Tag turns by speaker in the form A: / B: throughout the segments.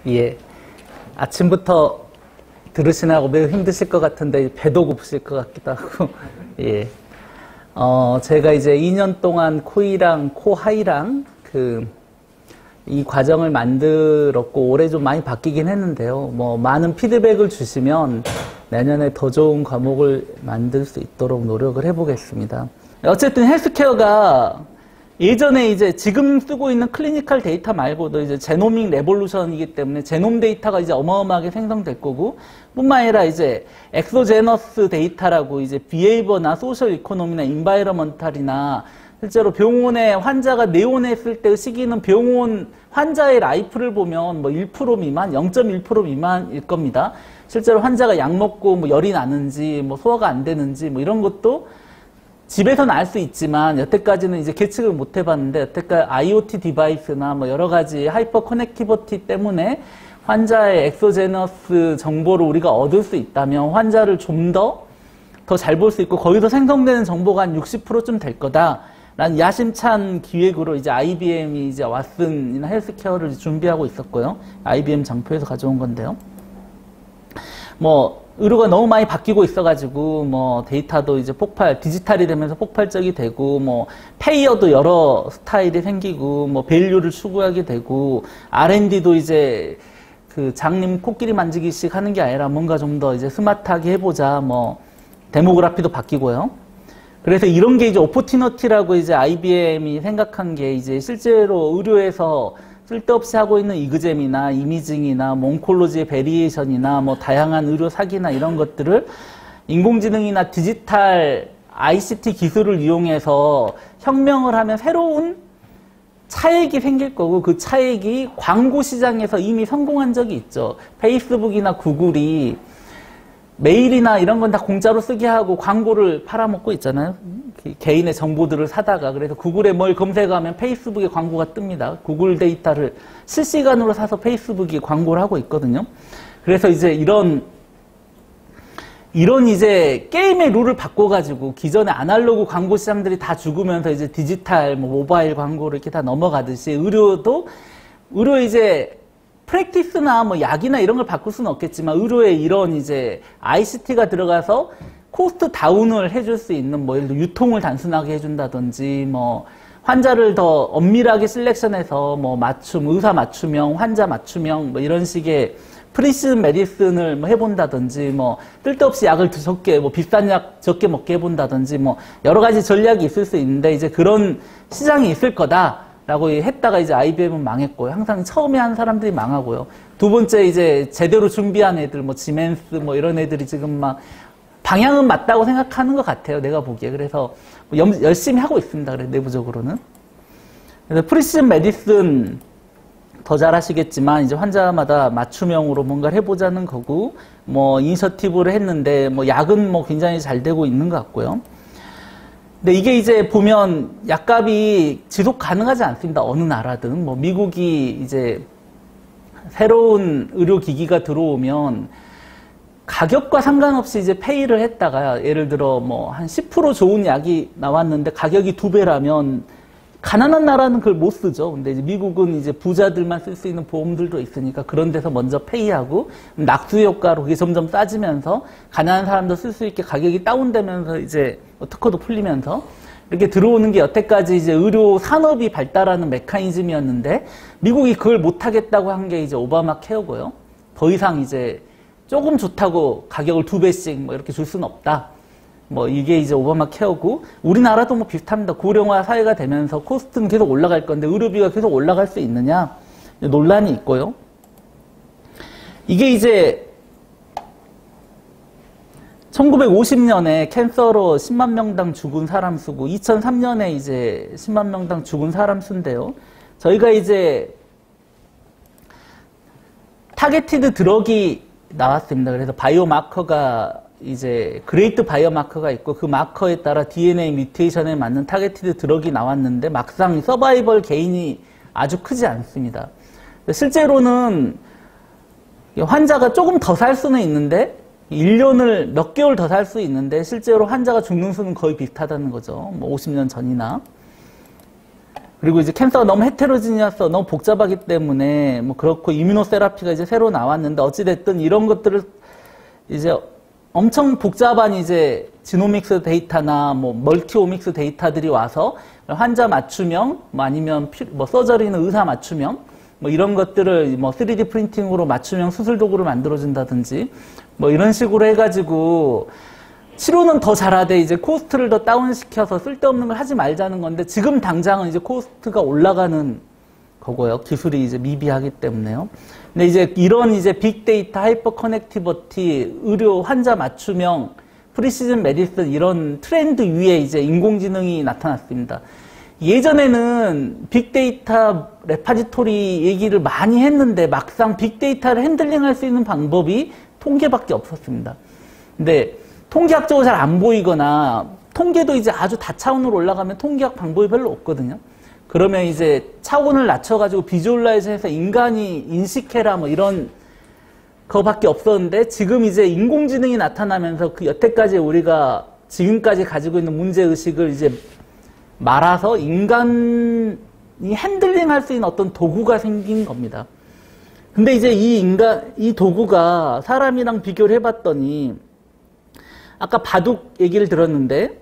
A: 예. 아침부터 들으시느라고 매우 힘드실 것 같은데 배도 고프실 것 같기도 하고 예. 제가 이제 2년 동안 코이랑 코하이랑 이 과정을 만들었고 올해 좀 많이 바뀌긴 했는데요. 뭐 많은 피드백을 주시면 내년에 더 좋은 과목을 만들 수 있도록 노력을 해보겠습니다. 어쨌든 헬스케어가 예전에 이제 지금 쓰고 있는 클리니컬 데이터 말고도 이제 제노믹 레볼루션이기 때문에 제놈 데이터가 이제 어마어마하게 생성될 거고, 뿐만 아니라 이제 엑소제너스 데이터라고 이제 비헤이버나 소셜 이코노미나 인바이러먼탈이나 실제로 병원에 환자가 내원했을 때의 시기는 병원 환자의 라이프를 보면 뭐 1% 미만, 0.1% 미만일 겁니다. 실제로 환자가 약 먹고 뭐 열이 나는지, 뭐 소화가 안 되는지, 뭐 이런 것도 집에서는 알 수 있지만 여태까지는 이제 계측을 못 해봤는데, 여태까지 IoT 디바이스나 뭐 여러 가지 하이퍼 커넥티비티 때문에 환자의 엑소제너스 정보를 우리가 얻을 수 있다면 환자를 좀 더 잘 볼 수 있고, 거기서 생성되는 정보가 한 60%쯤 될 거다 라는 야심찬 기획으로 이제 IBM이 이제 왓슨이나 헬스케어를 준비하고 있었고요. IBM 장표에서 가져온 건데요. 뭐 의료가 너무 많이 바뀌고 있어가지고 뭐 데이터도 이제 디지털이 되면서 폭발적이 되고, 뭐 페이어도 여러 스타일이 생기고, 뭐 밸류를 추구하게 되고, R&D도 이제 그 장님 코끼리 만지기식 하는 게 아니라 뭔가 좀 더 이제 스마트하게 해보자, 뭐 데모그래피도 바뀌고요. 그래서 이런 게 이제 오포티너티라고 이제 IBM이 생각한 게, 이제 실제로 의료에서 쓸데없이 하고 있는 이그잼이나 이미징이나 뭐 온콜로지의 베리에이션이나 뭐 다양한 의료 사기나 이런 것들을 인공지능이나 디지털 ICT 기술을 이용해서 혁명을 하면 새로운 차액이 생길 거고, 그 차액이 광고 시장에서 이미 성공한 적이 있죠. 페이스북이나 구글이 메일이나 이런 건 다 공짜로 쓰게 하고 광고를 팔아먹고 있잖아요. 개인의 정보들을 사다가. 그래서 구글에 뭘 검색하면 페이스북에 광고가 뜹니다. 구글 데이터를 실시간으로 사서 페이스북에 광고를 하고 있거든요. 그래서 이제 이런 이제 게임의 룰을 바꿔가지고 기존의 아날로그 광고 시장들이 다 죽으면서 이제 디지털, 뭐 모바일 광고를 이렇게 다 넘어가듯이 의료 이제 프랙티스나 뭐 약이나 이런 걸 바꿀 수는 없겠지만, 의료에 이런 이제 ICT가 들어가서 코스트 다운을 해줄 수 있는, 뭐 예를 들어 유통을 단순하게 해준다든지, 뭐 환자를 더 엄밀하게 셀렉션해서 뭐 의사 맞춤형, 환자 맞춤형 뭐 이런 식의 프리시즌 메디슨을 뭐 해본다든지, 뭐 쓸데없이 약을 적게, 뭐 비싼 약 적게 먹게 해본다든지, 뭐 여러 가지 전략이 있을 수 있는데, 이제 그런 시장이 있을 거다 라고 했다가 이제 IBM은 망했고요. 항상 처음에 한 사람들이 망하고요. 두 번째 이제 제대로 준비한 애들, 뭐 지멘스 뭐 이런 애들이 지금 막 방향은 맞다고 생각하는 것 같아요. 내가 보기에. 그래서 열심히 하고 있습니다. 그래서 내부적으로는. 그래서 프리시즌 메디슨 더 잘하시겠지만 이제 환자마다 맞춤형으로 뭔가를 해보자는 거고, 뭐 이니셔티브를 했는데 뭐 약은 뭐 굉장히 잘 되고 있는 것 같고요. 근데 이게 이제 보면 약값이 지속 가능하지 않습니다. 어느 나라든. 뭐 미국이 이제 새로운 의료기기가 들어오면 가격과 상관없이 이제 페이를 했다가, 예를 들어 뭐 한 10% 좋은 약이 나왔는데 가격이 2배라면 가난한 나라는 그걸 못 쓰죠. 근데 이제 미국은 이제 부자들만 쓸 수 있는 보험들도 있으니까 그런 데서 먼저 페이하고, 낙수 효과로 그게 점점 싸지면서 가난한 사람도 쓸 수 있게 가격이 다운되면서 이제 특허도 풀리면서 이렇게 들어오는 게 여태까지 이제 의료 산업이 발달하는 메커니즘이었는데, 미국이 그걸 못 하겠다고 한 게 이제 오바마 케어고요. 더 이상 이제 조금 좋다고 가격을 2배씩 뭐 이렇게 줄 수는 없다. 뭐 이게 이제 오바마 케어고, 우리나라도 뭐 비슷합니다. 고령화 사회가 되면서 코스트는 계속 올라갈 건데 의료비가 계속 올라갈 수 있느냐 논란이 있고요. 이게 이제 1950년에 캔서로 10만 명당 죽은 사람 수고, 2003년에 이제 10만 명당 죽은 사람 수인데요. 저희가 이제 타겟티드 드럭이 나왔습니다. 그래서 바이오마커가 이제 그레이트 바이오마커가 있고, 그 마커에 따라 DNA 뮤테이션에 맞는 타겟티드 드럭이 나왔는데 막상 서바이벌 게인이 아주 크지 않습니다. 실제로는 환자가 조금 더 살 수는 있는데, 1년을 몇 개월 더 살 수 있는데 실제로 환자가 죽는 수는 거의 비슷하다는 거죠. 뭐 50년 전이나. 그리고 이제 캔서가 너무 헤테로지니어서 너무 복잡하기 때문에 뭐 그렇고 이뮤노세라피가 이제 새로 나왔는데 어찌됐든 이런 것들을 이제 엄청 복잡한 이제 지노믹스 데이터나 뭐 멀티오믹스 데이터들이 와서 환자 맞춤형 뭐 아니면 뭐 서저리는 의사 맞춤형 뭐 이런 것들을 뭐 3D 프린팅으로 맞춤형 수술 도구를 만들어준다든지 뭐 이런 식으로 해가지고 치료는 더 잘하되 이제 코스트를 더 다운시켜서 쓸데없는 걸 하지 말자는 건데 지금 당장은 이제 코스트가 올라가는 거고요. 기술이 이제 미비하기 때문에요. 근데 이제 이런 이제 빅데이터, 하이퍼 커넥티버티, 의료 환자 맞춤형, 프리시즌 메디슨 이런 트렌드 위에 이제 인공지능이 나타났습니다. 예전에는 빅데이터 레파지토리 얘기를 많이 했는데 막상 빅데이터를 핸들링할 수 있는 방법이 통계밖에 없었습니다. 근데 통계학적으로 잘 안 보이거나 통계도 이제 아주 다차원으로 올라가면 통계학 방법이 별로 없거든요. 그러면 이제 차원을 낮춰가지고 비주얼라이즈해서 인간이 인식해라 뭐 이런 거밖에 없었는데 지금 이제 인공지능이 나타나면서 그 여태까지 우리가 지금까지 가지고 있는 문제의식을 이제 말아서 인간이 핸들링할 수 있는 어떤 도구가 생긴 겁니다. 근데 이제 이 도구가 사람이랑 비교를 해봤더니 아까 바둑 얘기를 들었는데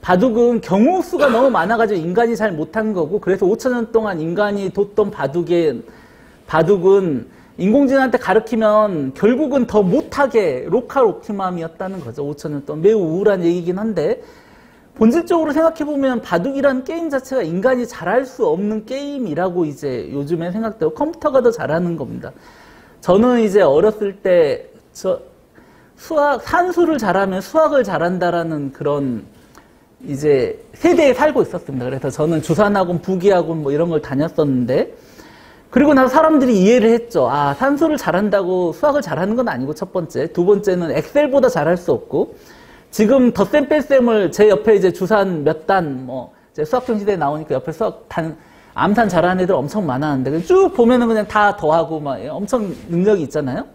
A: 바둑은 경우 수가 너무 많아가지고 인간이 잘 못한 거고 그래서 5,000년 동안 인간이 뒀던 바둑은 인공지능한테 가르치면 결국은 더 못하게 로컬 옵티멈이었다는 거죠. 5,000년 동안 매우 우울한 얘기긴 한데 본질적으로 생각해보면 바둑이라는 게임 자체가 인간이 잘할 수 없는 게임이라고 이제 요즘에 생각되고 컴퓨터가 더 잘하는 겁니다. 저는 이제 어렸을 때 산수를 잘하면 수학을 잘한다라는 그런 이제 세대에 살고 있었습니다. 그래서 저는 주산학원, 부기학원 뭐 이런 걸 다녔었는데 그리고 나서 사람들이 이해를 했죠. 아, 산수를 잘한다고 수학을 잘하는 건 아니고 첫 번째. 두 번째는 엑셀보다 잘할 수 없고 지금 덧셈 뺄셈을 제 옆에 이제 주산 몇 단 뭐 이제 수학형 시대에 나오니까 옆에 수학 암산 잘하는 애들 엄청 많았는데 쭉 보면은 그냥 다 더하고 막 엄청 능력이 있잖아요.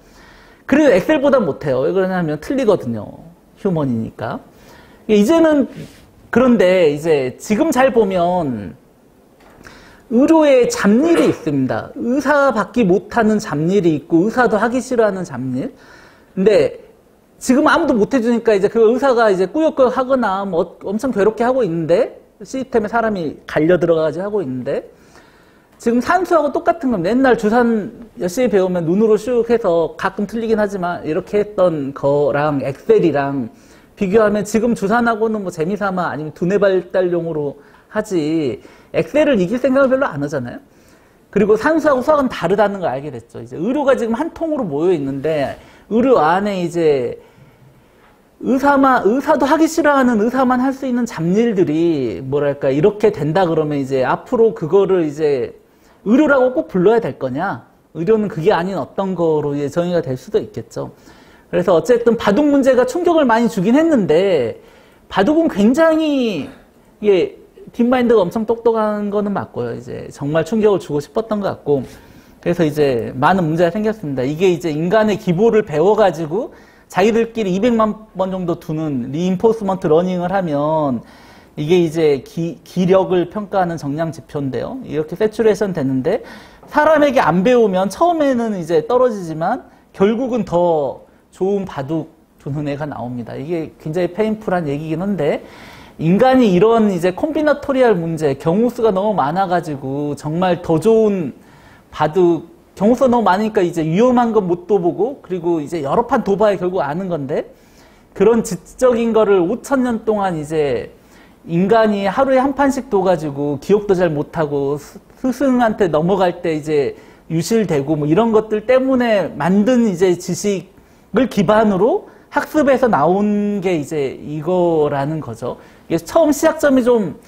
A: 그래도 엑셀보다 못해요. 왜 그러냐면 틀리거든요. 휴먼이니까. 이제는 그런데 이제 지금 잘 보면 의료에 잡일이 있습니다. 의사 받기 못하는 잡일이 있고 의사도 하기 싫어하는 잡일. 근데 지금 아무도 못 해주니까 이제 그 의사가 이제 꾸역꾸역 하거나 뭐 엄청 괴롭게 하고 있는데 시스템에 사람이 갈려 들어가가지고 하고 있는데 지금 산수하고 똑같은 겁니다. 옛날 주산 열심히 배우면 눈으로 슉 해서 가끔 틀리긴 하지만 이렇게 했던 거랑 엑셀이랑 비교하면 지금 주산하고는 뭐 재미삼아 아니면 두뇌 발달용으로 하지 엑셀을 이길 생각을 별로 안 하잖아요. 그리고 산수하고 수학은 다르다는 걸 알게 됐죠. 이제 의료가 지금 한 통으로 모여 있는데 의료 안에 이제 의사도 하기 싫어하는 의사만 할 수 있는 잡일들이 뭐랄까 이렇게 된다 그러면 이제 앞으로 그거를 이제 의료라고 꼭 불러야 될 거냐? 의료는 그게 아닌 어떤 거로 이제 정의가 될 수도 있겠죠. 그래서 어쨌든 바둑 문제가 충격을 많이 주긴 했는데 바둑은 굉장히 딥마인드가 엄청 똑똑한 거는 맞고요. 이제 정말 충격을 주고 싶었던 것 같고 그래서 이제 많은 문제가 생겼습니다. 이게 이제 인간의 기보를 배워가지고 자기들끼리 200만 번 정도 두는 리인포스먼트 러닝을 하면 이게 이제 기력을 평가하는 정량 지표인데요. 이렇게 세츄레이션 되는데 사람에게 안 배우면 처음에는 이제 떨어지지만 결국은 더 좋은 바둑 두는 애가 나옵니다. 이게 굉장히 페인풀한 얘기긴 한데 인간이 이런 이제 콤비너토리얼 문제, 경우수가 너무 많아가지고 정말 더 좋은 바둑 경우수가 너무 많으니까 이제 위험한 건 못 둬보고 그리고 이제 여러 판 둬봐야 결국 아는 건데 그런 지적인 거를 5,000년 동안 이제 인간이 하루에 한 판씩 둬가지고 기억도 잘 못하고 스승한테 넘어갈 때 이제 유실되고 뭐 이런 것들 때문에 만든 이제 지식을 기반으로 학습에서 나온 게 이제 이거라는 거죠. 이게 처음 시작점이 좀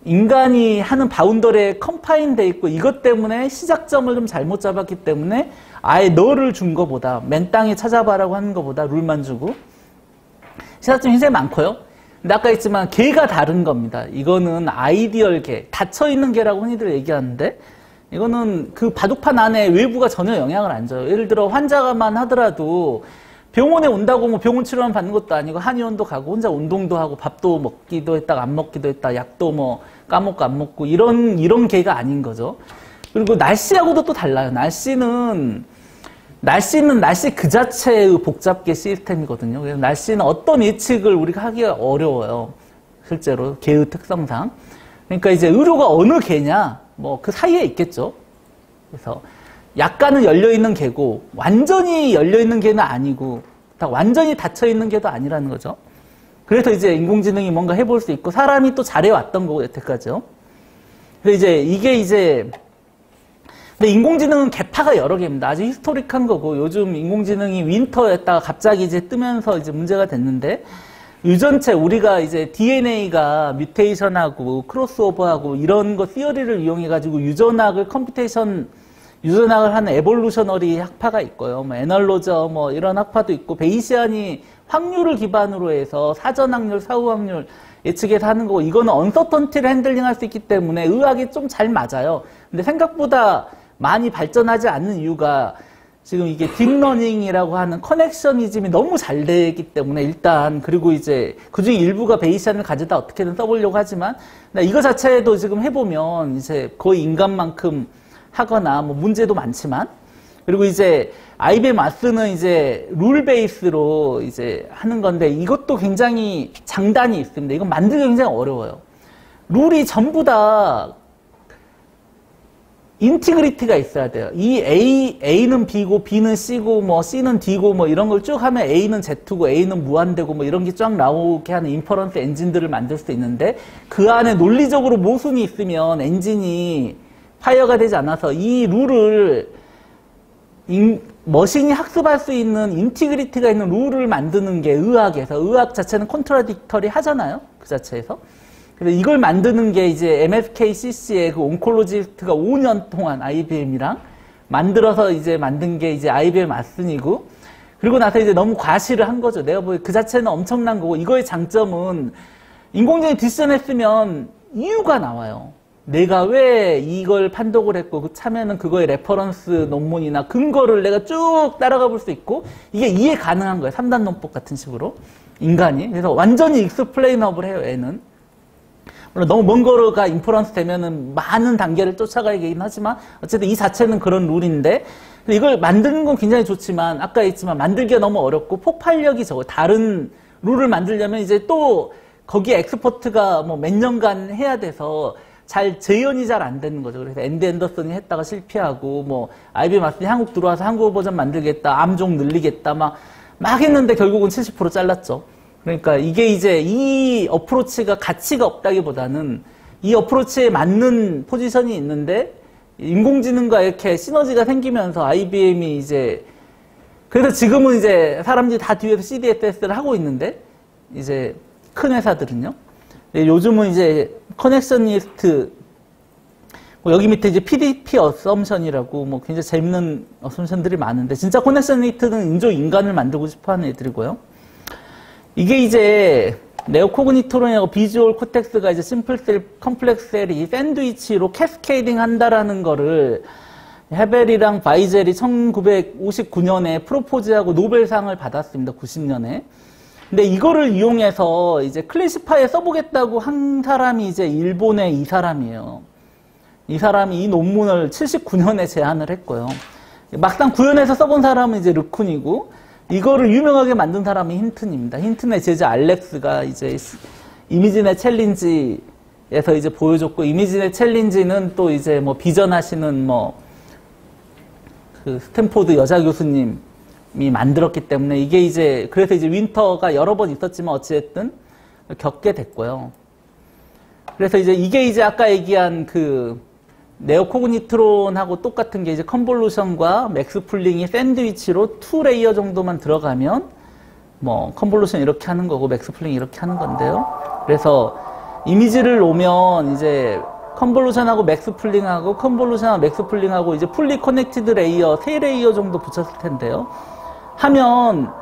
A: 인간이 하는 바운더리에 컴파인 돼 있고 이것 때문에 시작점을 좀 잘못 잡았기 때문에 아예 너를 준 거보다 맨 땅에 찾아봐라고 하는 거보다 룰만 주고 시작점이 굉장히 많고요. 근데 아까 했지만 개가 다른 겁니다. 이거는 아이디얼 개, 닫혀있는 개라고 흔히들 얘기하는데 이거는 그 바둑판 안에 외부가 전혀 영향을 안 줘요. 예를 들어 환자가만 하더라도 병원에 온다고 뭐 병원 치료만 받는 것도 아니고 한의원도 가고 혼자 운동도 하고 밥도 먹기도 했다가 안 먹기도 했다 약도 뭐 까먹고 안 먹고 이런 개가 아닌 거죠. 그리고 날씨하고도 또 달라요. 날씨는 날씨 그 자체의 복잡계 시스템이거든요. 그래서 날씨는 어떤 예측을 우리가 하기가 어려워요. 실제로 개의 특성상. 그러니까 이제 의료가 어느 개냐 뭐 그 사이에 있겠죠. 그래서 약간은 열려있는 개고 완전히 열려있는 개는 아니고 완전히 닫혀있는 개도 아니라는 거죠. 그래서 이제 인공지능이 뭔가 해볼 수 있고 사람이 또 잘해왔던 거고 여태까지요. 그래서 이제 이게 이제 근데 인공지능은 개파가 여러 개입니다. 아주 히스토릭한 거고 요즘 인공지능이 윈터였다가 갑자기 이제 뜨면서 이제 문제가 됐는데 유전체 우리가 이제 DNA가 뮤테이션하고 크로스오버하고 이런 거 시어리를 이용해 가지고 유전학을 유전학을 하는 에볼루셔너리 학파가 있고요. 뭐 애널로저 뭐 이런 학파도 있고 베이시안이 확률을 기반으로 해서 사전 확률, 사후 확률 예측해서 하는 거고 이거는 언서턴티를 핸들링할 수 있기 때문에 의학이 좀 잘 맞아요. 근데 생각보다 많이 발전하지 않는 이유가 지금 이게 딥러닝이라고 하는 커넥셔니즘이 너무 잘 되기 때문에 일단 그리고 이제 그중에 일부가 베이시안을 가져다 어떻게든 써보려고 하지만 이거 자체도 지금 해보면 이제 거의 인간만큼 하거나 뭐 문제도 많지만 그리고 이제 IBM 마스는 이제 룰 베이스로 이제 하는 건데 이것도 굉장히 장단이 있습니다. 이건 만들기 굉장히 어려워요. 룰이 전부 다 인티그리티가 있어야 돼요. 이 A는 B고 B는 C고 뭐 C는 D고 뭐 이런 걸 쭉 하면 A는 Z고 A는 무한대고 뭐 이런 게 쫙 나오게 하는 인퍼런스 엔진들을 만들 수 있는데 그 안에 논리적으로 모순이 있으면 엔진이 파이어가 되지 않아서 이 룰을 머신이 학습할 수 있는 인티그리티가 있는 룰을 만드는 게 의학에서 의학 자체는 컨트라딕터리 하잖아요. 그 자체에서. 그래서 이걸 만드는 게 이제 MSK-CC의 그 온콜로지스트가 5년 동안 IBM이랑 만들어서 이제 만든 게 이제 IBM 마슨이고 그리고 나서 이제 너무 과시를 한 거죠. 내가 보기에 그 자체는 엄청난 거고 이거의 장점은 인공지능이 디시전했으면 이유가 나와요. 내가 왜 이걸 판독을 했고 그 차면은 그거의 레퍼런스 논문이나 근거를 내가 쭉 따라가 볼 수 있고 이게 이해 가능한 거예요. 3단 논법 같은 식으로 인간이. 그래서 완전히 익스플레이너블 해요. 얘는. 물론 너무 먼 거가 인퍼런스 되면은 많은 단계를 쫓아가야긴 하지만 어쨌든 이 자체는 그런 룰인데 이걸 만드는 건 굉장히 좋지만 아까 했지만 만들기가 너무 어렵고 폭발력이 적어요. 다른 룰을 만들려면 이제 또 거기에 엑스퍼트가 뭐 몇 년간 해야 돼서 잘 재현이 잘 안 되는 거죠. 그래서 앤디 앤더슨이 했다가 실패하고 뭐 IBM 마슨이 한국 들어와서 한국어 버전 만들겠다, 암종 늘리겠다 막 했는데 결국은 70% 잘랐죠. 그러니까 이게 이제 이 어프로치가 가치가 없다기보다는 이 어프로치에 맞는 포지션이 있는데 인공지능과 이렇게 시너지가 생기면서 IBM이 이제 그래서 지금은 이제 사람들이 다 뒤에서 CDFS를 하고 있는데 이제 큰 회사들은요. 요즘은 이제 커넥셔니스트 여기 밑에 이제 PDP 어썸션이라고 뭐 굉장히 재밌는 어썸션들이 많은데 진짜 커넥셔니스트는 인간을 만들고 싶어하는 애들이고요. 이게 이제 네오코그니토론하고 비주얼 코텍스가 이제 심플셀, 컴플렉스셀이 샌드위치로 캐스케이딩 한다라는 거를 헤벨이랑 바이젤이 1959년에 프로포즈하고 노벨상을 받았습니다. 90년에. 근데 이거를 이용해서 이제 클래시파이에 써보겠다고 한 사람이 이제 일본의 이 사람이에요. 이 사람이 이 논문을 79년에 제안을 했고요. 막상 구현해서 써본 사람은 이제 르쿤이고 이거를 유명하게 만든 사람이 힌튼입니다. 힌튼의 제자 알렉스가 이제 이미지넷 챌린지에서 이제 보여줬고 이미지넷 챌린지는 또 이제 뭐 비전하시는 뭐 그 스탠포드 여자 교수님이 만들었기 때문에 이게 이제 그래서 이제 윈터가 여러 번 있었지만 어찌됐든 겪게 됐고요. 그래서 이제 이게 이제 아까 얘기한 그 네오코그니트론하고 똑같은 게 이제 컨볼루션과 맥스풀링이 샌드위치로 2레이어 정도만 들어가면 뭐 컨볼루션 이렇게 하는 거고 맥스풀링 이렇게 하는 건데요. 그래서 이미지를 놓으면 이제 컨볼루션하고 맥스풀링하고 컨볼루션하고 맥스풀링하고 이제 풀리 커넥티드 레이어 3레이어 정도 붙였을 텐데요. 하면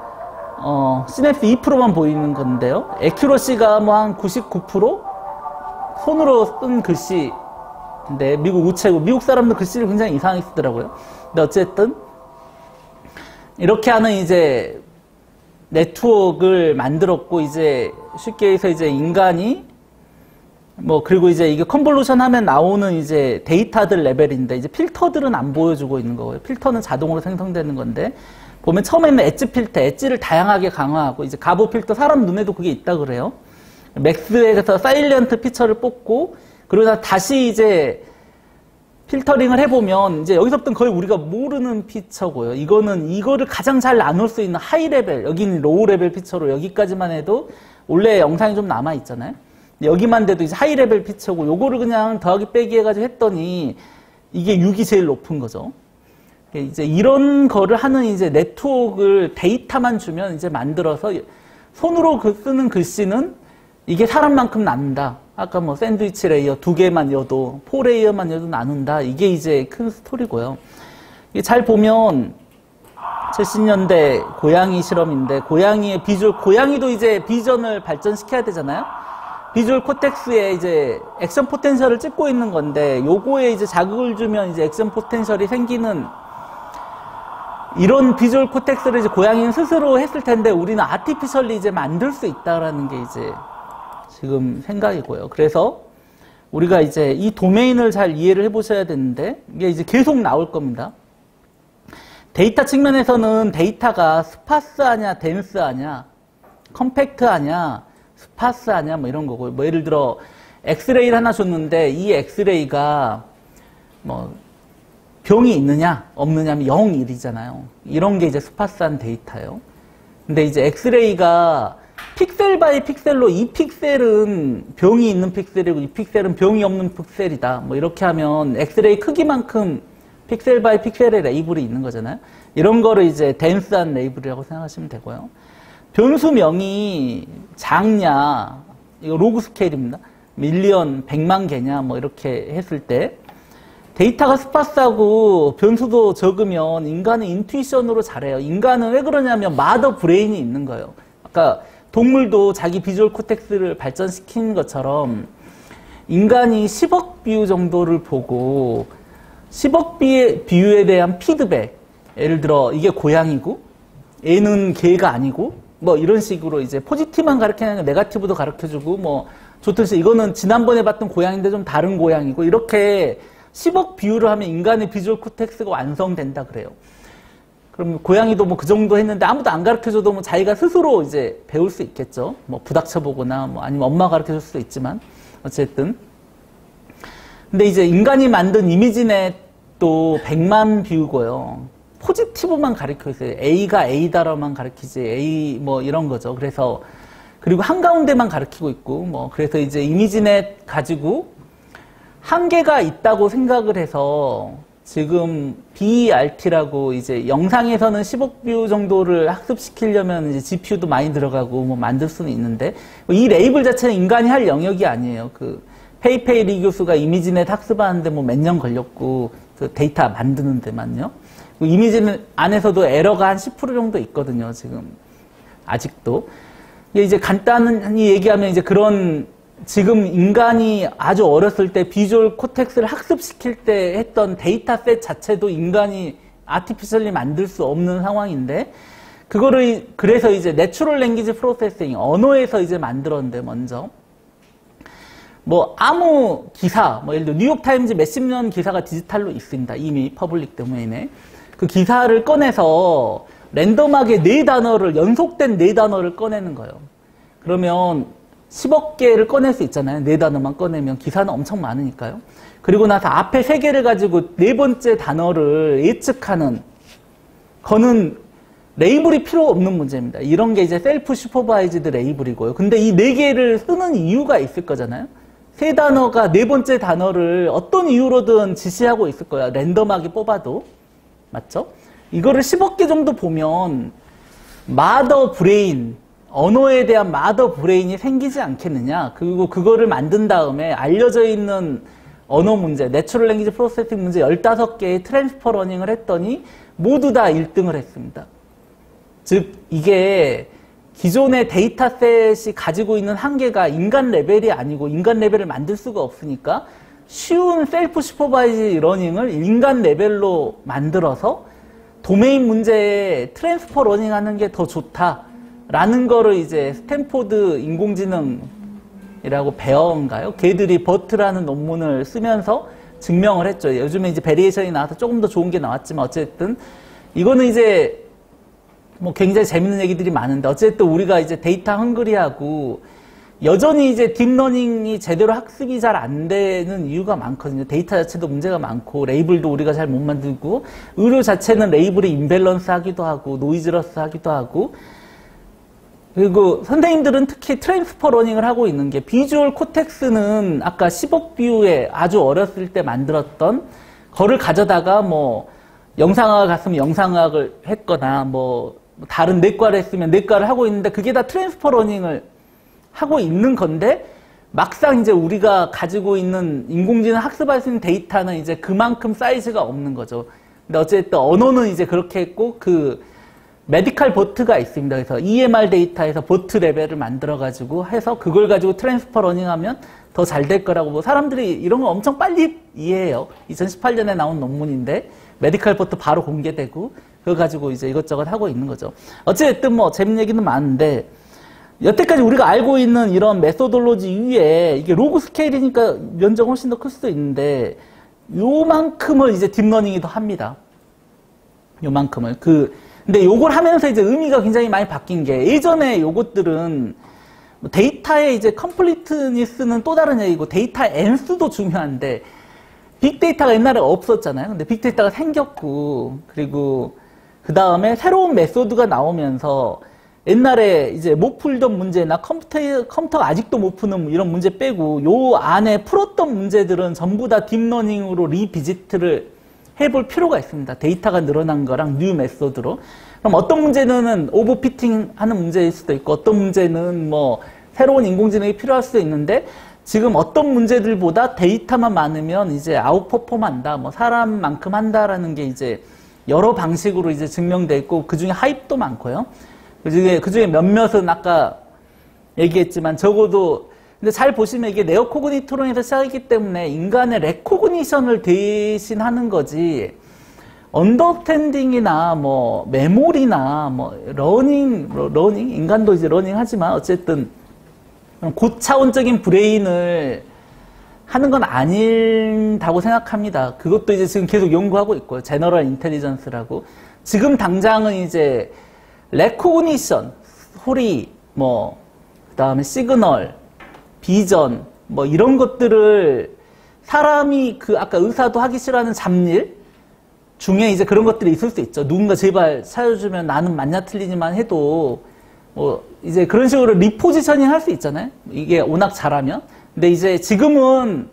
A: 시냅스 2%만 보이는 건데요. 애큐러시가 뭐 한 99%? 손으로 쓴 글씨 근데 미국 우체국, 미국 사람들 글씨를 굉장히 이상하게 쓰더라고요. 근데 어쨌든 이렇게 하는 이제 네트워크를 만들었고, 이제 쉽게 해서 이제 인간이 그리고 이제 이게 컨볼루션 하면 나오는 이제 데이터들 레벨인데, 이제 필터들은 안 보여주고 있는 거예요. 필터는 자동으로 생성되는 건데, 보면 처음에는 엣지 필터, 엣지를 다양하게 강화하고, 이제 가보 필터, 사람 눈에도 그게 있다 그래요. 맥스에서 사일리언트 피처를 뽑고, 그러다 다시 이제 필터링을 해보면, 이제 여기서부터는 거의 우리가 모르는 피처고요. 이거를 가장 잘 나눌 수 있는 하이 레벨, 여기는 로우 레벨 피처로 여기까지만 해도, 원래 영상이 좀 남아있잖아요. 여기만 돼도 이제 하이 레벨 피처고, 요거를 그냥 더하기 빼기 해가지고 했더니, 이게 6이 제일 높은 거죠. 이제 이런 거를 하는 이제 네트워크를 데이터만 주면 이제 만들어서, 손으로 쓰는 글씨는 이게 사람만큼 나눈다. 아까 샌드위치 레이어 2개만 여도, 4레이어만 여도 나눈다. 이게 이제 큰 스토리고요. 이게 잘 보면, 70년대 고양이 실험인데, 고양이의 고양이도 이제 비전을 발전시켜야 되잖아요? 비주얼 코텍스에 이제 액션 포텐셜을 찍고 있는 건데, 요거에 이제 자극을 주면 이제 액션 포텐셜이 생기는, 이런 비주얼 코텍스를 이제 고양이는 스스로 했을 텐데, 우리는 아티피셜리 이제 만들 수 있다라는 게 이제 지금 생각이고요. 그래서 우리가 이제 이 도메인을 잘 이해를 해보셔야 되는데, 이게 이제 계속 나올 겁니다. 데이터 측면에서는 데이터가 스파스하냐, 덴스하냐, 컴팩트하냐, 스파스하냐, 이런 거고, 예를 들어, 엑스레이를 하나 줬는데, 이 엑스레이가, 병이 있느냐, 없느냐 하면 0, 1이잖아요. 이런 게 이제 스파스한 데이터예요. 근데 이제 엑스레이가 픽셀 바이 픽셀로 이 픽셀은 병이 있는 픽셀이고, 이 픽셀은 병이 없는 픽셀이다. 이렇게 하면 엑스레이 크기만큼 픽셀 바이 픽셀의 레이블이 있는 거잖아요. 이런 거를 이제 덴스한 레이블이라고 생각하시면 되고요. 변수명이 작냐, 이거 로그 스케일입니다. 밀리언, 100만 개냐, 이렇게 했을 때, 데이터가 스파스하고 변수도 적으면 인간은 인투이션으로 잘해요. 인간은 왜 그러냐면 마더 브레인이 있는 거예요. 아까 동물도 자기 비주얼 코텍스를 발전시킨 것처럼 인간이 10억 뷰 정도를 보고 10억 뷰에 대한 피드백, 예를 들어 이게 고양이고 얘는 개가 아니고 이런 식으로 이제 포지티브만 가르치는 게 네거티브도 가르쳐주고 좋듯이 이거는 지난번에 봤던 고양인데 좀 다른 고양이고 이렇게 10억 뷰를 하면 인간의 비주얼 코텍스가 완성된다 그래요. 그럼 고양이도 그 정도 했는데 아무도 안 가르쳐줘도 자기가 스스로 이제 배울 수 있겠죠. 부닥쳐보거나 아니면 엄마가 가르쳐줄 수도 있지만 어쨌든. 근데 이제 인간이 만든 이미지넷도 100만 뷰고요. 포지티브만 가르쳐 있어요. A가 A다라만 가르치지 A 이런 거죠. 그래서 그리고 한가운데만 가르치고 있고 그래서 이제 이미지넷 가지고 한계가 있다고 생각을 해서 지금 BERT라고 이제 영상에서는 10억 뷰 정도를 학습시키려면 이제 GPU도 많이 들어가고 만들 수는 있는데 이 레이블 자체는 인간이 할 영역이 아니에요. 페이페이 리 교수가 이미지넷 학습하는데 몇 년 걸렸고 그 데이터 만드는 데만요. 이미지넷 안에서도 에러가 한 10% 정도 있거든요. 지금 아직도. 이제 간단히 얘기하면 이제 그런 지금 인간이 아주 어렸을 때 비주얼 코텍스를 학습시킬 때 했던 데이터셋 자체도 인간이 아티피셜리 만들 수 없는 상황인데 그거를 그래서 이제 내추럴 랭귀지 프로세싱 언어에서 이제 만들었는데 먼저 아무 기사 예를 들어 뉴욕타임즈 몇십 년 기사가 디지털로 있습니다. 이미 퍼블릭 도메인에 그 기사를 꺼내서 랜덤하게 4단어를 연속된 4단어를 꺼내는 거예요. 그러면 10억 개를 꺼낼 수 있잖아요. 4단어만 꺼내면 기사는 엄청 많으니까요. 그리고 나서 앞에 3개를 가지고 4번째 단어를 예측하는 거는 레이블이 필요 없는 문제입니다. 이런 게 이제 셀프 슈퍼바이즈드 레이블이고요. 근데 이 4개를 쓰는 이유가 있을 거잖아요. 3단어가 4번째 단어를 어떤 이유로든 지시하고 있을 거야. 랜덤하게 뽑아도. 맞죠? 이거를 10억 개 정도 보면 마더 브레인, 언어에 대한 마더 브레인이 생기지 않겠느냐. 그리고 그거를 만든 다음에 알려져 있는 언어 문제, 내추럴 랭귀지 프로세싱 문제 15개의 트랜스퍼 러닝을 했더니 모두 다 1등을 했습니다. 즉 이게 기존의 데이터셋이 가지고 있는 한계가 인간 레벨이 아니고 인간 레벨을 만들 수가 없으니까 쉬운 셀프 슈퍼바이즈 러닝을 인간 레벨로 만들어서 도메인 문제에 트랜스퍼 러닝 하는 게 더 좋다. 라는 거를 이제 스탠포드 인공지능이라고 배어인가요? 걔들이 버트라는 논문을 쓰면서 증명을 했죠. 요즘에 이제 베리에이션이 나와서 조금 더 좋은 게 나왔지만 어쨌든 이거는 이제 뭐 굉장히 재밌는 얘기들이 많은데 어쨌든 우리가 이제 데이터 헝그리하고 여전히 이제 딥러닝이 제대로 학습이 잘 안 되는 이유가 많거든요. 데이터 자체도 문제가 많고 레이블도 우리가 잘 못 만들고 의료 자체는 레이블이 임밸런스 하기도 하고 노이즈러스 하기도 하고 그리고 선생님들은 특히 트랜스퍼 러닝을 하고 있는 게 비주얼 코텍스는 아까 10억 뷰에 아주 어렸을 때 만들었던 거를 가져다가 뭐 영상학을 갔으면 영상학을 했거나 뭐 다른 내과를 했으면 내과를 하고 있는데 그게 다 트랜스퍼 러닝을 하고 있는 건데 막상 이제 우리가 가지고 있는 인공지능 학습할 수 있는 데이터는 이제 그만큼 사이즈가 없는 거죠. 근데 어쨌든 언어는 이제 그렇게 했고 그 메디컬 버트가 있습니다. 그래서 EMR 데이터에서 버트 레벨을 만들어 가지고 해서 그걸 가지고 트랜스퍼 러닝하면 더 잘 될 거라고 뭐 사람들이 이런 거 엄청 빨리 이해해요. 2018년에 나온 논문인데 메디컬 버트 바로 공개되고 그거 가지고 이제 이것저것 하고 있는 거죠. 어쨌든 뭐 재밌는 얘기는 많은데 여태까지 우리가 알고 있는 이런 메소돌로지 위에 이게 로그 스케일이니까 면적 훨씬 더 클 수도 있는데 요만큼을 이제 딥러닝이 더 합니다. 요만큼을. 근데 요걸 하면서 이제 의미가 굉장히 많이 바뀐 게 예전에 요것들은 데이터의 이제 컴플리트니스는 또 다른 얘기고 데이터 엔수도 중요한데 빅데이터가 옛날에 없었잖아요. 근데 빅데이터가 생겼고 그리고 그 다음에 새로운 메소드가 나오면서 옛날에 이제 못 풀던 문제나 컴퓨터가 아직도 못 푸는 이런 문제 빼고 요 안에 풀었던 문제들은 전부 다 딥러닝으로 리비지트를 해볼 필요가 있습니다. 데이터가 늘어난 거랑 뉴 메소드로. 그럼 어떤 문제는 오버피팅 하는 문제일 수도 있고 어떤 문제는 뭐 새로운 인공지능이 필요할 수도 있는데 지금 어떤 문제들보다 데이터만 많으면 이제 아웃퍼폼 한다, 뭐 사람만큼 한다라는 게 이제 여러 방식으로 이제 증명돼 있고 그 중에 하입도 많고요. 그 중에 몇몇은 아까 얘기했지만 적어도 근데 잘 보시면 이게 네오코그니트론에서 시작했기 때문에 인간의 레코그니션을 대신하는 거지 언더스탠딩이나 뭐 메모리나 뭐 러닝 인간도 이제 러닝 하지만 어쨌든 고차원적인 브레인을 하는 건 아니다고 생각합니다. 그것도 이제 지금 계속 연구하고 있고요. 제너럴 인텔리전스라고. 지금 당장은 이제 레코그니션, 소리, 뭐 그다음에 시그널, 비전, 뭐 이런 것들을 사람이 아까 의사도 하기 싫어하는 잡일 중에 이제 그런 것들이 있을 수 있죠. 누군가 제발 찾아주면 나는 맞냐 틀리지만 해도 뭐 이제 그런 식으로 리포지셔닝 할 수 있잖아요. 이게 워낙 잘하면. 근데 이제 지금은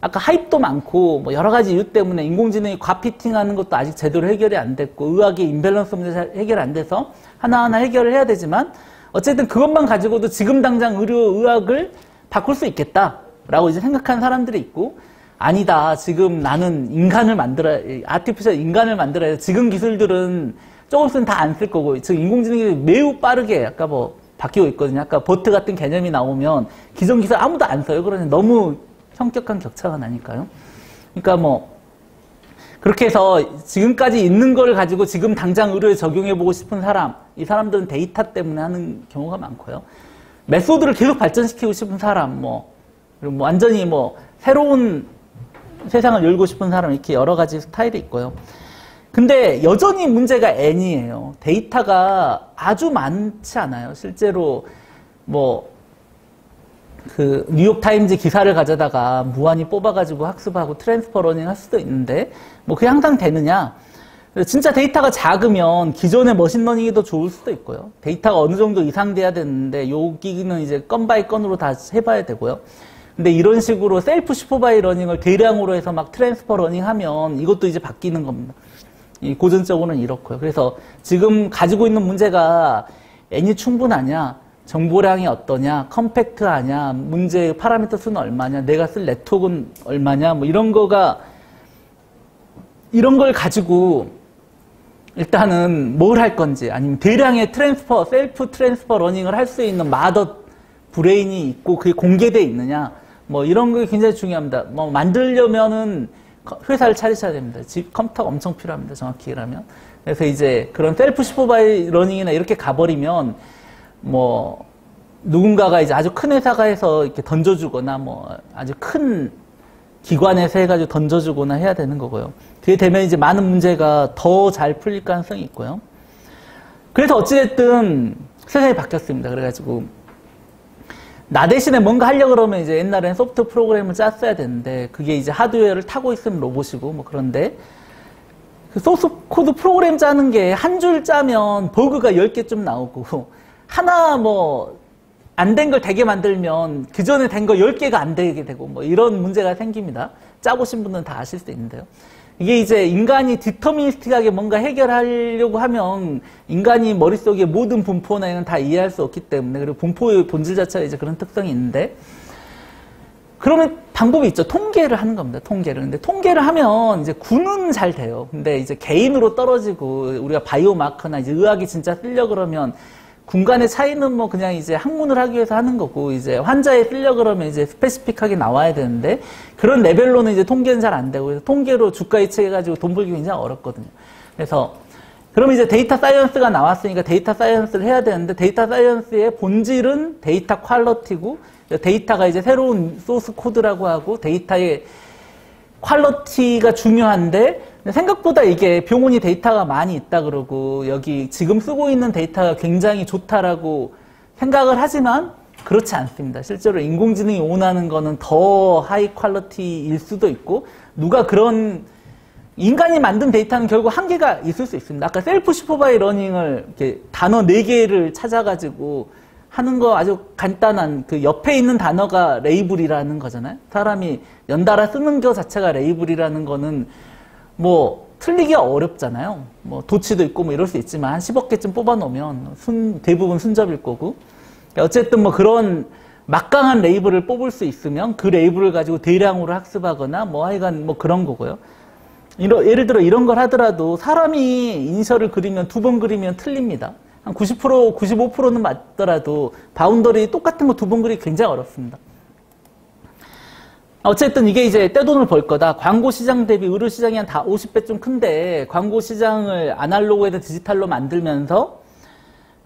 A: 아까 하입도 많고 뭐 여러 가지 이유 때문에 인공지능이 과피팅하는 것도 아직 제대로 해결이 안 됐고 의학의 임밸런스 문제 해결 안 돼서 하나하나 해결을 해야 되지만 어쨌든 그것만 가지고도 지금 당장 의학을 바꿀 수 있겠다라고 이제 생각하는 사람들이 있고 아니다. 지금 나는 아티피셜 인간을 만들어야 돼. 지금 기술들은 조금 있으면 다 안 쓸 거고 지금 인공지능이 매우 빠르게 아까 뭐 바뀌고 있거든요. 아까 버트 같은 개념이 나오면 기존 기술 아무도 안 써요. 그러니 너무 현격한 격차가 나니까요. 그러니까 뭐 그렇게 해서 지금까지 있는 걸 가지고 지금 당장 의료에 적용해보고 싶은 사람, 이 사람들은 데이터 때문에 하는 경우가 많고요. 메소드를 계속 발전시키고 싶은 사람, 그리고 완전히 새로운 세상을 열고 싶은 사람, 이렇게 여러 가지 스타일이 있고요. 근데 여전히 문제가 N이에요. 데이터가 아주 많지 않아요. 실제로 뉴욕타임즈 기사를 가져다가 무한히 뽑아가지고 학습하고 트랜스퍼 러닝 할 수도 있는데, 그게 항상 되느냐? 진짜 데이터가 작으면 기존의 머신러닝이 더 좋을 수도 있고요. 데이터가 어느 정도 이상 돼야 되는데, 여기는 이제 건 바이 건으로 다 해봐야 되고요. 근데 이런 식으로 셀프 슈퍼바이 러닝을 대량으로 해서 막 트랜스퍼 러닝 하면 이것도 이제 바뀌는 겁니다. 고전적으로는 이렇고요. 그래서 지금 가지고 있는 문제가 N이 충분하냐? 정보량이 어떠냐, 컴팩트하냐, 문제 파라미터 수는 얼마냐, 내가 쓸 네트워크는 얼마냐, 이런 걸 가지고 일단은 뭘 할 건지, 아니면 대량의 셀프 트랜스퍼 러닝을 할 수 있는 마더 브레인이 있고 그게 공개되어 있느냐, 이런 게 굉장히 중요합니다. 만들려면은 회사를 차리셔야 됩니다. 컴퓨터가 엄청 필요합니다. 정확히 얘기하면. 그래서 이제 그런 셀프 슈퍼바이 러닝이나 이렇게 가버리면 뭐 누군가가 이제 아주 큰 회사가 해서 이렇게 던져주거나 뭐 아주 큰 기관에서 해가지고 던져주거나 해야 되는 거고요. 그게 되면 이제 많은 문제가 더 잘 풀릴 가능성이 있고요. 그래서 어찌됐든 세상이 바뀌었습니다. 그래가지고 나 대신에 뭔가 하려고 그러면 이제 옛날에는 소프트 프로그램을 짰어야 되는데 그게 이제 하드웨어를 타고 있으면 로봇이고 뭐 그런데 그 소스 코드 프로그램 짜는 게 한 줄 짜면 버그가 10개쯤 나오고 하나 뭐 안 된 걸 되게 만들면 그 전에 된 거 10개가 안 되게 되고 뭐 이런 문제가 생깁니다. 짜보신 분들은 다 아실 수 있는데요. 이게 이제 인간이 디터미니스틱하게 뭔가 해결하려고 하면 인간이 머릿속에 모든 분포나 이런 다 이해할 수 없기 때문에 그리고 분포의 본질 자체가 이제 그런 특성이 있는데 그러면 방법이 있죠. 통계를 하는 겁니다. 통계를. 근데 통계를 하면 이제 구는 잘 돼요. 근데 이제 개인으로 떨어지고 우리가 바이오마커나 이제 의학이 진짜 쓰려 그러면 군간의 차이는 뭐 그냥 이제 학문을 하기 위해서 하는 거고 이제 환자에 쓰려 그러면 이제 스페시픽하게 나와야 되는데 그런 레벨로는 이제 통계는 잘 안 되고 그래서 통계로 주가 예측해가지고 돈 벌기 굉장히 어렵거든요. 그래서 그럼 이제 데이터 사이언스가 나왔으니까 데이터 사이언스를 해야 되는데 데이터 사이언스의 본질은 데이터 퀄러티고 데이터가 이제 새로운 소스 코드라고 하고 데이터의 퀄러티가 중요한데 생각보다 이게 병원이 데이터가 많이 있다 그러고 여기 지금 쓰고 있는 데이터가 굉장히 좋다라고 생각을 하지만 그렇지 않습니다. 실제로 인공지능이 원하는 거는 더 하이 퀄러티일 수도 있고 누가 그런 인간이 만든 데이터는 결국 한계가 있을 수 있습니다. 아까 셀프 슈퍼바이 러닝을 이렇게 단어 4개를 찾아가지고 하는 거 아주 간단한 그 옆에 있는 단어가 레이블이라는 거잖아요. 사람이 연달아 쓰는 거 자체가 레이블이라는 거는 뭐 틀리기가 어렵잖아요. 뭐 도치도 있고 뭐 이럴 수 있지만 한 10억 개쯤 뽑아 놓으면 대부분 순접일 거고 어쨌든 뭐 그런 막강한 레이블을 뽑을 수 있으면 그 레이블을 가지고 대량으로 학습하거나 뭐 하여간 뭐 그런 거고요. 예를 들어 이런 걸 하더라도 사람이 이니셜을 그리면 2번 그리면 틀립니다. 한 90%, 95%는 맞더라도 바운더리 똑같은 거 2번 그리기 굉장히 어렵습니다. 어쨌든 이게 이제 떼돈을 벌 거다. 광고 시장 대비 의료 시장이 한 다 50배 좀 큰데 광고 시장을 아날로그에서 디지털로 만들면서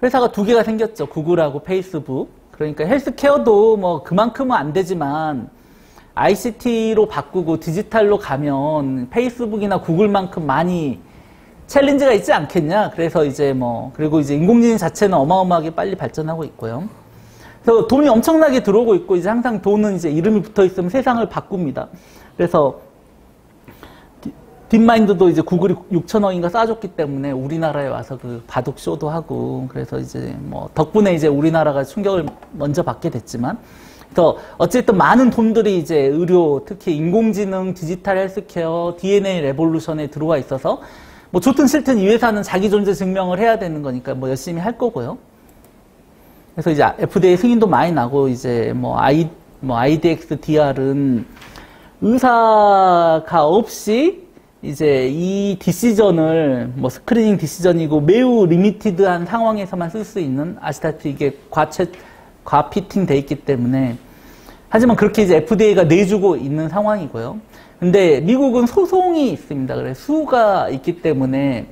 A: 회사가 2개가 생겼죠. 구글하고 페이스북. 그러니까 헬스케어도 뭐 그만큼은 안 되지만 ICT로 바꾸고 디지털로 가면 페이스북이나 구글만큼 많이 챌린지가 있지 않겠냐. 그래서 이제 뭐 그리고 이제 인공지능 자체는 어마어마하게 빨리 발전하고 있고요. 그래서 돈이 엄청나게 들어오고 있고 이제 항상 돈은 이제 이름이 붙어 있으면 세상을 바꿉니다. 그래서 딥마인드도 이제 구글이 6천억인가 쏴줬기 때문에 우리나라에 와서 그 바둑 쇼도 하고 그래서 이제 뭐 덕분에 이제 우리나라가 충격을 먼저 받게 됐지만 그래서 어쨌든 많은 돈들이 이제 의료 특히 인공지능, 디지털 헬스케어, DNA 레볼루션에 들어와 있어서 뭐 좋든 싫든 이 회사는 자기 존재 증명을 해야 되는 거니까 뭐 열심히 할 거고요. 그래서 이제 FDA 승인도 많이 나고 이제 뭐 IDX DR은 의사가 없이 이제 이 디시전을 뭐 스크리닝 디시전이고 매우 리미티드한 상황에서만 쓸 수 있는 아시다시피 이게 과피팅 돼 있기 때문에 하지만 그렇게 이제 FDA가 내주고 있는 상황이고요. 근데 미국은 소송이 있습니다. 그래서 수가 있기 때문에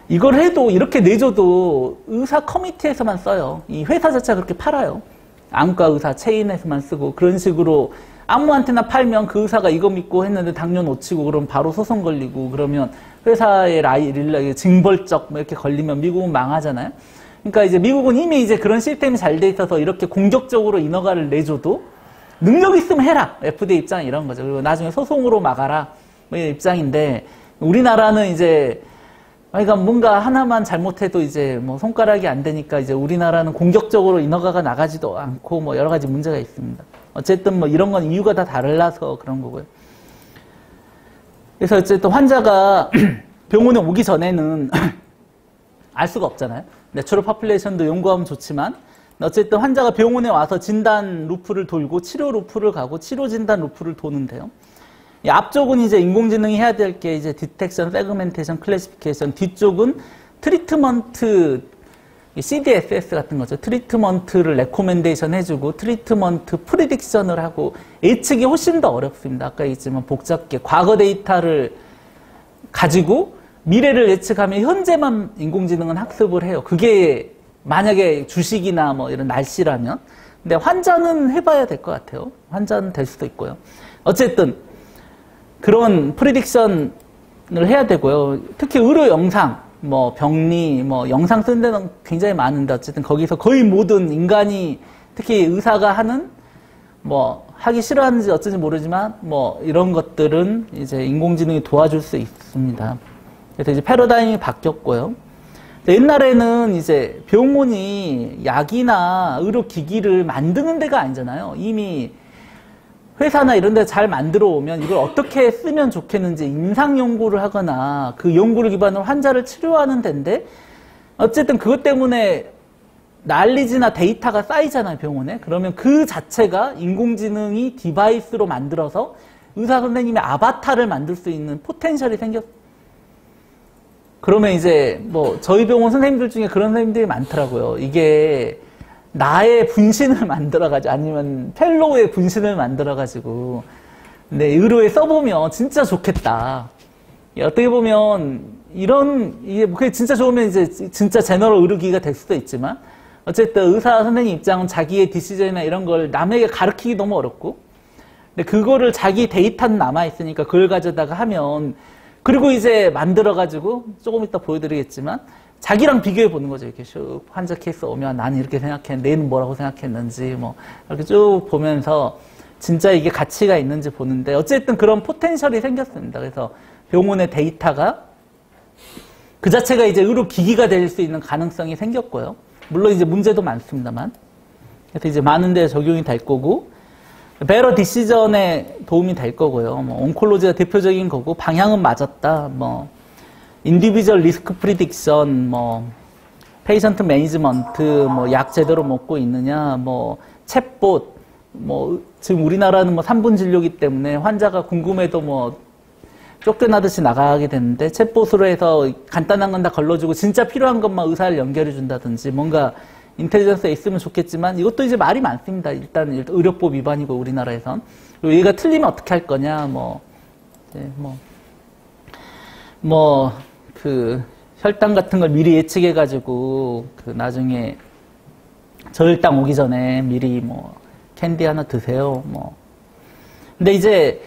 A: 이걸 해도 이렇게 내줘도 의사 커미티에서만 써요. 이 회사 자체가 그렇게 팔아요. 안과 의사 체인에서만 쓰고 그런 식으로 아무한테나 팔면 그 의사가 이거 믿고 했는데 당뇨 놓치고 그러면 바로 소송 걸리고 그러면 회사의 징벌적 뭐 이렇게 걸리면 미국은 망하잖아요. 그러니까 이제 미국은 이미 이제 그런 시스템이 잘 돼 있어서 이렇게 공격적으로 인허가를 내줘도 능력 있으면 해라. FDA 입장이 이런 거죠. 그리고 나중에 소송으로 막아라. 뭐 이런 입장인데 우리나라는 이제 그러니까 뭔가 하나만 잘못해도 이제 뭐 손가락이 안 되니까 이제 우리나라는 공격적으로 인허가가 나가지도 않고 뭐 여러 가지 문제가 있습니다. 어쨌든 뭐 이런 건 이유가 다 달라서 그런 거고요. 그래서 어쨌든 환자가 병원에 오기 전에는 알 수가 없잖아요. 내추럴 파퓰레이션도 연구하면 좋지만 어쨌든 환자가 병원에 와서 진단 루프를 돌고 치료 루프를 가고 치료 진단 루프를 도는데요. 이 앞쪽은 이제 인공지능이 해야 될 게 이제 디텍션, 세그멘테이션, 클래시피케이션, 뒤쪽은 트리트먼트, CDSS 같은 거죠. 트리트먼트를 레코멘데이션 해주고 트리트먼트 프리딕션을 하고 예측이 훨씬 더 어렵습니다. 아까 얘기했지만 복잡하게 과거 데이터를 가지고 미래를 예측하면 현재만 인공지능은 학습을 해요. 그게 만약에 주식이나 뭐 이런 날씨라면. 근데 환자는 해봐야 될 것 같아요. 환자는 될 수도 있고요. 어쨌든 그런 프리딕션을 해야 되고요. 특히 의료 영상, 뭐 병리, 뭐 영상 쓰는 데는 굉장히 많은데 어쨌든 거기서 거의 모든 인간이 특히 의사가 하는 뭐 하기 싫어하는지 어쩐지 모르지만 뭐 이런 것들은 이제 인공지능이 도와줄 수 있습니다. 그래서 이제 패러다임이 바뀌었고요. 옛날에는 이제 병원이 약이나 의료기기를 만드는 데가 아니잖아요. 이미 회사나 이런 데 잘 만들어 오면 이걸 어떻게 쓰면 좋겠는지 임상 연구를 하거나 그 연구를 기반으로 환자를 치료하는 데인데 어쨌든 그것 때문에 난리지나 데이터가 쌓이잖아요, 병원에. 그러면 그 자체가 인공지능이 디바이스로 만들어서 의사 선생님의 아바타를 만들 수 있는 포텐셜이 생겼어요. 그러면 이제 뭐 저희 병원 선생님들 중에 그런 선생님들이 많더라고요. 이게 나의 분신을 만들어가지고 아니면 펠로우의 분신을 만들어가지고 근데 의료에 써보면 진짜 좋겠다. 어떻게 보면 이게 그게 진짜 좋으면 이제 진짜 제너럴 의료기기가 될 수도 있지만 어쨌든 의사 선생님 입장은 자기의 디시전이나 이런 걸 남에게 가르치기 너무 어렵고 근데 그거를 자기 데이터는 남아있으니까 그걸 가져다가 하면 그리고 이제 만들어가지고 조금 이따 보여드리겠지만 자기랑 비교해 보는 거죠. 이렇게 쭉 환자 케이스 오면 나는 이렇게 생각했는데 얘는 뭐라고 생각했는지 뭐 이렇게 쭉 보면서 진짜 이게 가치가 있는지 보는데 어쨌든 그런 포텐셜이 생겼습니다. 그래서 병원의 데이터가 그 자체가 이제 의료기기가 될 수 있는 가능성이 생겼고요. 물론 이제 문제도 많습니다만 그래서 이제 많은 데 적용이 될 거고 베러 디시전에 도움이 될 거고요. 뭐 온콜로지가 대표적인 거고 방향은 맞았다. 뭐 인디비주얼 리스크 프리딕션, 뭐 페이션트 매니지먼트, 뭐 약 제대로 먹고 있느냐, 뭐 챗봇, 뭐 지금 우리나라는 뭐 3분 진료기 때문에 환자가 궁금해도 뭐 쫓겨나듯이 나가게 되는데 챗봇으로 해서 간단한 건 다 걸러주고 진짜 필요한 것만 의사를 연결해 준다든지 뭔가 인텔리전스가 있으면 좋겠지만 이것도 이제 말이 많습니다. 일단 의료법 위반이고 우리나라에선. 그리고 얘가 틀리면 어떻게 할 거냐, 그 혈당 같은 걸 미리 예측해가지고 그 나중에 저혈당 오기 전에 미리 뭐 캔디 하나 드세요. 뭐 근데 이제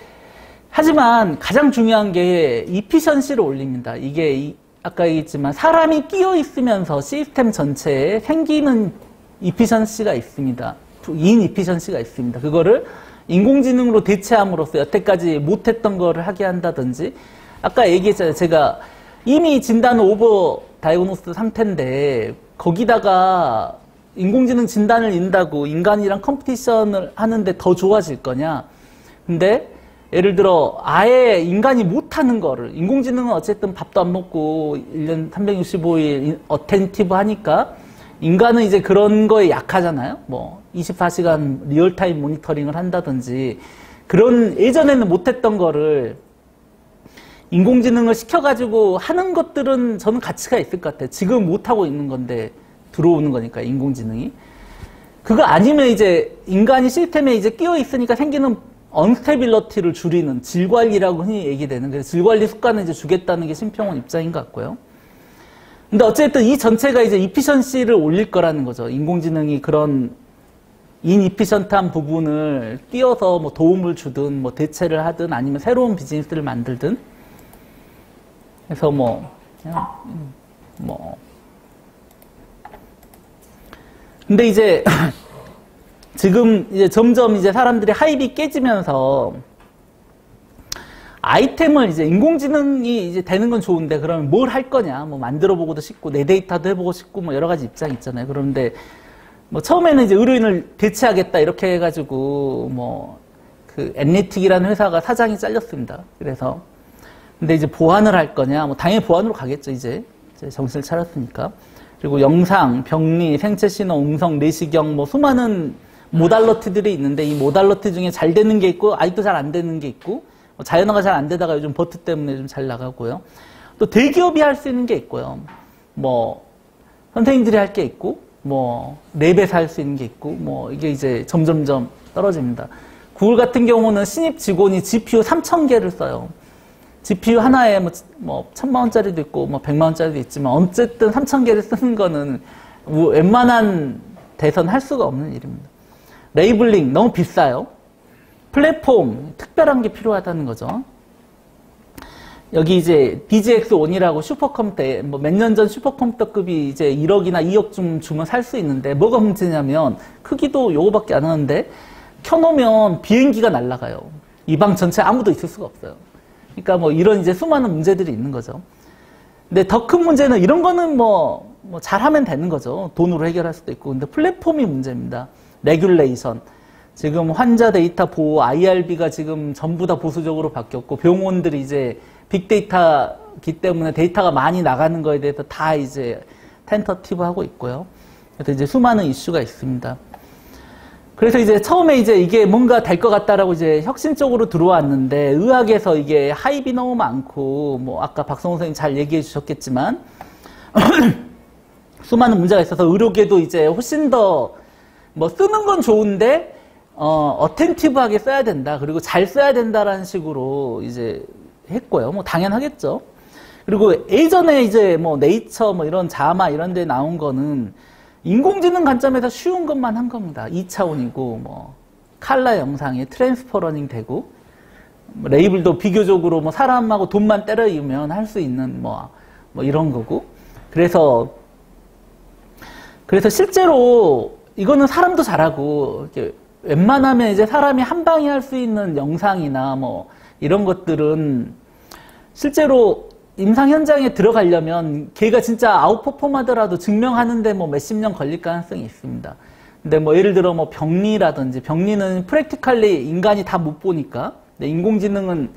A: 하지만 가장 중요한 게 이피션시를 올립니다. 이게 아까 얘기했지만 사람이 끼어 있으면서 시스템 전체에 생기는 이피션시가 있습니다. 인 이피션시가 있습니다. 그거를 인공지능으로 대체함으로써 여태까지 못했던 거를 하게 한다든지 아까 얘기했잖아요. 제가 이미 진단은 오버 다이고노스 상태인데 거기다가 인공지능 진단을 인다고 인간이랑 컴피티션을 하는데 더 좋아질 거냐. 근데 예를 들어 아예 인간이 못하는 거를 인공지능은 어쨌든 밥도 안 먹고 1년 365일 어텐티브 하니까 인간은 이제 그런 거에 약하잖아요. 뭐 24시간 리얼타임 모니터링을 한다든지 그런 예전에는 못했던 거를 인공지능을 시켜가지고 하는 것들은 저는 가치가 있을 것 같아요. 지금 못하고 있는 건데 들어오는 거니까 인공지능이. 그거 아니면 이제 인간이 시스템에 이제 끼어 있으니까 생기는 언스테빌러티를 줄이는 질관리라고 흔히 얘기되는 그래서 질관리 습관을 이제 주겠다는 게 심평원 입장인 것 같고요. 근데 어쨌든 이 전체가 이제 이피션시를 올릴 거라는 거죠. 인공지능이 그런 인이피션트한 부분을 끼워서 뭐 도움을 주든 뭐 대체를 하든 아니면 새로운 비즈니스를 만들든 그래서 근데 이제 지금 이제 점점 이제 사람들이 하입이 깨지면서 아이템을 이제 인공지능이 이제 되는 건 좋은데 그러면 뭘 할 거냐? 뭐 만들어 보고도 싶고 내 데이터도 해보고 싶고 뭐 여러 가지 입장이 있잖아요. 그런데 뭐 처음에는 이제 의료인을 대체하겠다 이렇게 해가지고 뭐 그 엔리틱이라는 회사가 사장이 잘렸습니다. 그래서 근데 이제 보안을 할 거냐? 뭐 당연히 보안으로 가겠죠. 이제 정신을 차렸으니까. 그리고 영상, 병리, 생체 신호, 음성, 내시경 뭐 수많은 모달러티들이 있는데 이 모달러티 중에 잘 되는 게 있고 아직도 잘 안 되는 게 있고 자연어가 잘 안 되다가 요즘 버트 때문에 좀 잘 나가고요. 또 대기업이 할 수 있는 게 있고요. 뭐 선생님들이 할 게 있고 뭐 랩에서 할 수 있는 게 있고 뭐 이게 이제 점점점 떨어집니다. 구글 같은 경우는 신입 직원이 GPU 3,000개를 써요. GPU 하나에 뭐 1,000만 원짜리도 있고 뭐 100만 원짜리도 있지만 어쨌든 3,000개를 쓰는 거는 웬만한 데선 할 수가 없는 일입니다. 레이블링 너무 비싸요. 플랫폼 특별한 게 필요하다는 거죠. 여기 이제 DGX-1이라고 슈퍼컴퓨터, 뭐 몇 년 전 슈퍼컴퓨터급이 이제 1억이나 2억 좀 주면 살 수 있는데 뭐가 문제냐면 크기도 요거밖에 안 하는데 켜놓으면 비행기가 날아가요. 이 방 전체 아무도 있을 수가 없어요. 그러니까 뭐 이런 이제 수많은 문제들이 있는 거죠. 근데 더 큰 문제는 이런 거는 뭐 잘하면 되는 거죠. 돈으로 해결할 수도 있고. 근데 플랫폼이 문제입니다. 레귤레이션. 지금 환자 데이터 보호, IRB가 지금 전부 다 보수적으로 바뀌었고, 병원들이 이제 빅데이터기 때문에 데이터가 많이 나가는 거에 대해서 다 이제 텐터티브 하고 있고요. 그래서 이제 수많은 이슈가 있습니다. 그래서 이제 처음에 이제 이게 뭔가 될 것 같다라고 이제 혁신적으로 들어왔는데, 의학에서 이게 하입이 너무 많고, 뭐 아까 박성호 선생님 잘 얘기해 주셨겠지만, 수많은 문제가 있어서 의료계도 이제 훨씬 더 뭐 쓰는 건 좋은데, 어텐티브하게 써야 된다. 그리고 잘 써야 된다라는 식으로 이제 했고요. 뭐 당연하겠죠. 그리고 예전에 이제 뭐 네이처 뭐 이런 자마 이런 데 나온 거는 인공지능 관점에서 쉬운 것만 한 겁니다. 2차원이고 뭐 칼라 영상에 트랜스퍼 러닝 되고 뭐 레이블도 비교적으로 뭐 사람하고 돈만 때려이으면 할 수 있는 뭐 이런 거고. 그래서 실제로 이거는 사람도 잘하고 이렇게 웬만하면 이제 사람이 한 방에 할 수 있는 영상이나 뭐 이런 것들은 실제로 임상 현장에 들어가려면 걔가 진짜 아웃퍼폼하더라도 증명하는데 뭐 몇십 년 걸릴 가능성이 있습니다. 근데 뭐 예를 들어 뭐 병리라든지 병리는 프랙티컬리 인간이 다 못 보니까 근데 인공지능은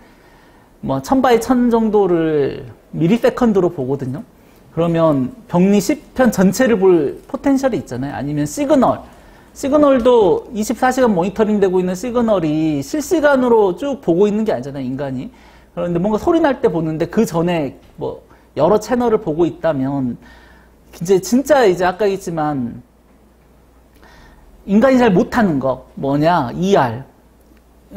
A: 뭐 1000바이1000 정도를 미리세컨드로 보거든요. 그러면 병리 10편 전체를 볼 포텐셜이 있잖아요. 아니면 시그널도 24시간 모니터링 되고 있는 시그널이 실시간으로 쭉 보고 있는 게 아니잖아요, 인간이. 그런데 뭔가 소리 날 때 보는데 그 전에 뭐 여러 채널을 보고 있다면 이제 진짜 이제 아까 얘기했지만 인간이 잘 못하는 거 뭐냐, ER.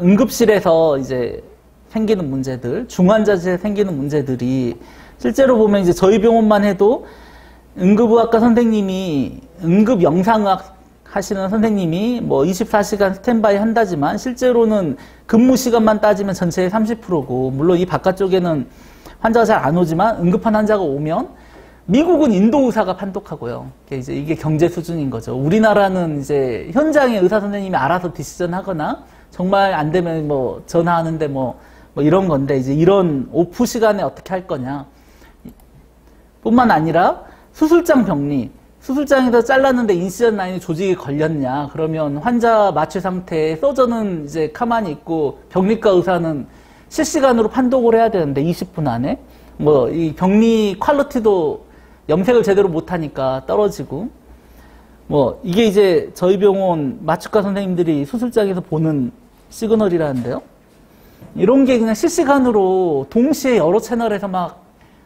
A: 응급실에서 이제 생기는 문제들, 중환자실에 생기는 문제들이 실제로 보면 이제 저희 병원만 해도 응급의학과 선생님이 응급 영상의학 하시는 선생님이 뭐 24시간 스탠바이 한다지만 실제로는 근무 시간만 따지면 전체의 30%고 물론 이 바깥쪽에는 환자가 잘 안 오지만 응급한 환자가 오면 미국은 인도 의사가 판독하고요. 이게 경제 수준인 거죠. 우리나라는 이제 현장에 의사 선생님이 알아서 디시전 하거나 정말 안 되면 뭐 전화하는데 뭐 이런 건데 이제 이런 오프 시간에 어떻게 할 거냐. 뿐만 아니라 수술장 병리, 수술장에서 잘랐는데 인시전 라인이 조직이 걸렸냐. 그러면 환자 마취 상태에 서전은 이제 가만히 있고 병리과 의사는 실시간으로 판독을 해야 되는데 20분 안에 뭐 이 병리 퀄리티도 염색을 제대로 못하니까 떨어지고 뭐 이게 이제 저희 병원 마취과 선생님들이 수술장에서 보는 시그널이라는데요. 이런 게 그냥 실시간으로 동시에 여러 채널에서 막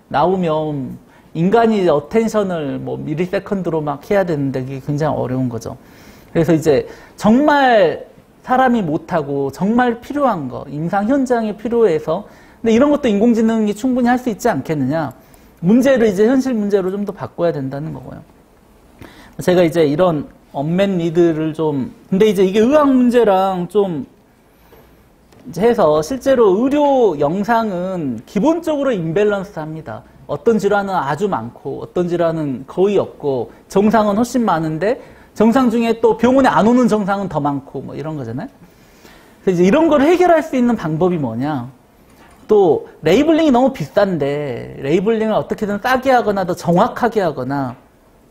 A: 나오면 인간이 어텐션을 뭐 미리세컨드로 막 해야 되는데 그게 굉장히 어려운 거죠. 그래서 이제 정말 사람이 못하고 정말 필요한 거, 임상 현장에 필요해서 근데 이런 것도 인공지능이 충분히 할 수 있지 않겠느냐. 문제를 이제 현실 문제로 좀 더 바꿔야 된다는 거고요. 제가 이제 이런 언맷 니드를 좀 근데 이제 이게 의학 문제랑 좀 해서 실제로 의료 영상은 기본적으로 임밸런스합니다. 어떤 질환은 아주 많고 어떤 질환은 거의 없고 정상은 훨씬 많은데 정상 중에 또 병원에 안 오는 정상은 더 많고 뭐 이런 거잖아요. 그래서 이제 이런 걸 해결할 수 있는 방법이 뭐냐. 또 레이블링이 너무 비싼데 레이블링을 어떻게든 싸게 하거나 더 정확하게 하거나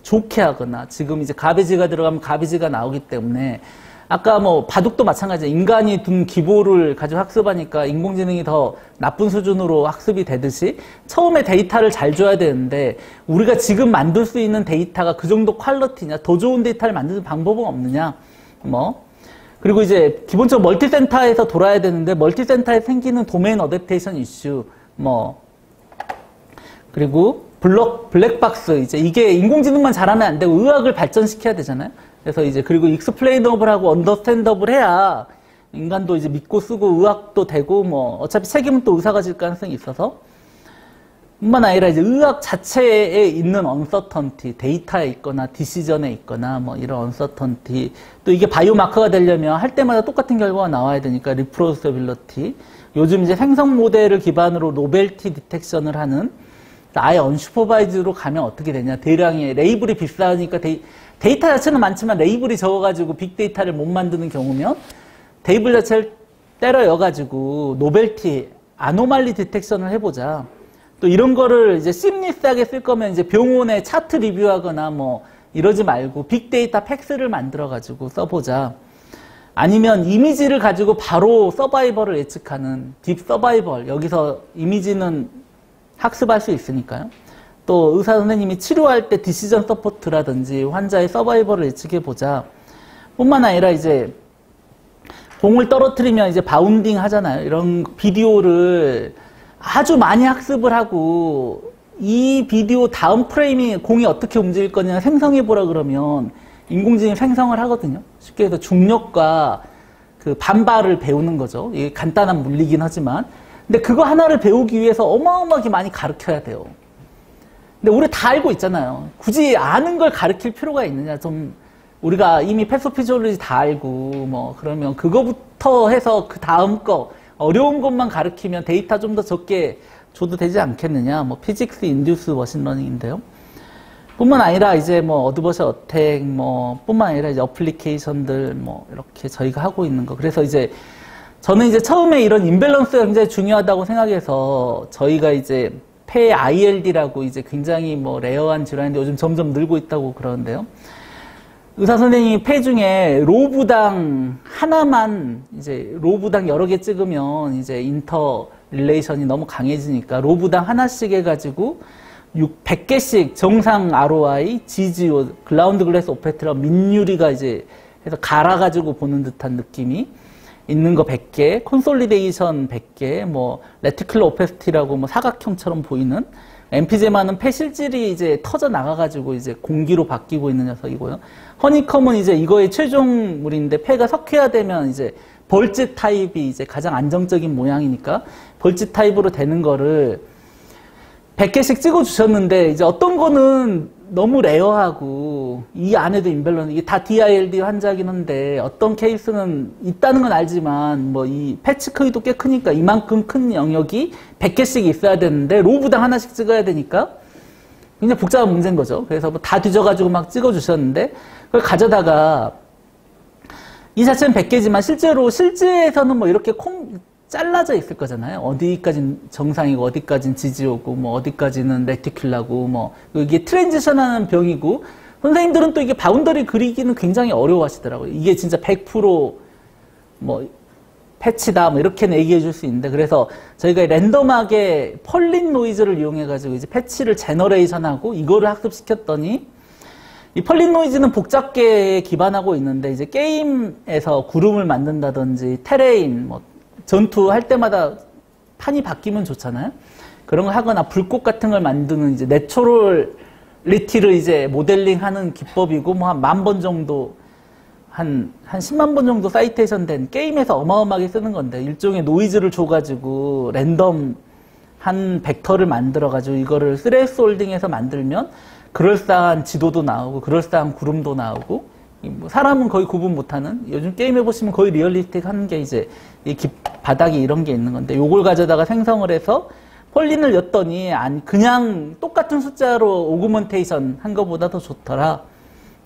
A: 좋게 하거나 지금 이제 가베지가 들어가면 가베지가 나오기 때문에 아까 뭐 바둑도 마찬가지예요. 인간이 둔 기보를 가지고 학습하니까 인공지능이 더 나쁜 수준으로 학습이 되듯이 처음에 데이터를 잘 줘야 되는데 우리가 지금 만들 수 있는 데이터가 그 정도 퀄리티냐 더 좋은 데이터를 만드는 방법은 없느냐 뭐 그리고 이제 기본적으로 멀티센터에서 돌아야 되는데 멀티센터에 생기는 도메인 어댑테이션 이슈 뭐 그리고 블랙박스 이제 이게 인공지능만 잘하면 안 되고 의학을 발전시켜야 되잖아요. 그래서 이제 그리고 익스플레이너블하고 언더스탠더블 해야 인간도 이제 믿고 쓰고 의학도 되고 뭐 어차피 책임은 또 의사가 질 가능성이 있어서 뿐만 아니라 이제 의학 자체에 있는 언서턴티, 데이터에 있거나 디시전에 있거나 뭐 이런 언서턴티, 또 이게 바이오마커가 되려면 할 때마다 똑같은 결과가 나와야 되니까 리프로듀서빌리티, 요즘 이제 생성 모델을 기반으로 노벨티 디텍션을 하는 아예 언슈퍼바이즈로 가면 어떻게 되냐. 대량의 레이블이 비싸니까 데이터 자체는 많지만 레이블이 적어가지고 빅데이터를 못 만드는 경우면 테이블 자체를 때려 여가지고 노벨티, 아노말리 디텍션을 해보자. 또 이런 거를 이제 심리스하게 쓸 거면 이제 병원에 차트 리뷰하거나 뭐 이러지 말고 빅데이터 팩스를 만들어가지고 써보자. 아니면 이미지를 가지고 바로 서바이벌을 예측하는 딥 서바이벌. 여기서 이미지는 학습할 수 있으니까요. 또 의사 선생님이 치료할 때 디시전 서포트라든지 환자의 서바이벌을 예측해보자. 뿐만 아니라 이제 공을 떨어뜨리면 이제 바운딩 하잖아요. 이런 비디오를 아주 많이 학습을 하고 이 비디오 다음 프레임이 공이 어떻게 움직일 거냐 생성해보라 그러면 인공지능이 생성을 하거든요. 쉽게 해서 중력과 그 반발을 배우는 거죠. 이게 간단한 물리긴 하지만. 근데 그거 하나를 배우기 위해서 어마어마하게 많이 가르쳐야 돼요. 근데 우리 다 알고 있잖아요. 굳이 아는 걸 가르칠 필요가 있느냐. 좀 우리가 이미 패소피지올로지 다 알고 뭐 그러면 그거부터 해서 그 다음 거 어려운 것만 가르치면 데이터 좀 더 적게 줘도 되지 않겠느냐. 뭐 피직스 인듀스 머신러닝인데요. 뿐만 아니라 이제 뭐 어드버시 어택 뭐 뿐만 아니라 이제 어플리케이션들 뭐 이렇게 저희가 하고 있는 거. 그래서 이제 저는 이제 처음에 이런 임밸런스가 굉장히 중요하다고 생각해서 저희가 이제 폐 ILD라고 이제 굉장히 뭐 레어한 질환인데 요즘 점점 늘고 있다고 그러는데요. 의사 선생님이 폐 중에 로브당 하나만 이제 로브당 여러 개 찍으면 이제 인터 릴레이션이 너무 강해지니까 로브당 하나씩 해가지고 100개씩 정상 ROI, GGO, 글라운드 글래스 오페트라 민유리가 이제 해서 갈아가지고 보는 듯한 느낌이 있는 거 100개, 콘솔리데이션 100개, 뭐 레티클러 오페스티라고 뭐 사각형처럼 보이는 엠피제마는 폐 실질이 이제 터져 나가가지고 이제 공기로 바뀌고 있는 녀석이고요. 허니컴은 이제 이거의 최종물인데 폐가 석회화되면 이제 벌집 타입이 이제 가장 안정적인 모양이니까 벌집 타입으로 되는 거를 100개씩 찍어주셨는데 이제 어떤 거는 너무 레어하고 이 안에도 임밸런스, 이게 다 DILD 환자긴 한데 어떤 케이스는 있다는 건 알지만 뭐 이 패치 크기도 꽤 크니까 이만큼 큰 영역이 100개씩 있어야 되는데 로브당 하나씩 찍어야 되니까 굉장히 복잡한 문제인 거죠. 그래서 뭐 다 뒤져가지고 막 찍어주셨는데 그걸 가져다가 이 자체는 100개지만 실제로 실제에서는 뭐 이렇게 잘라져 있을 거잖아요. 어디까지는 정상이고 어디까지는 지지오고 뭐 어디까지는 레티큘라고 뭐 이게 트랜지션하는 병이고 선생님들은 또 이게 바운더리 그리기는 굉장히 어려워하시더라고요. 이게 진짜 100% 패치다 뭐 이렇게는 얘기해 줄 수 있는데 그래서 저희가 랜덤하게 펄린 노이즈를 이용해 가지고 이제 패치를 제너레이션하고 이거를 학습시켰더니 이 펄린 노이즈는 복잡계에 기반하고 있는데 이제 게임에서 구름을 만든다든지 테레인 뭐 전투할 때마다 판이 바뀌면 좋잖아요. 그런 걸 하거나 불꽃 같은 걸 만드는 이제 내추럴리티를 이제 모델링하는 기법이고 뭐 한 10,000번 정도 한 10만 번 정도 사이테이션 된 게임에서 어마어마하게 쓰는 건데 일종의 노이즈를 줘가지고 랜덤 한 벡터를 만들어가지고 이거를 스레스홀딩해서 만들면 그럴싸한 지도도 나오고 그럴싸한 구름도 나오고 사람은 거의 구분 못하는 요즘 게임 해보시면 거의 리얼리스틱한 게 이제 이 바닥이 이런 게 있는 건데 요걸 가져다가 생성을 해서 폴린을 였더니 그냥 똑같은 숫자로 오그먼테이션 한 것보다 더 좋더라.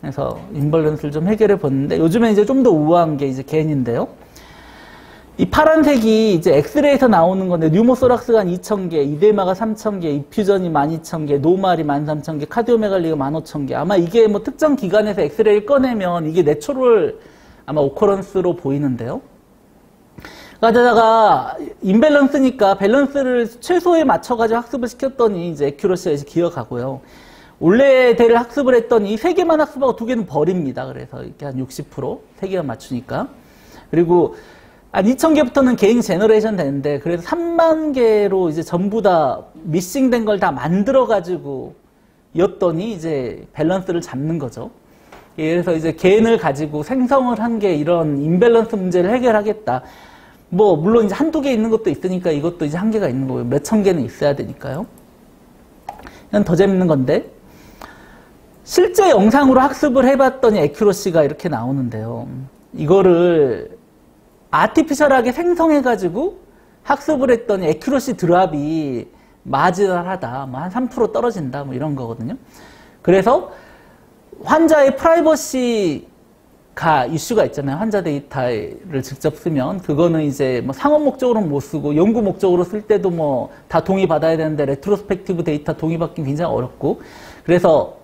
A: 그래서 임벌런스를 좀 해결해 봤는데 요즘에 이제 좀 더 우아한 게 이제 겐인데요. 이 파란색이 이제 엑스레이에서 나오는 건데 뉴모소락스가 한 2,000개, 이데마가 3,000개, 이퓨전이 12,000개, 노말이 13,000개, 카디오메갈리가 15,000개. 아마 이게 뭐 특정 기관에서 엑스레이를 꺼내면 이게 내추럴 아마 오커런스로 보이는데요. 가다가 임밸런스니까 밸런스를 최소에 맞춰가지고 학습을 시켰더니 이제 에큐러시가 이제 기어가고요. 원래대를 학습을 했더니 3개만 학습하고 2개는 버립니다. 그래서 이렇게 한 60% 3개만 맞추니까. 그리고 한 2,000개부터는 개인 제너레이션 되는데 그래서 3만 개로 이제 전부 다 미싱된 걸 다 만들어가지고 였더니 이제 밸런스를 잡는 거죠. 그래서 이제 개인을 가지고 생성을 한 게 이런 임밸런스 문제를 해결하겠다. 뭐 물론 이제 한두 개 있는 것도 있으니까 이것도 이제 한계가 있는 거고요. 몇천 개는 있어야 되니까요. 이건 더 재밌는 건데, 실제 영상으로 학습을 해봤더니 애큐러시가 이렇게 나오는데요. 이거를 아티피셜하게 생성해가지고 학습을 했더니 애큐러시 드랍이 마지널하다, 뭐 한 3% 떨어진다, 뭐 이런 거거든요. 그래서 환자의 프라이버시가 이슈가 있잖아요. 환자 데이터를 직접 쓰면. 그거는 이제 뭐 상업 목적으로는 못 쓰고, 연구 목적으로 쓸 때도 뭐 다 동의받아야 되는데, 레트로스펙티브 데이터 동의받기 굉장히 어렵고, 그래서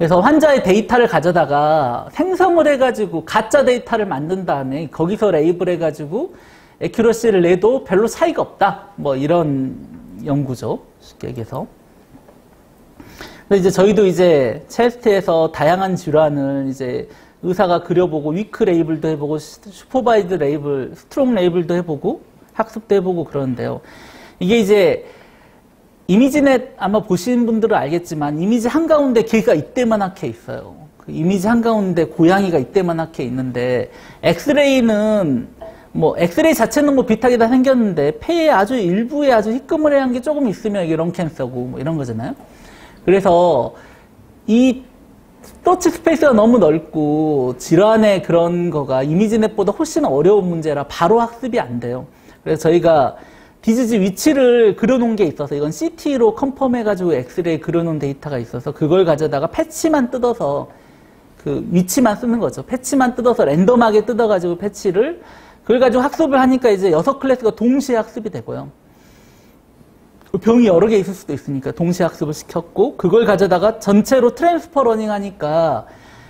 A: 환자의 데이터를 가져다가 생성을 해가지고 가짜 데이터를 만든 다음에 거기서 레이블 해가지고 애큐러시를 내도 별로 차이가 없다. 뭐 이런 연구죠. 쉽게 얘기해서. 이제 저희도 이제 체스트에서 다양한 질환을 이제 의사가 그려보고 위크 레이블도 해보고 슈퍼바이드 레이블, 스트롱 레이블도 해보고 학습도 해보고 그러는데요. 이게 이제 이미지넷 아마 보신 분들은 알겠지만 이미지 한가운데 개가 이때만하게 있어요. 그 이미지 한가운데 고양이가 이때만하게 있는데 엑스레이는 뭐 엑스레이 자체는 뭐 비슷하게 다 생겼는데 폐의 아주 일부에 아주 희끄무레한 게 조금 있으면 이게 런캔서고 뭐 이런 거잖아요. 그래서 이 서치 스페이스가 너무 넓고 질환의 그런 거가 이미지넷보다 훨씬 어려운 문제라 바로 학습이 안 돼요. 그래서 저희가 디지즈 위치를 그려놓은 게 있어서 이건 CT로 컨펌해가지고 엑스레이 그려놓은 데이터가 있어서 그걸 가져다가 패치만 뜯어서 그 위치만 쓰는 거죠. 패치만 뜯어서 랜덤하게 뜯어가지고 패치를 그걸 가지고 학습을 하니까 이제 6클래스가 동시에 학습이 되고요. 병이 여러 개 있을 수도 있으니까 동시에 학습을 시켰고 그걸 가져다가 전체로 트랜스퍼 러닝 하니까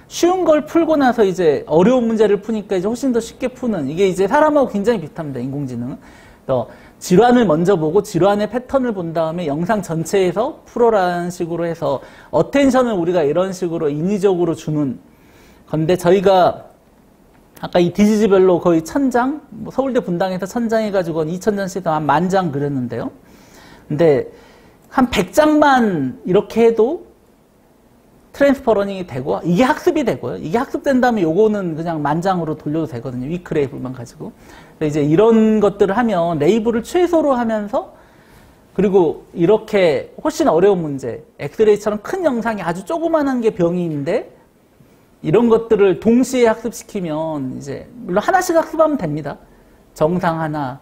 A: 쉬운 걸 풀고 나서 이제 어려운 문제를 푸니까 이제 훨씬 더 쉽게 푸는 이게 이제 사람하고 굉장히 비슷합니다. 인공지능은. 그래서 질환을 먼저 보고 질환의 패턴을 본 다음에 영상 전체에서 풀어라는 식으로 해서 어텐션을 우리가 이런 식으로 인위적으로 주는 건데 저희가 아까 이 디지즈별로 거의 1000장, 뭐 서울대 분당에서 1000장 해가지고 2000장씩 한 10,000장 그렸는데요. 근데 한 100장만 이렇게 해도 트랜스퍼 러닝이 되고 이게 학습이 되고요. 이게 학습된 다음에 요거는 그냥 만장으로 돌려도 되거든요. 위크 레이블만 가지고. 이제 이런 것들을 하면 레이블을 최소로 하면서 그리고 이렇게 훨씬 어려운 문제, 엑스레이처럼 큰 영상이 아주 조그만한 게 병이인데 이런 것들을 동시에 학습시키면 이제 물론 하나씩 학습하면 됩니다. 정상 하나,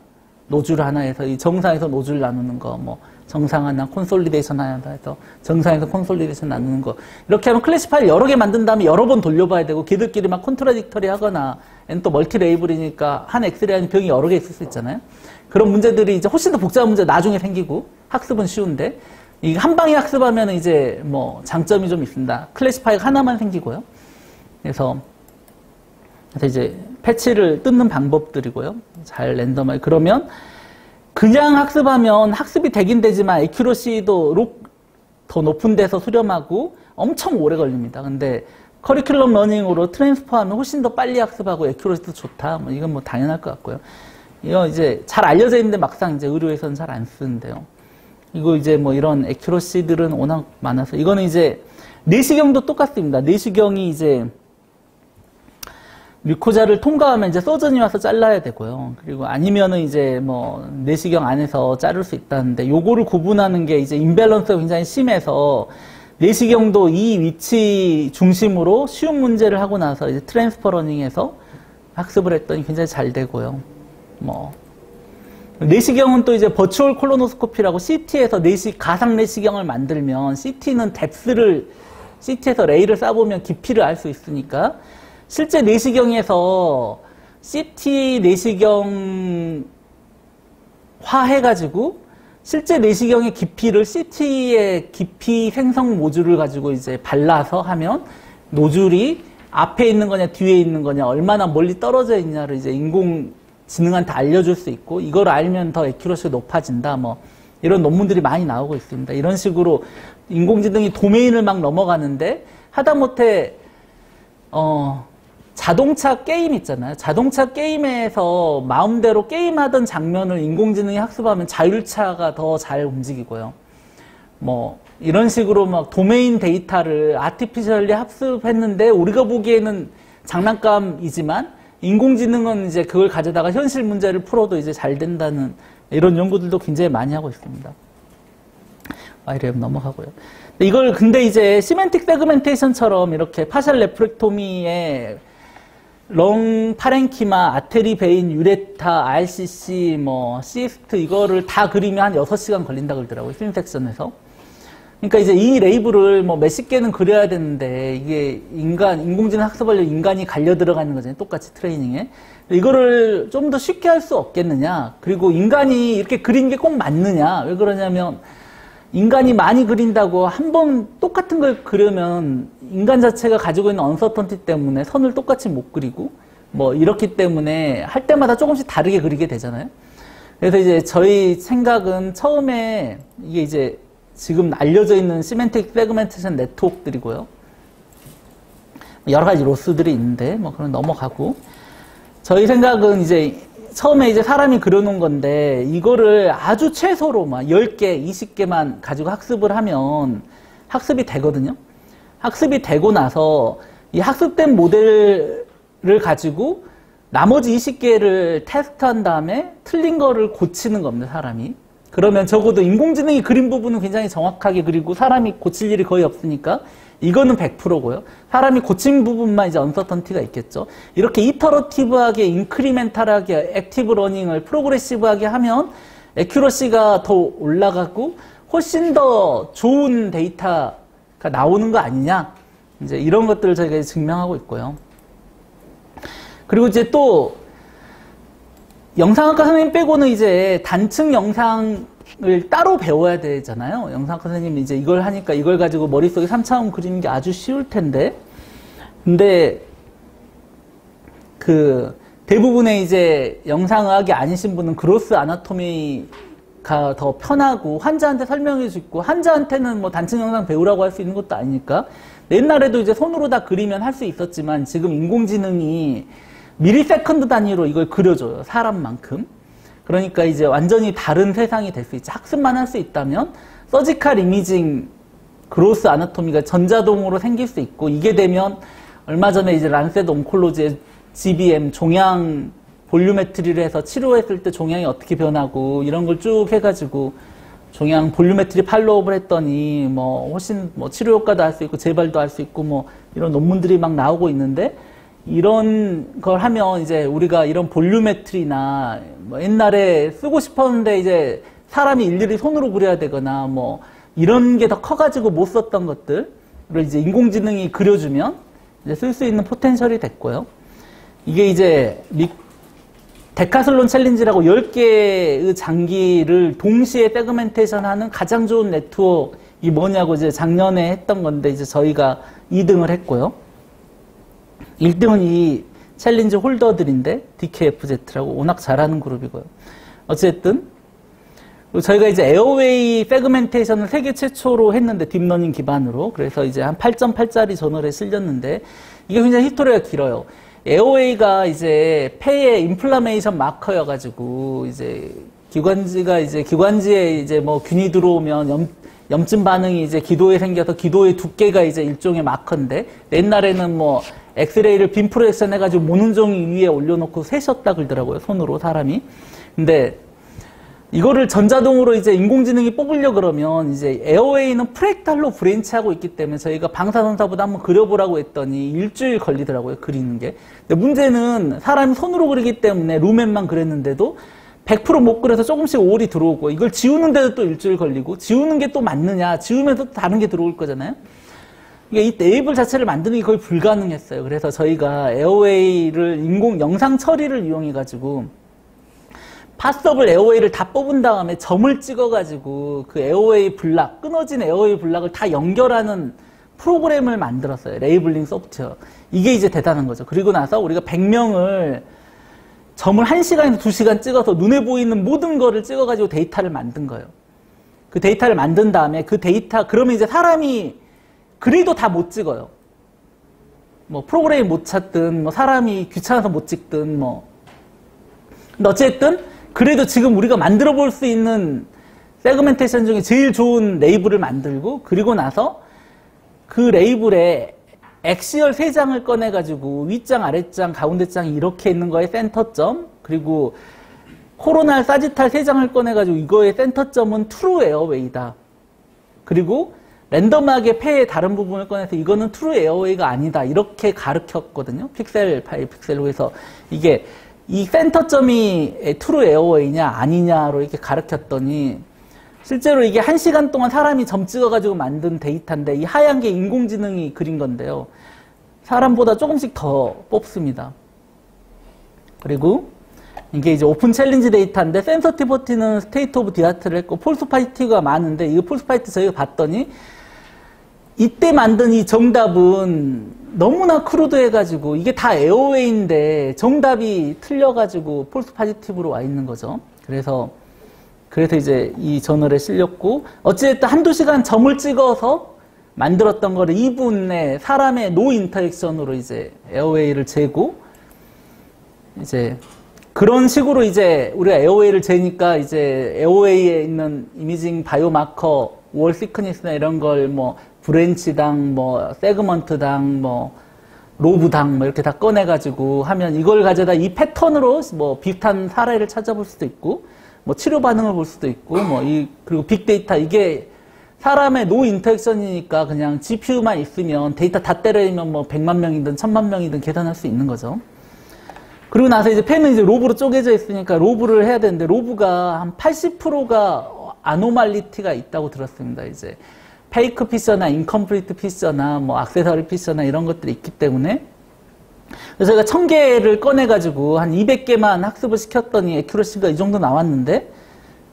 A: 노즐 하나에서 이 정상에서 노즐 나누는 거, 뭐 정상 하나, 콘솔리데이션 하나 해서 정상에서 콘솔리데이션 나누는 거 이렇게 하면 클래시 파일 여러 개 만든 다음에 여러 번 돌려봐야 되고 걔들끼리 막 컨트라딕터리 하거나 얘는 또 멀티 레이블이니까 한 엑스레이 병이 여러 개 있을 수 있잖아요. 그런 문제들이 이제 훨씬 더 복잡한 문제 나중에 생기고 학습은 쉬운데 이 한 방에 학습하면 이제 뭐 장점이 좀 있습니다. 클래시 파일 하나만 생기고요. 그래서 이제 패치를 뜯는 방법들이고요. 잘 랜덤하게 그러면 그냥 학습하면 학습이 되긴 되지만 애큐러시도 더 높은 데서 수렴하고 엄청 오래 걸립니다. 근데 커리큘럼 러닝으로 트랜스퍼하면 훨씬 더 빨리 학습하고 애큐러시도 좋다. 뭐 이건 뭐 당연할 것 같고요. 이거 이제 잘 알려져 있는데 막상 이제 의료에서는 잘 안 쓰는데요. 이거 이제 뭐 이런 애큐러시들은 워낙 많아서 이거는 이제 내시경도 똑같습니다. 내시경이 이제 뮤코자를 통과하면 이제 서전이 와서 잘라야 되고요. 그리고 아니면은 이제 뭐 내시경 안에서 자를 수 있다는데 요거를 구분하는 게 이제 임밸런스가 굉장히 심해서 내시경도 이 위치 중심으로 쉬운 문제를 하고 나서 이제 트랜스퍼 러닝에서 학습을 했더니 굉장히 잘 되고요. 뭐 내시경은 또 이제 버추얼 콜로노스코피라고 CT에서 가상 내시경을 만들면 CT는 뎁스를 CT에서 레이를 쏴보면 깊이를 알 수 있으니까 실제 내시경에서 CT 내시경화 해가지고 실제 내시경의 깊이를 CT의 깊이 생성 모듈을 가지고 이제 발라서 하면 노즐이 앞에 있는 거냐 뒤에 있는 거냐 얼마나 멀리 떨어져 있냐를 이제 인공지능한테 알려줄 수 있고 이걸 알면 더 애큐러시가 높아진다 뭐 이런 논문들이 많이 나오고 있습니다. 이런 식으로 인공지능이 도메인을 막 넘어가는데 하다못해 자동차 게임 있잖아요. 자동차 게임에서 마음대로 게임하던 장면을 인공지능이 학습하면 자율차가 더 잘 움직이고요. 뭐 이런 식으로 막 도메인 데이터를 아티피셜리 학습했는데 우리가 보기에는 장난감이지만 인공지능은 이제 그걸 가져다가 현실 문제를 풀어도 이제 잘 된다는 이런 연구들도 굉장히 많이 하고 있습니다. YRM 넘어가고요. 이걸 근데 이제 시멘틱 세그멘테이션처럼 이렇게 파셜 레프렉토미에 렁 파렌키마, 아테리 베인, 유레타, RCC, 뭐 시스트 이거를 다 그리면 한 6시간 걸린다 그러더라고요. 필름 섹션에서. 그러니까 이제 이 레이블을 뭐 몇십 개는 그려야 되는데 이게 인공지능 학습하려고 인간이 갈려 들어가는 거잖아요. 똑같이 트레이닝에. 이거를 좀 더 쉽게 할 수 없겠느냐. 그리고 인간이 이렇게 그린 게 꼭 맞느냐. 왜 그러냐면 인간이 많이 그린다고 한 번 똑같은 걸 그리면 인간 자체가 가지고 있는 언서턴티 때문에 선을 똑같이 못 그리고 뭐 이렇기 때문에 할 때마다 조금씩 다르게 그리게 되잖아요. 그래서 이제 저희 생각은 처음에 이게 이제 지금 알려져 있는 시멘틱 세그멘테이션 네트워크들이고요. 여러 가지 로스들이 있는데 뭐 그런 넘어가고 저희 생각은 이제 처음에 이제 사람이 그려놓은 건데 이거를 아주 최소로 막 10개, 20개만 가지고 학습을 하면 학습이 되거든요. 학습이 되고 나서 이 학습된 모델을 가지고 나머지 20개를 테스트한 다음에 틀린 거를 고치는 겁니다, 사람이. 그러면 적어도 인공지능이 그린 부분은 굉장히 정확하게 그리고 사람이 고칠 일이 거의 없으니까 이거는 100%고요. 사람이 고친 부분만 이제 언서턴티가 있겠죠. 이렇게 이터러티브하게, 인크리멘탈하게, 액티브 러닝을 프로그레시브하게 하면 애큐러시가 더 올라가고 훨씬 더 좋은 데이터가 나오는 거 아니냐. 이제 이런 것들을 저희가 증명하고 있고요. 그리고 이제 또 영상학과 선생님 빼고는 이제 단층 영상을 따로 배워야 되잖아요. 영상학과 선생님이 이제 이걸 하니까 이걸 가지고 머릿속에 3차원 그리는 게 아주 쉬울 텐데. 근데 그 대부분의 이제 영상의학이 아니신 분은 그로스 아나토미가 더 편하고 환자한테 설명해 주고 환자한테는 뭐 단층 영상 배우라고 할 수 있는 것도 아니니까 옛날에도 이제 손으로 다 그리면 할 수 있었지만 지금 인공지능이 미리세컨드 단위로 이걸 그려줘요. 사람만큼. 그러니까 이제 완전히 다른 세상이 될 수 있지. 학습만 할 수 있다면 서지컬 이미징 그로스 아나토미가 전자동으로 생길 수 있고 이게 되면 얼마 전에 이제 란셋 온콜로지의 GBM 종양 볼륨메트리를 해서 치료했을 때 종양이 어떻게 변하고 이런 걸 쭉 해가지고 종양 볼륨메트리 팔로우업을 했더니 뭐 훨씬 뭐 치료 효과도 할 수 있고 재발도 할 수 있고 뭐 이런 논문들이 막 나오고 있는데 이런 걸 하면 이제 우리가 이런 볼륨메트리나 뭐 옛날에 쓰고 싶었는데 이제 사람이 일일이 손으로 그려야 되거나 뭐 이런 게 더 커가지고 못 썼던 것들을 이제 인공지능이 그려주면 이제 쓸 수 있는 포텐셜이 됐고요. 이게 이제 데카슬론 챌린지라고 10개의 장기를 동시에 세그멘테이션 하는 가장 좋은 네트워크이 뭐냐고 이제 작년에 했던 건데 이제 저희가 2등을 했고요. 1등은 이 챌린지 홀더들인데 DKFZ라고 워낙 잘하는 그룹이고요. 어쨌든 저희가 이제 에어웨이 세그멘테이션을 세계 최초로 했는데 딥러닝 기반으로 그래서 이제 한 8.8짜리 저널에 실렸는데 이게 굉장히 히스토리가 길어요. 에어웨이가 이제 폐의 인플라메이션 마커여가지고 이제 기관지에 이제 뭐 균이 들어오면 염증 반응이 이제 기도에 생겨서 기도의 두께가 이제 일종의 마커인데 옛날에는 뭐 엑스레이를 빔 프로젝션 해가지고 모는 종이 위에 올려놓고 세셨다 그러더라고요. 손으로 사람이. 근데 이거를 전자동으로 이제 인공지능이 뽑으려 그러면 이제 에어웨이는 프랙탈로 브랜치하고 있기 때문에 저희가 방사선사보다 한번 그려보라고 했더니 일주일 걸리더라고요. 그리는 게. 근데 문제는 사람이 손으로 그리기 때문에 루멘만 그렸는데도 100% 못 그려서 조금씩 오일이 들어오고 이걸 지우는데도 또 일주일 걸리고 지우는 게 또 맞느냐 지우면서 또 다른 게 들어올 거잖아요. 이 네이블 자체를 만드는 게 거의 불가능했어요. 그래서 저희가 에어웨이를 영상 처리를 이용해가지고 파서블 에어웨이를 다 뽑은 다음에 점을 찍어가지고 그 에어웨이 블락, 끊어진 에어웨이 블락을 다 연결하는 프로그램을 만들었어요. 레이블링 소프트웨어. 이게 이제 대단한 거죠. 그리고 나서 우리가 100명을 점을 1시간에서 2시간 찍어서 눈에 보이는 모든 거를 찍어가지고 데이터를 만든 거예요. 그 데이터를 만든 다음에 그 데이터, 그러면 이제 사람이 그리도 다 못 찍어요. 뭐 프로그램이 못 찾든, 뭐 사람이 귀찮아서 못 찍든, 뭐. 근데 어쨌든 그래도 지금 우리가 만들어 볼 수 있는 세그멘테이션 중에 제일 좋은 레이블을 만들고 그리고 나서 그 레이블에 엑시얼 3장을 꺼내가지고 윗장, 아랫장, 가운데장이 이렇게 있는 거에 센터점 그리고 코로날, 사지탈 3장을 꺼내가지고 이거의 센터점은 트루 에어웨이다. 그리고 랜덤하게 폐의 다른 부분을 꺼내서 이거는 트루 에어웨이가 아니다. 이렇게 가르쳤거든요. 픽셀 파일, 픽셀로 해서 이게 이 센터점이 트루 에어웨이냐 아니냐로 이렇게 가르쳤더니 실제로 이게 1시간 동안 사람이 점 찍어가지고 만든 데이터인데 이 하얀 게 인공지능이 그린 건데요. 사람보다 조금씩 더 뽑습니다. 그리고 이게 이제 오픈 챌린지 데이터인데 센서티비티는 스테이트 오브 디아트를 했고 폴스 파이티가 많은데 이 폴스 파이티 저희가 봤더니 이때 만든 이 정답은 너무나 크루드해가지고 이게 다 에어웨이인데 정답이 틀려가지고 폴스 파지티브로 와 있는 거죠. 그래서 이제 이 저널에 실렸고 어찌됐든 한두 시간 점을 찍어서 만들었던 거를 2분 내 사람의 노 인터액션으로 이제 에어웨이를 재고 이제 그런 식으로 이제 우리가 에어웨이를 재니까 이제 에어웨이에 있는 이미징 바이오마커 월 시크니스나 이런 걸 뭐 브랜치당 뭐 세그먼트당 뭐 로브당 뭐 이렇게 다 꺼내가지고 하면 이걸 가져다 이 패턴으로 뭐 비슷한 사례를 찾아볼 수도 있고 뭐 치료 반응을 볼 수도 있고 뭐 그리고 빅데이터 이게 사람의 노 인터액션이니까 그냥 GPU만 있으면 데이터 다 때려이면 뭐 100만 명이든 1000만 명이든 계산할 수 있는 거죠. 그리고 나서 이제 펜은 이제 로브로 쪼개져 있으니까 로브를 해야 되는데 로브가 한 80%가 아노말리티가 있다고 들었습니다. 이제 페이크 피처나 인컴플리트 피처나 뭐 액세서리 피처나 이런 것들이 있기 때문에 그래서 저희가 1000개를 꺼내가지고 한 200개만 학습을 시켰더니 애큐러시가 이 정도 나왔는데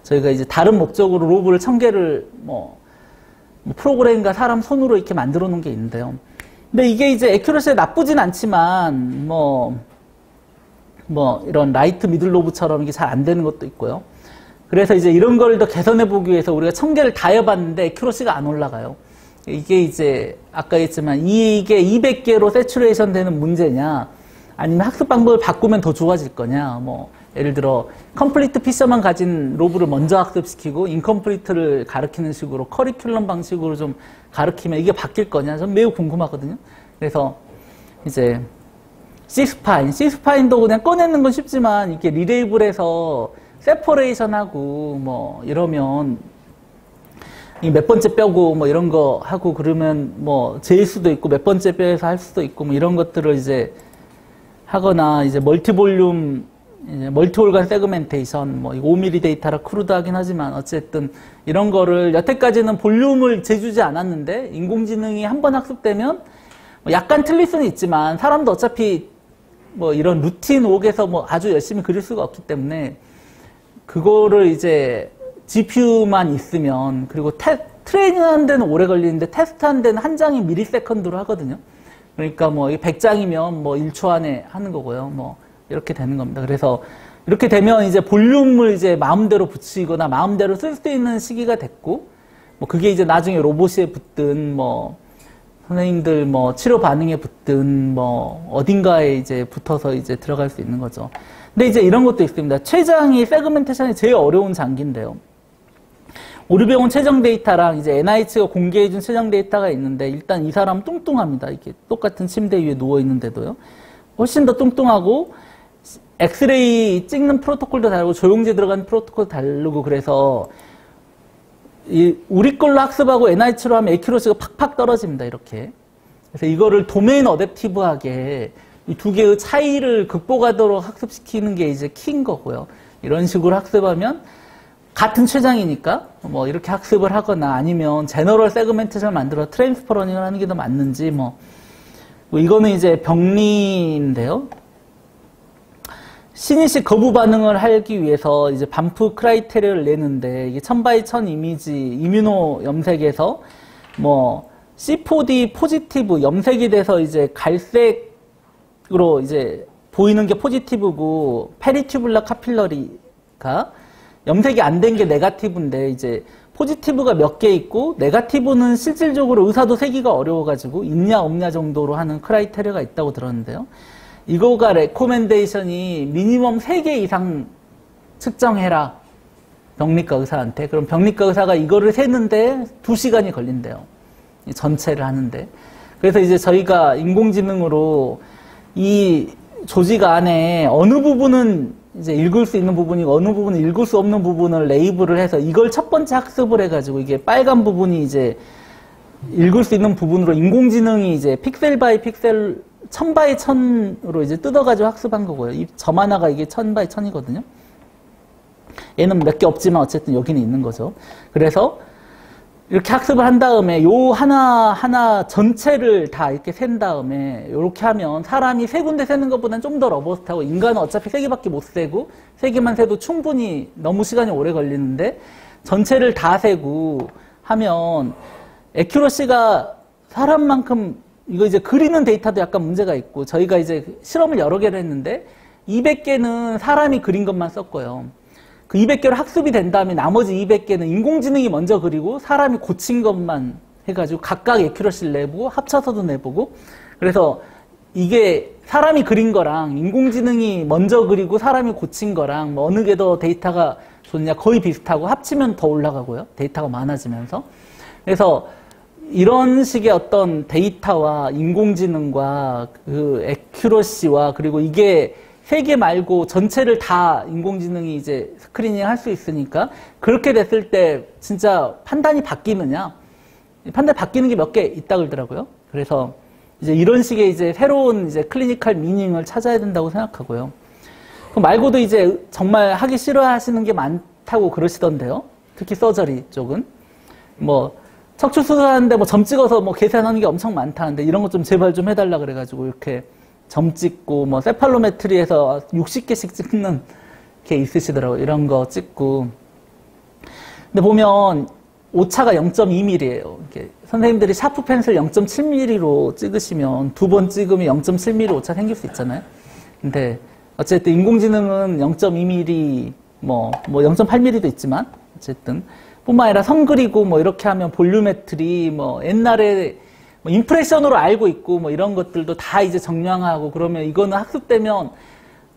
A: 저희가 이제 다른 목적으로 로브를 1000개를 뭐 프로그램과 사람 손으로 이렇게 만들어 놓은 게 있는데요. 근데 이게 이제 애큐러시가 나쁘진 않지만 뭐 이런 라이트 미들 로브처럼 이게 잘 안 되는 것도 있고요. 그래서 이제 이런 걸 더 개선해 보기 위해서 우리가 1000개를 다 해봤는데 애큐러시가 안 올라가요. 이게 이제 아까 했지만 이게 200개로 세츄레이션 되는 문제냐 아니면 학습 방법을 바꾸면 더 좋아질 거냐 뭐 예를 들어 컴플리트 피처만 가진 로브를 먼저 학습시키고 인컴플리트를 가르치는 식으로 커리큘럼 방식으로 좀 가르치면 이게 바뀔 거냐 전 매우 궁금하거든요. 그래서 이제 시스파인도 그냥 꺼내는 건 쉽지만 이렇게 리레이블해서 세퍼레이션하고 뭐 이러면 몇 번째 뼈고 뭐 이런 거 하고 그러면 뭐 재일 수도 있고 몇 번째 뼈에서 할 수도 있고 뭐 이런 것들을 이제 하거나 이제 멀티볼륨 이제 멀티올간 세그멘테이션 뭐 5mm 데이터라 크루드하긴 하지만 어쨌든 이런 거를 여태까지는 볼륨을 재주지 않았는데 인공지능이 한 번 학습되면 뭐 약간 틀릴 수는 있지만 사람도 어차피 뭐 이런 루틴 옥에서 뭐 아주 열심히 그릴 수가 없기 때문에 그거를 이제 GPU만 있으면 그리고 트레이닝하는 데는 오래 걸리는데 테스트하는 데는 한 장이 미리세컨드로 하거든요. 그러니까 뭐 100장이면 뭐 1초 안에 하는 거고요. 뭐 이렇게 되는 겁니다. 그래서 이렇게 되면 이제 볼륨을 이제 마음대로 붙이거나 마음대로 쓸 수 있는 시기가 됐고 뭐 그게 이제 나중에 로봇에 붙든 뭐 선생님들 뭐 치료 반응에 붙든 뭐 어딘가에 이제 붙어서 이제 들어갈 수 있는 거죠. 근데 이제 이런 것도 있습니다. 췌장이 세그멘테이션이 제일 어려운 장기인데요. 우리병원 췌장 데이터랑 이제 NIH가 공개해준 췌장 데이터가 있는데 일단 이 사람은 뚱뚱합니다. 이렇게 똑같은 침대 위에 누워 있는데도요. 훨씬 더 뚱뚱하고 엑스레이 찍는 프로토콜도 다르고 조영제 들어간 프로토콜도 다르고 그래서 우리 걸로 학습하고 NIH로 하면 애큐러시가 팍팍 떨어집니다. 이렇게. 그래서 이거를 도메인 어댑티브하게 이 두 개의 차이를 극복하도록 학습시키는 게 이제 키인 거고요. 이런 식으로 학습하면 같은 췌장이니까 뭐 이렇게 학습을 하거나 아니면 제너럴 세그멘테이션을 만들어 트랜스퍼러닝을 하는 게 더 맞는지 뭐 이거는 이제 병리인데요. 신인식 거부 반응을 하기 위해서 이제 반프 크라이테리아를 내는데 이게 1000x1000 이미지 이뮤노 염색에서 뭐 C4D 포지티브 염색이 돼서 이제 갈색으로 이제 보이는 게 포지티브고 페리튜블라 카필러리가 염색이 안 된 게 네거티브인데 이제 포지티브가 몇 개 있고 네거티브는 실질적으로 의사도 세기가 어려워가지고 있냐 없냐 정도로 하는 크라이테리아가 있다고 들었는데요. 이거가 레코멘데이션이 미니멈 3개 이상 측정해라. 병리과 의사한테. 그럼 병리과 의사가 이거를 세는데 2시간이 걸린대요. 전체를 하는데. 그래서 이제 저희가 인공지능으로 이 조직 안에 어느 부분은 이제 읽을 수 있는 부분이 어느 부분은 읽을 수 없는 부분을 레이블을 해서 이걸 첫 번째 학습을 해가지고 이게 빨간 부분이 이제 읽을 수 있는 부분으로 인공지능이 이제 픽셀 바이 픽셀 1000 바이 1000으로 이제 뜯어가지고 학습한 거고요. 이 점 하나가 이게 1000 바이 1000이거든요. 얘는 몇 개 없지만 어쨌든 여기는 있는 거죠. 그래서 이렇게 학습을 한 다음에 요 하나 전체를 다 이렇게 센 다음에 이렇게 하면 사람이 세 군데 세는 것보다는 좀 더 러버스트하고 인간은 어차피 세 개밖에 못 세고 세 개만 세도 충분히 너무 시간이 오래 걸리는데 전체를 다 세고 하면 애큐러시가 사람만큼 이거 이제 그리는 데이터도 약간 문제가 있고 저희가 이제 실험을 여러 개를 했는데 200개는 사람이 그린 것만 썼고요. 그 200개로 학습이 된 다음에 나머지 200개는 인공지능이 먼저 그리고 사람이 고친 것만 해가지고 각각 애큐러시를 내보고 합쳐서도 내보고 그래서 이게 사람이 그린 거랑 인공지능이 먼저 그리고 사람이 고친 거랑 뭐 어느 게 더 데이터가 좋냐 거의 비슷하고 합치면 더 올라가고요. 데이터가 많아지면서. 그래서 이런 식의 어떤 데이터와 인공지능과 그 애큐러시와 그리고 이게 세 개 말고 전체를 다 인공지능이 이제 스크리닝 할 수 있으니까 그렇게 됐을 때 진짜 판단이 바뀌느냐? 판단이 바뀌는 게 몇 개 있다 그러더라고요. 그래서 이제 이런 식의 이제 새로운 이제 클리니컬 미닝을 찾아야 된다고 생각하고요. 그 말고도 이제 정말 하기 싫어하시는 게 많다고 그러시던데요. 특히 서저리 쪽은. 뭐, 척추 수술하는데 뭐 점 찍어서 뭐 계산하는 게 엄청 많다는데 이런 거 좀 제발 좀 해달라 그래가지고 이렇게 점 찍고 뭐 세팔로메트리에서 60개씩 찍는 게 있으시더라고요. 이런 거 찍고. 근데 보면 오차가 0.2mm예요. 이렇게 선생님들이 샤프 펜슬 0.7mm로 찍으시면 두 번 찍으면 0.7mm 오차 생길 수 있잖아요. 근데 어쨌든 인공지능은 0.2mm 뭐 0.8mm도 있지만 어쨌든 뿐만 아니라 선 그리고 뭐 이렇게 하면 볼륨메트리 뭐 옛날에 뭐 임프레션으로 알고 있고 뭐 이런 것들도 다 이제 정량하고 그러면 이거는 학습되면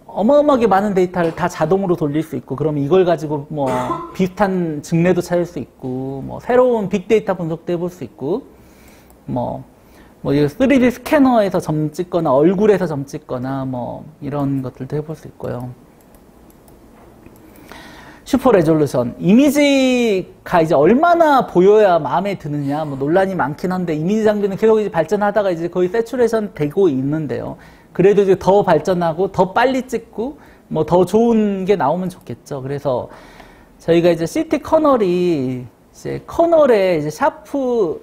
A: 어마어마하게 많은 데이터를 다 자동으로 돌릴 수 있고 그러면 이걸 가지고 뭐 비슷한 증례도 찾을 수 있고 뭐 새로운 빅데이터 분석도 해볼 수 있고 뭐 이거 3D 스캐너에서 점 찍거나 얼굴에서 점 찍거나 뭐 이런 것들도 해볼 수 있고요. 슈퍼 레졸루션. 이미지가 이제 얼마나 보여야 마음에 드느냐, 뭐 논란이 많긴 한데, 이미지 장비는 계속 이제 발전하다가 이제 거의 세츄레이션 되고 있는데요. 그래도 이제 더 발전하고, 더 빨리 찍고, 뭐 더 좋은 게 나오면 좋겠죠. 그래서 저희가 이제 CT 커널이, 이제 커널에 이제 샤프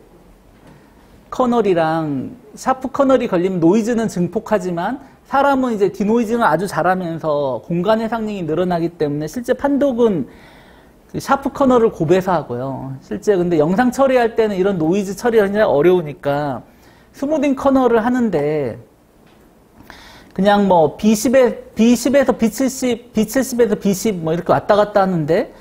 A: 커널이 걸리면 노이즈는 증폭하지만, 사람은 이제 디노이징을 아주 잘하면서 공간 해상력이 늘어나기 때문에 실제 판독은 그 샤프 커널을 곱해서 하고요. 실제 근데 영상 처리할 때는 이런 노이즈 처리가 어려우니까 스무딩 커널을 하는데 그냥 뭐 B10에서 B70, B70에서 B10 뭐 이렇게 왔다 갔다 하는데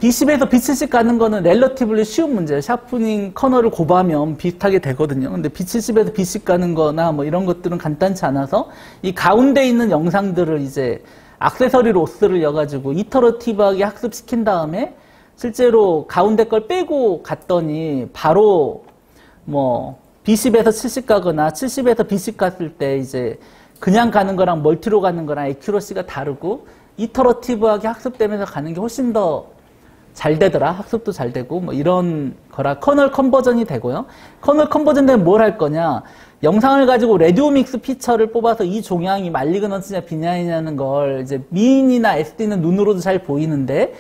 A: B10에서 B70 가는 거는 렐러티블리 쉬운 문제예요. 샤프닝 커널을 곱하면 비슷하게 되거든요. 근데 B70에서 B10 가는 거나 뭐 이런 것들은 간단치 않아서 이 가운데 있는 영상들을 이제 액세서리 로스를 여가지고 이터러티브하게 학습시킨 다음에 실제로 가운데 걸 빼고 갔더니 바로 뭐 B10에서 70 가거나 70에서 B10 갔을 때 이제 그냥 가는 거랑 멀티로 가는 거랑 애큐러시가 다르고 이터러티브하게 학습되면서 가는 게 훨씬 더 잘 되더라. 학습도 잘 되고 뭐 이런 거라 커널 컨버전이 되고요. 커널 컨버전 되면 뭘 할 거냐. 영상을 가지고 레디오믹스 피처를 뽑아서 이 종양이 말리그넌스냐 비냐이냐는 걸 이제 미인이나 SD는 눈으로도 잘 보이는데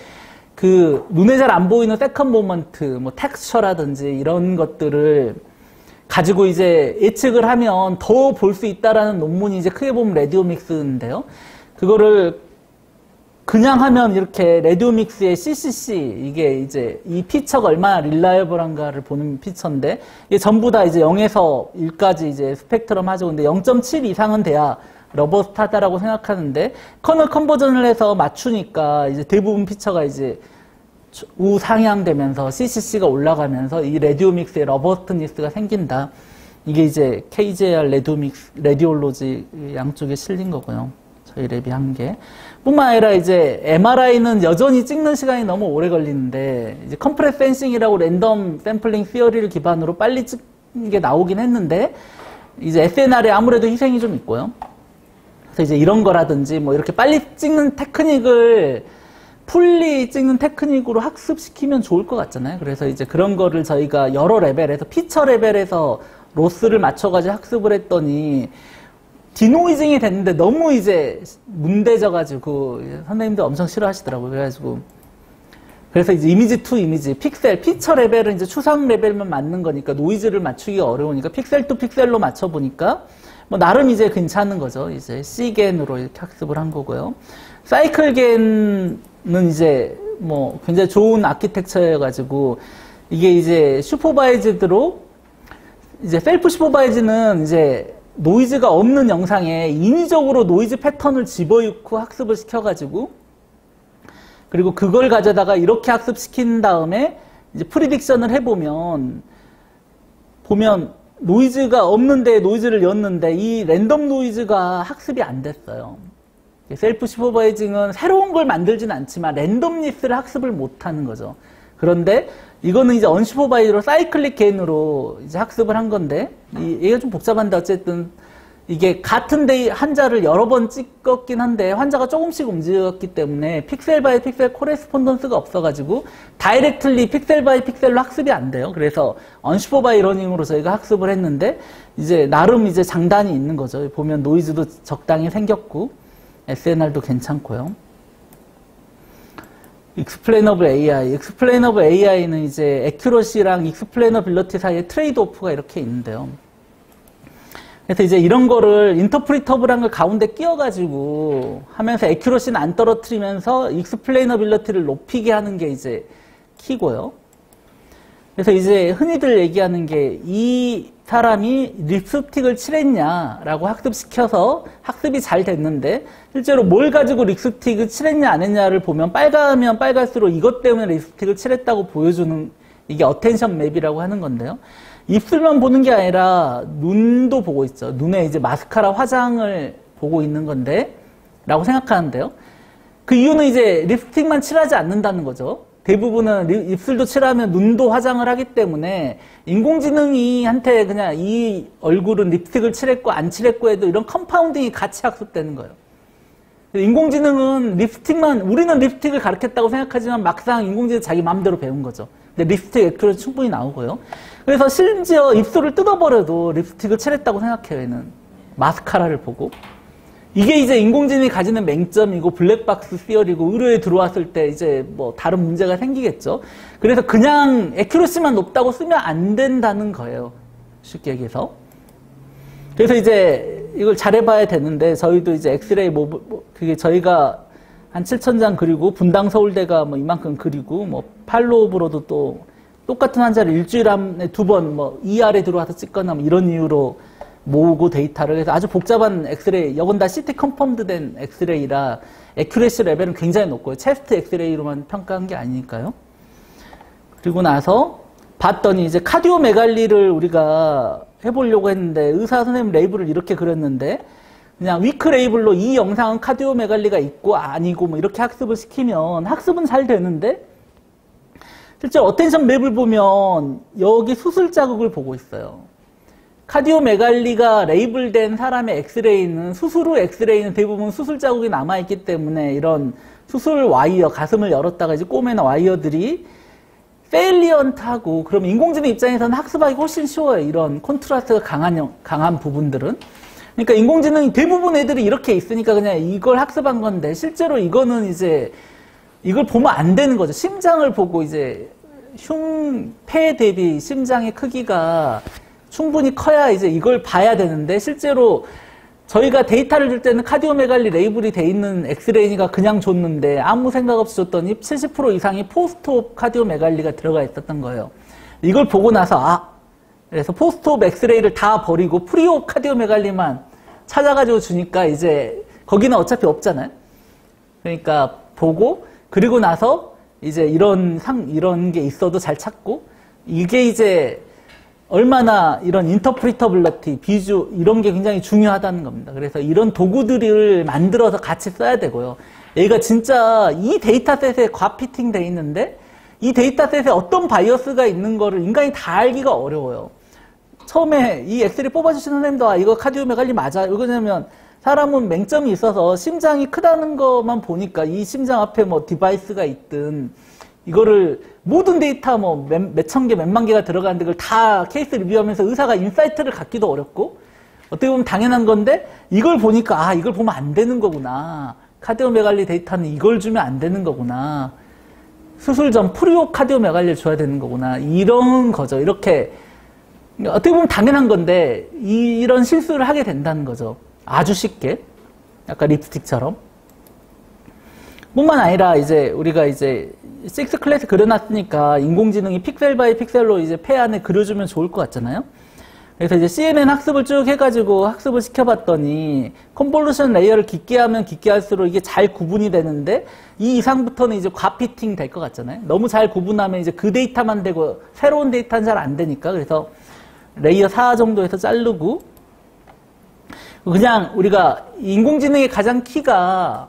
A: 그 눈에 잘 안 보이는 세컨 모먼트 뭐 텍스처라든지 이런 것들을 가지고 이제 예측을 하면 더 볼 수 있다라는 논문이 이제 크게 보면 레디오믹스인데요. 그거를 그냥 하면 이렇게 레디오믹스의 CCC 이게 이제 이 피처가 얼마나 릴라이블한가를 보는 피처인데 이게 전부 다 이제 0에서 1까지 이제 스펙트럼 하죠. 근데 0.7 이상은 돼야 러버스트하다라고 생각하는데 커널 컨버전을 해서 맞추니까 이제 대부분 피처가 이제 우상향되면서 CCC가 올라가면서 이 레디오믹스의 러버스트니스가 생긴다. 이게 이제 KJR 레디올로지 양쪽에 실린 거고요. 저희 랩이 한 게. 뿐만 아니라 이제 MRI는 여전히 찍는 시간이 너무 오래 걸리는데 이제 컴프레스 센싱이라고 랜덤 샘플링 시어리를 기반으로 빨리 찍는 게 나오긴 했는데 이제 SNR에 아무래도 희생이 좀 있고요. 그래서 이제 이런 거라든지 뭐 이렇게 빨리 찍는 테크닉을 풀리 찍는 테크닉으로 학습시키면 좋을 것 같잖아요. 그래서 이제 그런 거를 저희가 여러 레벨에서 피처 레벨에서 로스를 맞춰가지고 학습을 했더니 디노이징이 됐는데 너무 이제 문대져가지고 선생님들 엄청 싫어하시더라고요. 그래서 이제 이미지 투 이미지, 픽셀, 피처 레벨은 이제 추상 레벨만 맞는 거니까 노이즈를 맞추기가 어려우니까 픽셀 투 픽셀로 맞춰보니까 뭐 나름 이제 괜찮은 거죠. 이제 C겐으로 이렇게 학습을 한 거고요. 사이클겐은 이제 뭐 굉장히 좋은 아키텍처여가지고 이게 이제 슈퍼바이즈드로 이제 셀프 슈퍼바이즈는 이제 노이즈가 없는 영상에 인위적으로 노이즈 패턴을 집어넣고 학습을 시켜가지고 그리고 그걸 가져다가 이렇게 학습시킨 다음에 이제 프리딕션을 해보면 노이즈가 없는데 노이즈를 였는데 이 랜덤 노이즈가 학습이 안 됐어요. 셀프 슈퍼바이징은 새로운 걸 만들진 않지만 랜덤리스를 학습을 못하는 거죠. 그런데 이거는 이제 언슈퍼바이즈로 사이클릭 게인으로 이제 학습을 한 건데 이게 좀 복잡한데 어쨌든 이게 같은 데이 한자를 여러 번 찍었긴 한데 환자가 조금씩 움직였기 때문에 픽셀 바이 픽셀 코레스폰던스가 없어가지고 다이렉틀리 픽셀 바이 픽셀로 학습이 안 돼요. 그래서 언슈퍼바이 러닝으로 저희가 학습을 했는데 이제 나름 이제 장단이 있는 거죠. 보면 노이즈도 적당히 생겼고 SNR도 괜찮고요. 익스플레이너블 AI. 익스플레이너블 AI는 이제 애큐러시랑 익스플레이너빌리티 사이에 트레이드 오프가 이렇게 있는데요. 그래서 이제 이런 거를 인터프리터블한 걸 가운데 끼워가지고 하면서 애큐러시는 안 떨어뜨리면서 익스플레이너빌리티를 높이게 하는 게 이제 키고요. 그래서 이제 흔히들 얘기하는 게 이 사람이 립스틱을 칠했냐라고 학습시켜서 학습이 잘 됐는데 실제로 뭘 가지고 립스틱을 칠했냐 안 했냐를 보면 빨가면 빨갈수록 이것 때문에 립스틱을 칠했다고 보여주는 이게 어텐션 맵이라고 하는 건데요. 입술만 보는 게 아니라 눈도 보고 있죠. 눈에 이제 마스카라 화장을 보고 있는 건데 라고 생각하는데요. 그 이유는 이제 립스틱만 칠하지 않는다는 거죠. 대부분은 입술도 칠하면 눈도 화장을 하기 때문에 인공지능이 한테 그냥 이 얼굴은 립스틱을 칠했고 안 칠했고 해도 이런 컴파운딩이 같이 학습되는 거예요. 인공지능은 우리는 립스틱을 가르쳤다고 생각하지만 막상 인공지능은 자기 마음대로 배운 거죠. 근데 립스틱 액큐러시 충분히 나오고요. 그래서 심지어 입술을 뜯어버려도 립스틱을 칠했다고 생각해요, 얘는. 마스카라를 보고. 이게 이제 인공지능이 가지는 맹점이고 블랙박스 시어리고 의료에 들어왔을 때 이제 뭐 다른 문제가 생기겠죠. 그래서 그냥 애큐러시만 높다고 쓰면 안 된다는 거예요. 쉽게 얘기해서. 그래서 이제 이걸 잘해봐야 되는데 저희도 이제 엑스레이 그게 저희가 한 7,000장 그리고 분당 서울대가 뭐 이만큼 그리고 뭐 팔로우브로도 또 똑같은 환자를 일주일 안에 2번 뭐 ER에 들어와서 찍거나 뭐 이런 이유로 모으고 데이터를 해서 아주 복잡한 엑스레이, 여건 다 CT 컨펌드된 엑스레이라 애큐레시 레벨은 굉장히 높고요. 체스트 엑스레이로만 평가한 게 아니니까요. 그리고 나서 봤더니 이제 카디오메갈리를 우리가 해보려고 했는데 의사 선생님 레이블을 이렇게 그렸는데 그냥 위크 레이블로 이 영상은 카디오메갈리가 있고 아니고 뭐 이렇게 학습을 시키면 학습은 잘 되는데 실제 어텐션 맵을 보면 여기 수술 자국을 보고 있어요. 카디오메갈리가 레이블된 사람의 엑스레이는 수술 후 엑스레이는 대부분 수술 자국이 남아있기 때문에 이런 수술 와이어, 가슴을 열었다가 이제 꼬매는 와이어들이 페일리언트하고 그럼 인공지능 입장에서는 학습하기 훨씬 쉬워요. 이런 콘트라스트가 강한 부분들은. 그러니까 인공지능이 대부분 애들이 이렇게 있으니까 그냥 이걸 학습한 건데 실제로 이거는 이제 이걸 보면 안 되는 거죠. 심장을 보고 이제 폐 대비 심장의 크기가 충분히 커야 이제 이걸 봐야 되는데 실제로 저희가 데이터를 줄 때는 카디오메갈리 레이블이 돼 있는 엑스레이가 그냥 줬는데 아무 생각 없이 줬더니 70% 이상이 포스트옵 카디오메갈리가 들어가 있었던 거예요. 이걸 보고 나서 그래서 포스트옵 엑스레이를 다 버리고 프리옵 카디오메갈리만 찾아가지고 주니까 이제 거기는 어차피 없잖아요. 그러니까 보고 그리고 나서 이제 이런 게 있어도 잘 찾고 이게 이제 얼마나 이런 인터프리터블리티, 비주 이런 게 굉장히 중요하다는 겁니다. 그래서 이런 도구들을 만들어서 같이 써야 되고요. 얘가 진짜 이 데이터셋에 과피팅 돼 있는데 이 데이터셋에 어떤 바이어스가 있는 거를 인간이 다 알기가 어려워요. 처음에 이 엑스레이 뽑아주시는 선생님도 이거 카디오메갈리 맞아. 이거냐면 사람은 맹점이 있어서 심장이 크다는 것만 보니까 이 심장 앞에 뭐 디바이스가 있든 이거를 모든 데이터 뭐 몇천 개, 몇만 개가 들어가는데 그걸 다 케이스 리뷰하면서 의사가 인사이트를 갖기도 어렵고 어떻게 보면 당연한 건데 이걸 보니까 아, 이걸 보면 안 되는 거구나. 카디오메갈리 데이터는 이걸 주면 안 되는 거구나. 수술 전 프리오 카디오메갈리를 줘야 되는 거구나. 이런 거죠. 이렇게 어떻게 보면 당연한 건데 이런 실수를 하게 된다는 거죠. 아주 쉽게. 약간 립스틱처럼. 뿐만 아니라 이제 우리가 이제 6 클래스 그려놨으니까 인공지능이 픽셀 바이 픽셀로 이제 폐 안에 그려주면 좋을 것 같잖아요. 그래서 이제 CNN 학습을 쭉 해가지고 학습을 시켜봤더니 컨볼루션 레이어를 깊게 하면 깊게 할수록 이게 잘 구분이 되는데 이 이상부터는 이제 과피팅 될 것 같잖아요. 너무 잘 구분하면 이제 그 데이터만 되고 새로운 데이터는 잘 안 되니까 그래서 레이어 4 정도에서 자르고 그냥 우리가 인공지능의 가장 키가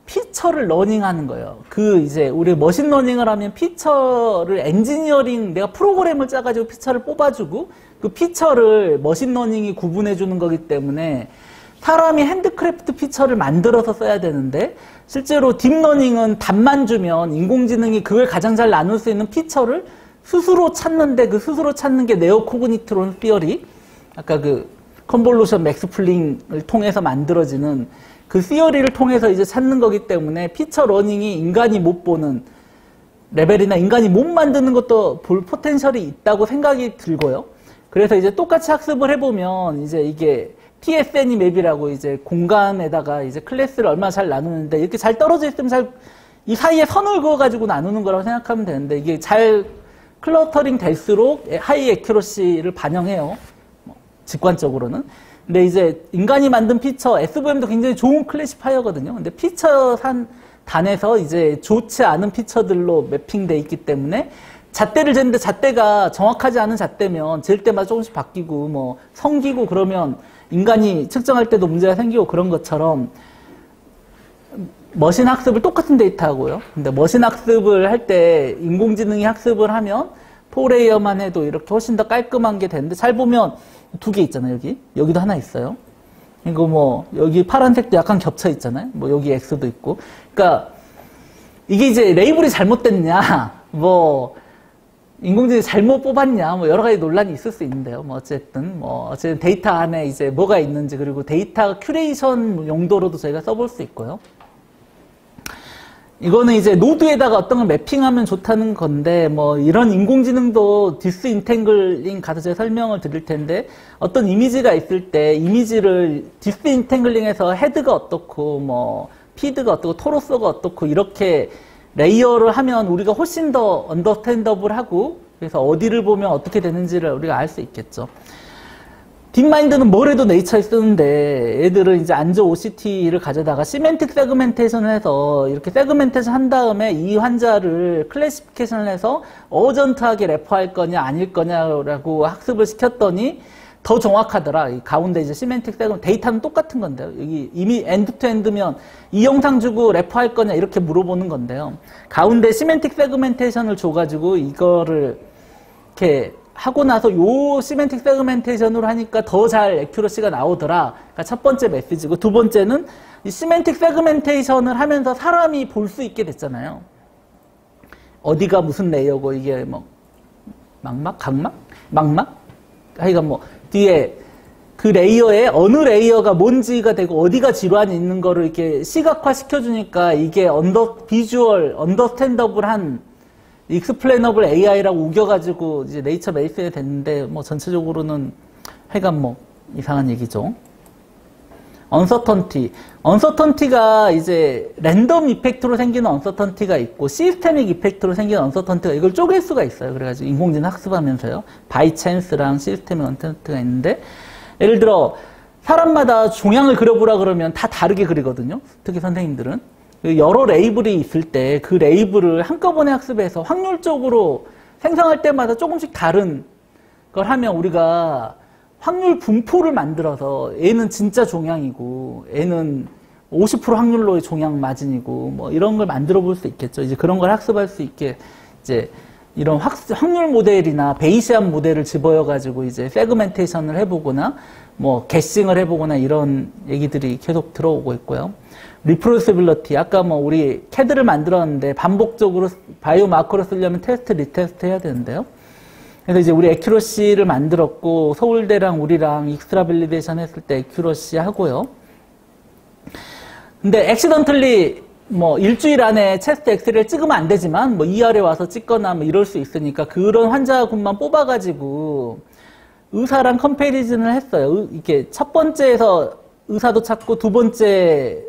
A: 피처를 러닝하는 거예요. 그 이제 우리 머신러닝을 하면 피처를 엔지니어링 내가 프로그램을 짜가지고 피처를 뽑아주고 그 피처를 머신러닝이 구분해주는 거기 때문에 사람이 핸드크래프트 피처를 만들어서 써야 되는데 실제로 딥러닝은 답만 주면 인공지능이 그걸 가장 잘 나눌 수 있는 피처를 스스로 찾는데 그 스스로 찾는 게 네오코그니트론 시어리 아까 그 컨볼루션 맥스플링을 통해서 만들어지는 그 시어리를 통해서 이제 찾는 거기 때문에 피처 러닝이 인간이 못 보는 레벨이나 인간이 못 만드는 것도 볼 포텐셜이 있다고 생각이 들고요. 그래서 이제 똑같이 학습을 해보면 이제 이게 TSNE 맵이라고 이제 공간에다가 이제 클래스를 얼마나 잘 나누는데 이렇게 잘 떨어져 있으면 이 사이에 선을 그어가지고 나누는 거라고 생각하면 되는데 이게 잘 클러터링 될수록 하이 에큐러시를 반영해요. 직관적으로는. 근데 이제 인간이 만든 피처, SVM도 굉장히 좋은 클래시파이어거든요. 근데 피처 단에서 이제 좋지 않은 피처들로 매핑돼 있기 때문에 잣대를 쟀는데 잣대가 정확하지 않은 잣대면 잴 때마다 조금씩 바뀌고 뭐 성기고 그러면 인간이 측정할 때도 문제가 생기고 그런 것처럼 머신 학습을 똑같은 데이터하고요. 근데 머신 학습을 할 때 인공지능이 학습을 하면 4레이어만 해도 이렇게 훨씬 더 깔끔한 게 되는데 잘 보면 2개 있잖아요. 여기도 하나 있어요. 이거 뭐 여기 파란색도 약간 겹쳐 있잖아요. 뭐 여기 X도 있고. 그러니까 이게 이제 레이블이 잘못됐냐, 뭐 인공지능이 잘못 뽑았냐, 뭐 여러 가지 논란이 있을 수 있는데요. 뭐 어쨌든 데이터 안에 이제 뭐가 있는지 그리고 데이터 큐레이션 용도로도 저희가 써볼 수 있고요. 이거는 이제 노드에다가 어떤 걸 매핑하면 좋다는 건데 뭐 이런 인공지능도 디스인탱글링 가서 제가 설명을 드릴 텐데 어떤 이미지가 있을 때 이미지를 디스인탱글링해서 헤드가 어떻고 뭐 피드가 어떻고 토로서가 어떻고 이렇게 레이어를 하면 우리가 훨씬 더 언더스탠더블하고 그래서 어디를 보면 어떻게 되는지를 우리가 알 수 있겠죠. 딥마인드는 뭘 해도 네이처에 쓰는데 애들은 이제 안조 OCT를 가져다가 시멘틱 세그멘테이션을 해서 이렇게 세그멘테이션 한 다음에 이 환자를 클래시피케이션을 해서 어전트하게 래퍼할 거냐 아닐 거냐라고 학습을 시켰더니 더 정확하더라. 이 가운데 이제 시멘틱 세그멘테이션 데이터는 똑같은 건데요. 여기 이미 엔드 투 엔드면 이 영상 주고 래퍼할 거냐 이렇게 물어보는 건데요. 가운데 시멘틱 세그멘테이션을 줘가지고 이거를 이렇게 하고 나서 요 시멘틱 세그멘테이션으로 하니까 더 잘 애큐러시가 나오더라. 그러니까 첫 번째 메시지고 두 번째는 이 시멘틱 세그멘테이션을 하면서 사람이 볼 수 있게 됐잖아요. 어디가 무슨 레이어고 이게 뭐 망막, 각막, 망막, 하여간 뭐 뒤에 그 레이어에 어느 레이어가 뭔지가 되고 어디가 질환이 있는 거를 이렇게 시각화 시켜주니까 이게 비주얼 언더스탠더블한 익스플레이너블 AI라고 우겨가지고 이제 네이처 메디슨에 됐는데 뭐 전체적으로는 하여간 뭐 이상한 얘기죠. 언서턴티가 이제 랜덤 이펙트로 생기는 언서턴티가 있고 시스테믹 이펙트로 생기는 언서턴티가 이걸 쪼갤 수가 있어요. 그래가지고 인공지능 학습하면서요. 바이 찬스랑 시스테믹 언서턴티가 있는데 예를 들어 사람마다 종양을 그려보라 그러면 다 다르게 그리거든요. 특히 선생님들은. 여러 레이블이 있을 때 그 레이블을 한꺼번에 학습해서 확률적으로 생성할 때마다 조금씩 다른 걸 하면 우리가 확률 분포를 만들어서 얘는 진짜 종양이고 얘는 50% 확률로의 종양 마진이고 뭐 이런 걸 만들어 볼 수 있겠죠. 이제 그런 걸 학습할 수 있게 이제 이런 확률 모델이나 베이시안 모델을 집어여 가지고 이제 세그멘테이션을 해보거나 뭐 게싱을 해보거나 이런 얘기들이 계속 들어오고 있고요. 리프로듀시빌리티, 아까 뭐 우리 CAD를 만들었는데 반복적으로 바이오 마커를 쓰려면 테스트, 리테스트 해야 되는데요. 그래서 이제 우리 에큐러시를 만들었고, 서울대랑 우리랑 익스트라 밸리데이션 했을 때 에큐러시 하고요. 근데 액시던틀리 뭐 일주일 안에 체스트 엑스레이를 찍으면 안 되지만 뭐 ER에 와서 찍거나 뭐 이럴 수 있으니까 그런 환자군만 뽑아가지고 의사랑 컴패리즌을 했어요. 이렇게 첫 번째에서 의사도 찾고 두 번째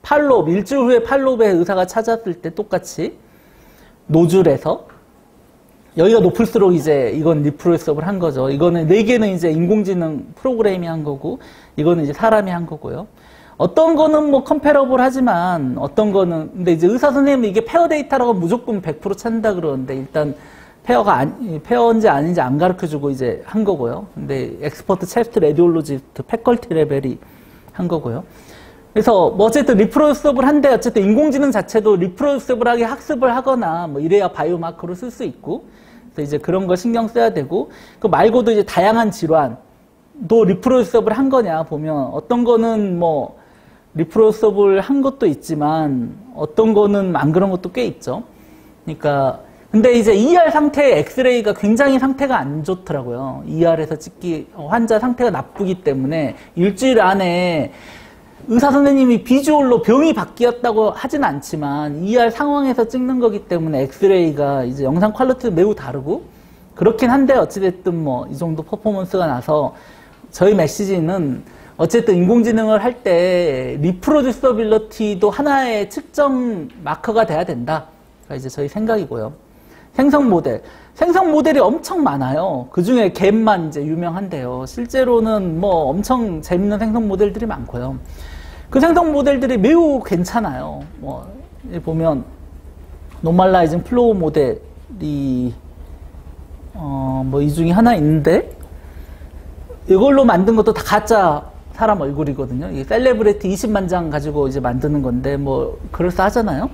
A: 팔로업, 일주일 후에 팔로업에 의사가 찾았을 때 똑같이 노즐에서 여기가 높을수록 이제 이건 리프로듀시블을 한 거죠. 이거는 4개는 이제 인공지능 프로그램이 한 거고, 이거는 이제 사람이 한 거고요. 어떤 거는 뭐 컴패러블 하지만 어떤 거는, 근데 이제 의사 선생님은 이게 페어 데이터라고 무조건 100% 찾는다 그러는데 일단 페어인지 아닌지 안 가르쳐 주고 이제 한 거고요. 근데 엑스퍼트, 체스트, 레디올로지스트, 패컬티 레벨이 한 거고요. 그래서 뭐 어쨌든 리프로듀시블 한데 어쨌든 인공지능 자체도 리프로듀시블하게 학습을 하거나 뭐 이래야 바이오마커로 쓸 수 있고, 그래서 이제 그런 거 신경 써야 되고, 그 말고도 이제 다양한 질환도 리프로듀시블 한 거냐 보면 어떤 거는 뭐 리프로듀시블 한 것도 있지만 어떤 거는 안 그런 것도 꽤 있죠. 그러니까 근데 이제 ER 상태의 엑스레이가 굉장히 상태가 안 좋더라고요. ER에서 찍기 환자 상태가 나쁘기 때문에 일주일 안에 의사 선생님이 비주얼로 병이 바뀌었다고 하진 않지만 ER 상황에서 찍는 거기 때문에 엑스레이가 이제 영상 퀄리티도 매우 다르고 그렇긴 한데 어찌됐든 뭐 이 정도 퍼포먼스가 나서 저희 메시지는 어쨌든 인공지능을 할 때 리프로듀서빌리티도 하나의 측정 마커가 돼야 된다. 이제 저희 생각이고요. 생성 모델이 엄청 많아요. 그 중에 갭만 이제 유명한데요. 실제로는 뭐 엄청 재밌는 생성 모델들이 많고요. 그 생성 모델들이 매우 괜찮아요. 뭐 보면 노멀라이징 플로우 모델이 뭐 이 중에 하나 있는데 이걸로 만든 것도 다 가짜 사람 얼굴이거든요. 이 셀레브리티 20만 장 가지고 이제 만드는 건데 뭐 그럴싸하잖아요.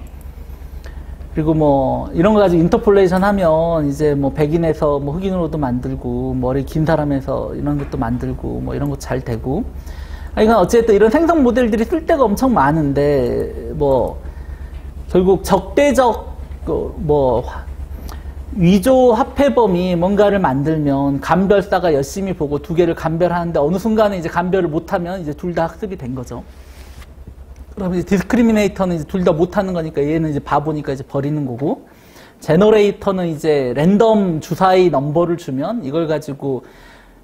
A: 그리고 뭐 이런 거 가지고 인터폴레이션 하면 이제 뭐 백인에서 뭐 흑인으로도 만들고 머리 긴 사람에서 이런 것도 만들고 뭐 이런 거 잘 되고. 그러니까 어쨌든 이런 생성 모델들이 쓸 데가 엄청 많은데 뭐 결국 적대적 뭐 위조 합해범이 뭔가를 만들면 감별사가 열심히 보고 두 개를 감별하는데 어느 순간에 이제 감별을 못하면 이제 둘 다 학습이 된 거죠. 그럼 이제 디스크리미네이터는 이제 둘 다 못하는 거니까 얘는 이제 바보니까 이제 버리는 거고, 제너레이터는 이제 랜덤 주사위 넘버를 주면 이걸 가지고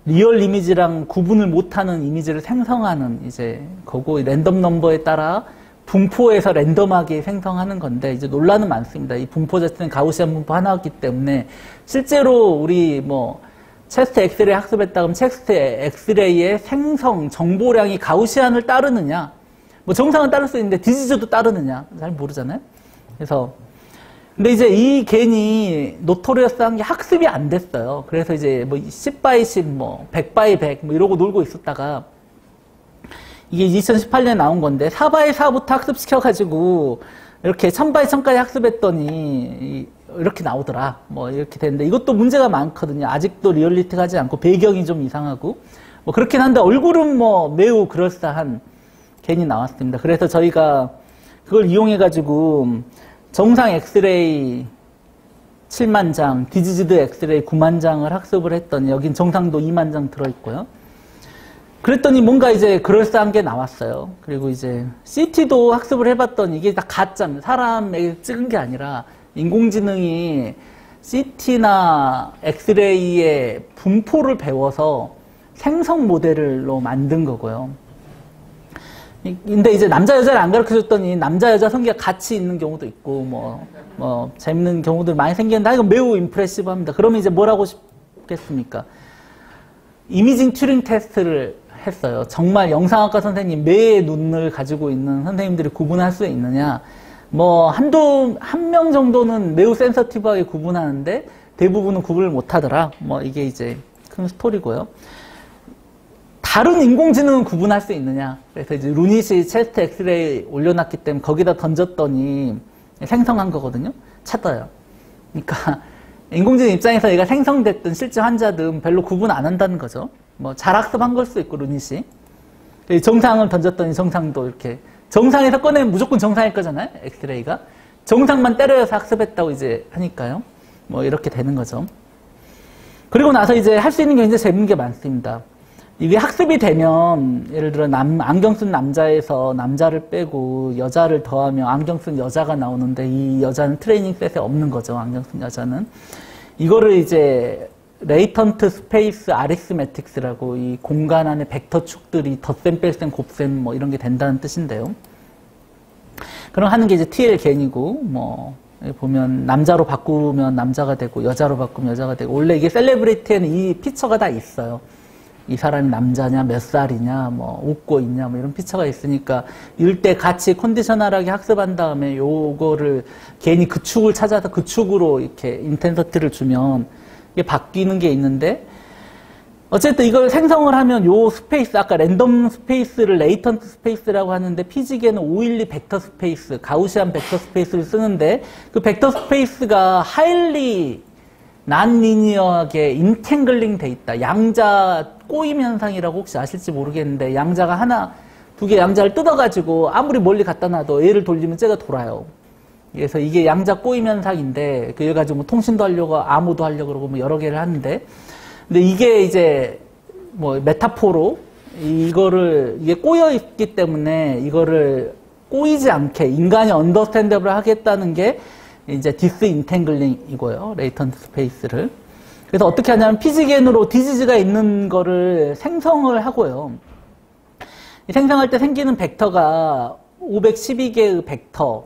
A: 리얼 이미지랑 구분을 못하는 이미지를 생성하는 이제 거고, 랜덤 넘버에 따라 분포에서 랜덤하게 생성하는 건데 이제 논란은 많습니다. 이 분포 자체는 가우시안 분포 하나였기 때문에 실제로 우리 뭐 체스트 엑스레이 학습했다 그러면 체스트 엑스레이의 생성 정보량이 가우시안을 따르느냐, 뭐 정상은 따를 수 있는데 디지즈도 따르느냐 잘 모르잖아요. 그래서 근데 이제 이 겐이 노토리어스한 게 학습이 안 됐어요. 그래서 이제 뭐 10x10 뭐 100x100 뭐 이러고 놀고 있었다가 이게 2018년에 나온 건데 4x4부터 학습시켜가지고 이렇게 1000x1000까지 학습했더니 이렇게 나오더라. 뭐 이렇게 됐는데 이것도 문제가 많거든요. 아직도 리얼리티가 하지 않고 배경이 좀 이상하고 뭐 그렇긴 한데 얼굴은 뭐 매우 그럴싸한 겐이 나왔습니다. 그래서 저희가 그걸 이용해가지고 정상 엑스레이 7만 장, 디지즈드 엑스레이 9만 장을 학습을 했더니 여긴 정상도 2만 장 들어있고요. 그랬더니 뭔가 이제 그럴싸한 게 나왔어요. 그리고 이제 CT도 학습을 해봤더니 이게 다 가짜입니다. 사람에게 찍은 게 아니라 인공지능이 CT나 엑스레이의 분포를 배워서 생성 모델로 만든 거고요. 근데 이제 남자 여자를 안 가르쳐 줬더니 남자 여자 성기가 같이 있는 경우도 있고 뭐 재밌는 경우들 많이 생기는데 이건 매우 임프레시브합니다. 그러면 이제 뭐라고 싶겠습니까? 이미징 튜링 테스트를 했어요. 정말 영상학과 선생님 매의 눈을 가지고 있는 선생님들이 구분할 수 있느냐? 뭐 한 명 정도는 매우 센서티브하게 구분하는데 대부분은 구분을 못 하더라. 뭐 이게 이제 큰 스토리고요. 다른 인공지능은 구분할 수 있느냐? 그래서 이제 루닛이 체스트 엑스레이 올려놨기 때문에 거기다 던졌더니 생성한 거거든요. 찾아요. 그러니까 인공지능 입장에서 얘가 생성됐든 실제 환자든 별로 구분 안 한다는 거죠. 뭐 잘 학습한 걸 수도 있고 루닛이 정상을 던졌더니 정상도 이렇게 정상에서 꺼내면 무조건 정상일 거잖아요. 엑스레이가 정상만 때려서 학습했다고 이제 하니까요. 뭐 이렇게 되는 거죠. 그리고 나서 이제 할 수 있는 게 굉장히 재밌는 게 많습니다. 이게 학습이 되면 예를 들어 안경 쓴 남자에서 남자를 빼고 여자를 더하면 안경 쓴 여자가 나오는데 이 여자는 트레이닝 셋에 없는 거죠. 안경 쓴 여자는. 이거를 이제 레이턴트 스페이스 아리스메틱스라고 이 공간 안에 벡터 축들이 덧셈, 뺄셈, 곱셈 뭐 이런 게 된다는 뜻인데요. 그럼 하는 게 이제 TL 겐이고 뭐 보면 남자로 바꾸면 남자가 되고 여자로 바꾸면 여자가 되고 원래 이게 셀레브리티에는 이 피처가 다 있어요. 이 사람이 남자냐, 몇 살이냐, 뭐 웃고 있냐, 뭐 이런 피처가 있으니까 이럴 때 같이 컨디셔널하게 학습한 다음에 요거를 괜히 그 축을 찾아서 그 축으로 이렇게 인텐서티를 주면 이게 바뀌는 게 있는데 어쨌든 이걸 생성을 하면 요 스페이스, 아까 랜덤 스페이스를 레이턴트 스페이스라고 하는데 피지계는 512 벡터 스페이스, 가우시안 벡터 스페이스를 쓰는데 그 벡터 스페이스가 하일리 난리니어하게 인탱글링 돼 있다. 양자 꼬임 현상이라고 혹시 아실지 모르겠는데 양자가 하나, 두 개 양자를 뜯어가지고 아무리 멀리 갖다 놔도 얘를 돌리면 쟤가 돌아요. 그래서 이게 양자 꼬임 현상인데 그래 가지고 뭐 통신도 하려고 암호도 하려고 그러고 뭐 여러 개를 하는데 근데 이게 이제 뭐 메타포로 이게 꼬여 있기 때문에 이거를 꼬이지 않게 인간이 언더스탠더블 하겠다는 게 이제 디스인탱글링이고요. 레이턴트 스페이스를. 그래서 어떻게 하냐면 피지겐으로 디지즈가 있는 거를 생성을 하고요. 생성할 때 생기는 벡터가 512개의 벡터,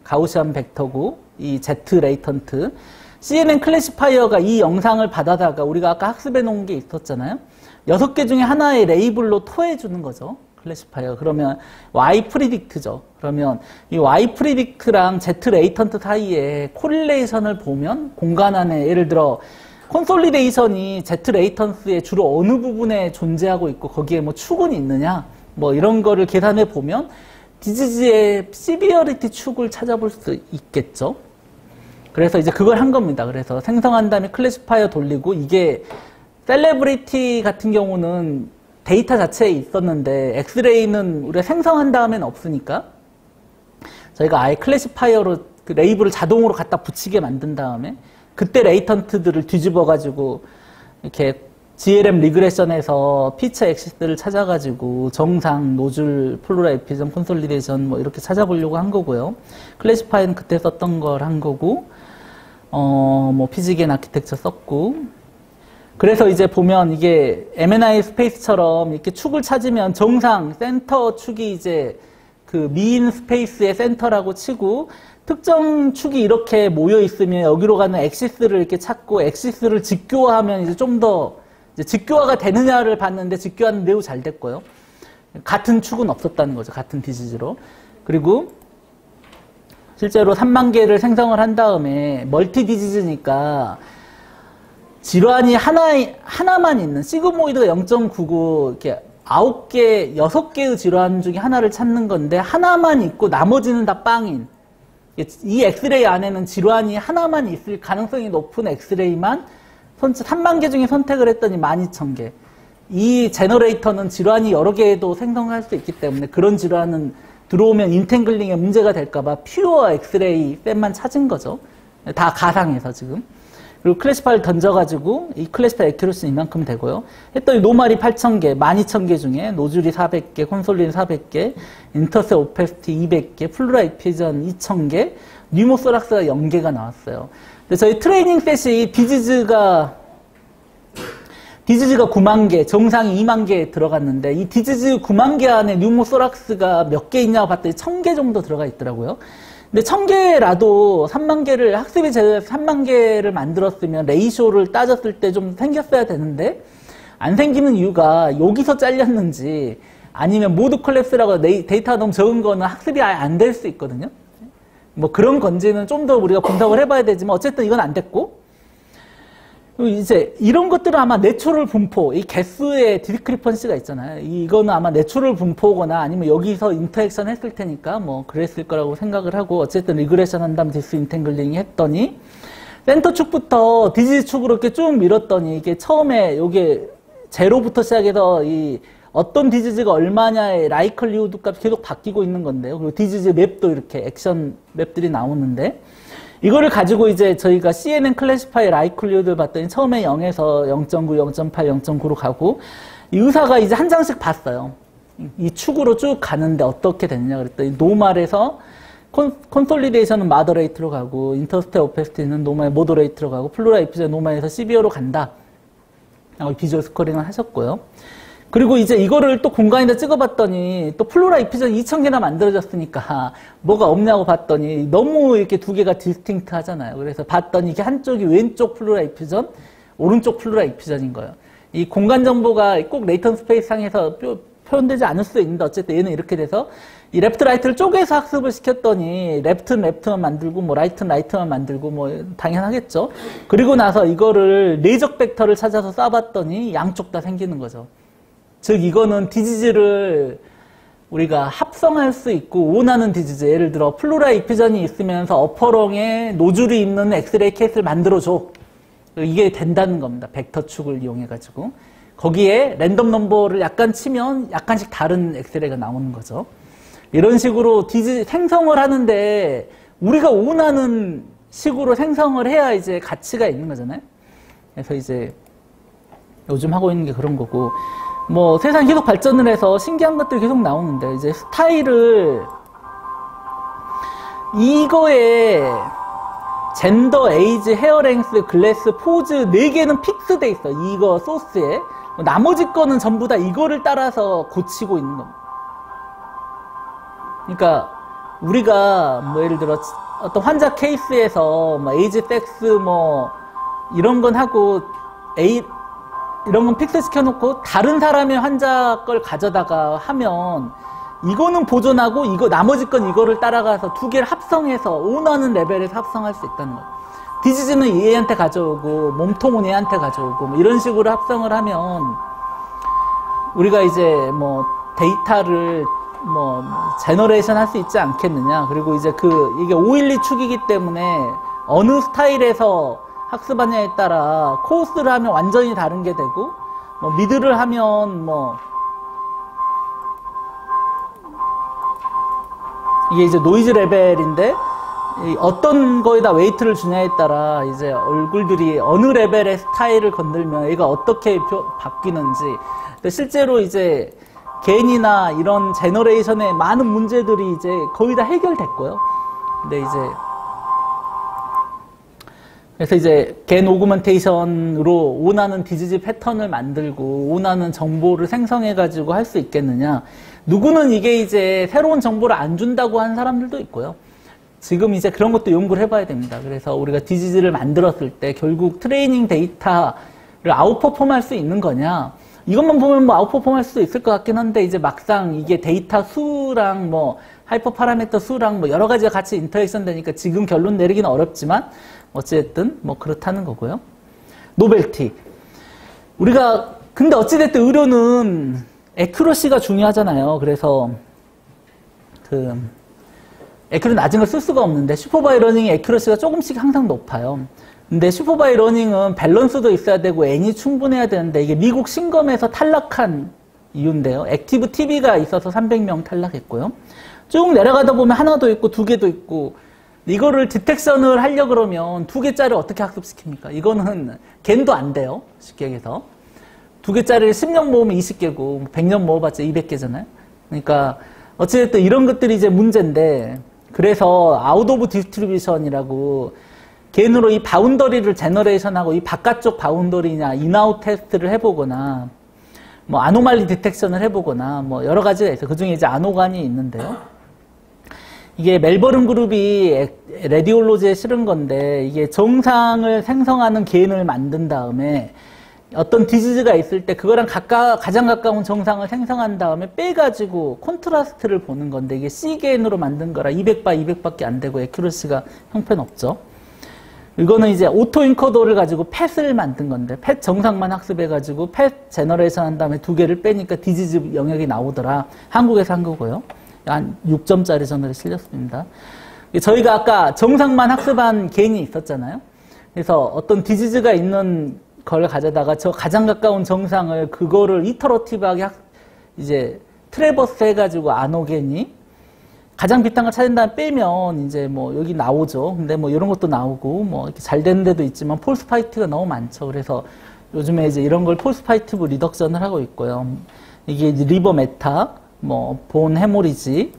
A: 가우시안 벡터고 이 Z 레이턴트. CNN 클래시파이어가 이 영상을 받아다가 우리가 아까 학습해 놓은 게 있었잖아요. 6개 중에 하나의 레이블로 토해 주는 거죠. 클래시파이어. 그러면 Y 프리딕트죠. 그러면 이 Y 프리딕트랑 Z 레이턴트 사이에 코릴레이션을 보면 공간 안에 예를 들어 콘솔리데이션이 Z 레이턴스의 주로 어느 부분에 존재하고 있고 거기에 뭐 축은 있느냐 뭐 이런 거를 계산해 보면 디지즈의 시비어리티 축을 찾아볼 수 있겠죠. 그래서 이제 그걸 한 겁니다. 그래서 생성한 다음에 클래시파이어 돌리고 이게 셀레브리티 같은 경우는 데이터 자체에 있었는데 엑스레이는 우리가 생성한 다음에는 없으니까 저희가 아예 클래시파이어로 그 레이블을 자동으로 갖다 붙이게 만든 다음에 그때 레이턴트들을 뒤집어 가지고 이렇게 GLM 리그레션에서 피처 엑시스를 찾아가지고 정상, 노즐, 플로라 에피전, 콘솔리데이션 뭐 이렇게 찾아보려고 한 거고요. 클래시파이어는 그때 썼던 걸 한 거고 뭐 피지겐 아키텍처 썼고 그래서 이제 보면 이게 M&I 스페이스처럼 이렇게 축을 찾으면 정상 센터 축이 이제 그 미인 스페이스의 센터라고 치고 특정 축이 이렇게 모여 있으면 여기로 가는 엑시스를 이렇게 찾고 엑시스를 직교화하면 이제 좀 더 이제 직교화가 되느냐를 봤는데 직교화는 매우 잘 됐고요. 같은 축은 없었다는 거죠. 같은 디지즈로. 그리고 실제로 3만 개를 생성을 한 다음에 멀티 디지즈니까 질환이 하나만 있는, 시그모이드가 0.99, 이렇게 9개, 6개의 질환 중에 하나를 찾는 건데, 하나만 있고 나머지는 다 빵인. 이 엑스레이 안에는 질환이 하나만 있을 가능성이 높은 엑스레이만 3만 개 중에 선택을 했더니 12,000개. 이 제너레이터는 질환이 여러 개도 생성할 수 있기 때문에 그런 질환은 들어오면 인탱글링에 문제가 될까봐 퓨어 엑스레이 셋만 찾은 거죠. 다 가상에서 지금. 그리고 클래시파이어를 던져가지고 이 클래시파이어 애큐러시는 이만큼 되고요. 했더니 노말이 8,000개, 12,000개 중에 노즐이 400개, 콘솔린 400개, 인터셉 오페시티 200개, 플루라 이피전 2,000개, 뉴모소락스가 0개가 나왔어요. 근데 저희 트레이닝 셋이 디지즈가 9만 개, 정상이 2만 개 들어갔는데 이 디지즈 9만 개 안에 뉴모소락스가 몇 개 있냐고 봤더니 1,000개 정도 들어가 있더라고요. 근데 1,000개라도 3만 개를 학습이 제대로 3만 개를 만들었으면 레이쇼를 따졌을 때 좀 생겼어야 되는데 안 생기는 이유가 여기서 잘렸는지 아니면 모드 콜랩스라고 데이터가 너무 적은 거는 학습이 아예 안 될 수 있거든요. 뭐 그런 건지는 좀 더 우리가 분석을 해봐야 되지만 어쨌든 이건 안 됐고 이제 이런 것들은 아마 내추럴 분포, 이 개수의 디스크리펀시가 있잖아요. 이거는 아마 내추럴 분포거나 아니면 여기서 인터액션 했을 테니까 뭐 그랬을 거라고 생각을 하고 어쨌든 리그레션 한 다음에 디스인탱글링 했더니 센터 축부터 디지즈 축으로 이렇게 쭉 밀었더니 이게 처음에 요게 제로부터 시작해서 이 어떤 디지즈가 얼마냐의 라이클리후드 값이 계속 바뀌고 있는 건데요. 그리고 디지즈 맵도 이렇게 액션 맵들이 나오는데 이거를 가지고 이제 저희가 CNN 클래시파이 라이클리후드를 봤더니 처음에 0에서 0.9, 0.8, 0.9로 가고 이 의사가 이제 한 장씩 봤어요. 이 축으로 쭉 가는데 어떻게 됐냐 그랬더니 노말에서 콘솔리데이션은 마더레이트로 가고 인터스텔 오페스티는 노말 모더레이트로 가고 플루라 이피전 노말에서 시비어로 간다. 비주얼 스코링을 하셨고요. 그리고 이제 이거를 또 공간에다 찍어봤더니 또 플로라 이피전 2000개나 만들어졌으니까 뭐가 없냐고 봤더니 너무 이렇게 두 개가 디스팅트 하잖아요. 그래서 봤더니 이게 한쪽이 왼쪽 플로라 이피전, 오른쪽 플로라 이피전인 거예요. 이 공간 정보가 꼭 레이턴 스페이스 상에서 표현되지 않을 수도 있는데 어쨌든 얘는 이렇게 돼서 이 레프트 라이트를 쪼개서 학습을 시켰더니 레프트는 레프트만 만들고 뭐 라이트는 라이트만 만들고 뭐 당연하겠죠. 그리고 나서 이거를 레이저 벡터를 찾아서 쏴봤더니 양쪽 다 생기는 거죠. 즉 이거는 디지즈를 우리가 합성할 수 있고 원하는 디지즈, 예를 들어 플로라 이피전이 있으면서 어퍼롱에 노즐이 있는 엑스레이 케이스를 만들어줘. 이게 된다는 겁니다. 벡터 축을 이용해가지고 거기에 랜덤 넘버를 약간 치면 약간씩 다른 엑스레이가 나오는 거죠. 이런 식으로 생성을 하는데 우리가 원하는 식으로 생성을 해야 이제 가치가 있는 거잖아요. 그래서 이제 요즘 하고 있는 게 그런 거고, 뭐 세상이 계속 발전을 해서 신기한 것들이 계속 나오는데 이제 스타일을 이거에 젠더, 에이지, 헤어랭스, 글래스, 포즈 4개는 픽스돼 있어. 이거 소스에. 나머지 거는 전부 다 이거를 따라서 고치고 있는 겁니다. 그러니까 우리가 뭐 예를 들어 어떤 환자 케이스에서 뭐 에이지, 섹스 뭐 이런 건 하고 이런 건 픽스 시켜놓고 다른 사람의 환자 걸 가져다가 하면 이거는 보존하고 이거 나머지 건 이거를 따라가서 두 개를 합성해서 원하는 레벨에서 합성할 수 있다는 거예요. 디지즈는 얘한테 가져오고 몸통은 얘한테 가져오고 뭐 이런 식으로 합성을 하면 우리가 이제 뭐 데이터를 뭐 제너레이션 할 수 있지 않겠느냐. 그리고 이제 이게 512 축이기 때문에 어느 스타일에서 학습하냐에 따라 코어스를 하면 완전히 다른 게 되고 뭐 미드를 하면 뭐 이게 이제 노이즈 레벨인데 어떤 거에다 웨이트를 주냐에 따라 이제 얼굴들이 어느 레벨의 스타일을 건들면 얘가 어떻게 바뀌는지. 근데 실제로 이제 겐이나 이런 제너레이션의 많은 문제들이 이제 거의 다 해결됐고요. 근데 그래서 이제 겐 오그먼테이션으로 원하는 디지즈 패턴을 만들고 원하는 정보를 생성해가지고 할 수 있겠느냐. 누구는 이게 이제 새로운 정보를 안 준다고 하는 사람들도 있고요. 지금 이제 그런 것도 연구를 해봐야 됩니다. 그래서 우리가 디지즈를 만들었을 때 결국 트레이닝 데이터를 아웃퍼폼 할 수 있는 거냐. 이것만 보면 뭐 아웃퍼폼 할 수도 있을 것 같긴 한데 이제 막상 이게 데이터 수랑 뭐 하이퍼 파라미터 수랑 뭐 여러 가지가 같이 인터랙션 되니까 지금 결론 내리기는 어렵지만 어찌됐든 뭐 그렇다는 거고요. 노벨티. 우리가 근데 어찌됐든 의료는 애큐러시가 중요하잖아요. 그래서 애큐러 낮은 걸 쓸 수가 없는데 슈퍼바이 러닝의 애큐러시가 조금씩 항상 높아요. 근데 슈퍼바이 러닝은 밸런스도 있어야 되고 N이 충분해야 되는데 이게 미국 신검에서 탈락한 이유인데요. 액티브 TV가 있어서 300명 탈락했고요. 쭉 내려가다 보면 하나도 있고 두 개도 있고 이거를 디텍션을 하려 그러면 두 개짜리 어떻게 학습시킵니까? 이거는 겐도 안 돼요. 쉽게 얘기해서. 두 개짜리를 10년 모으면 20개고 100년 모아봤자 200개잖아요. 그러니까 어찌됐든 이런 것들이 이제 문제인데 그래서 아웃 오브 디스트리뷰션이라고 겐으로 이 바운더리를 제너레이션하고 이 바깥쪽 바운더리냐 인아웃 테스트를 해보거나 뭐 아노말리 디텍션을 해보거나 뭐 여러 가지가 있어요. 그 중에 이제 아노간이 있는데요. 이게 멜버른 그룹이 레디올로지에 실은 건데 이게 정상을 생성하는 겐을 만든 다음에 어떤 디지즈가 있을 때 그거랑 가장 가까운 정상을 생성한 다음에 빼가지고 콘트라스트를 보는 건데 이게 C겐으로 만든 거라 200바 200밖에 안 되고 애큐러시가 형편없죠. 이거는 이제 오토 인커더를 가지고 팻을 만든 건데 팻 정상만 학습해가지고 팻 제너레이션 한 다음에 두 개를 빼니까 디지즈 영역이 나오더라. 한국에서 한 거고요. 한 6점짜리 저널에 실렸습니다. 저희가 아까 정상만 학습한 겐이 있었잖아요. 그래서 어떤 디지즈가 있는 걸 가져다가 저 가장 가까운 정상을 그거를 이터러티브하게 이제 트래버스 해가지고 안 오겠니? 가장 비슷한 걸 찾은 다음에 빼면 이제 뭐 여기 나오죠. 근데 뭐 이런 것도 나오고 뭐 이렇게 잘 되는 데도 있지만 폴스 파이트가 너무 많죠. 그래서 요즘에 이제 이런 걸 폴스 파이티브 리덕션을 하고 있고요. 이게 이제 리버 메타, 뭐 본 해모리지,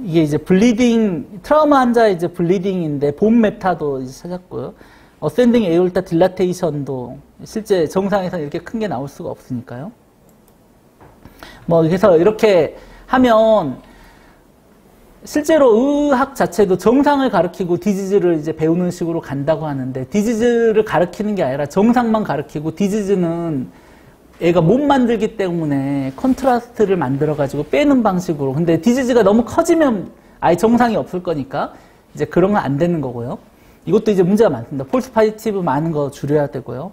A: 이게 이제 블리딩, 트라우마 환자의 이제 블리딩인데 본 메타도 이제 찾았고요. 어센딩 에올타 딜라테이션도 실제 정상에서 이렇게 큰 게 나올 수가 없으니까요. 뭐 그래서 이렇게 하면 실제로 의학 자체도 정상을 가르치고 디지즈를 이제 배우는 식으로 간다고 하는데 디지즈를 가르치는 게 아니라 정상만 가르치고 디지즈는 애가 못 만들기 때문에 컨트라스트를 만들어 가지고 빼는 방식으로. 근데 디지즈가 너무 커지면 아예 정상이 없을 거니까 이제 그런 건 안 되는 거고요. 이것도 이제 문제가 많습니다. 폴스 파지티브 많은 거 줄여야 되고요.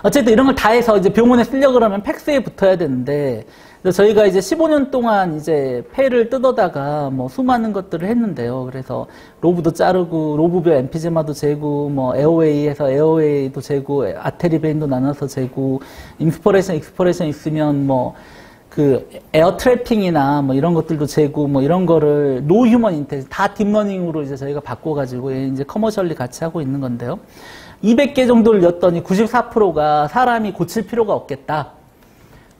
A: 어쨌든 이런 걸 다 해서 이제 병원에 쓰려고 그러면 팩스에 붙어야 되는데, 저희가 이제 15년 동안 이제 폐를 뜯어다가 뭐 수많은 것들을 했는데요. 그래서 로브도 자르고, 로브별 엠피제마도 재고, 뭐 에어웨이에서 에어웨이도 재고, 아테리베인도 나눠서 재고, 인스퍼레이션, 익스퍼레이션 있으면 뭐 그 에어 트래핑이나 뭐 이런 것들도 재고, 뭐 이런 거를 노 휴먼 인텔 다 딥러닝으로 이제 저희가 바꿔가지고 이제 커머셜리 같이 하고 있는 건데요. 200개 정도를 였더니 94%가 사람이 고칠 필요가 없겠다.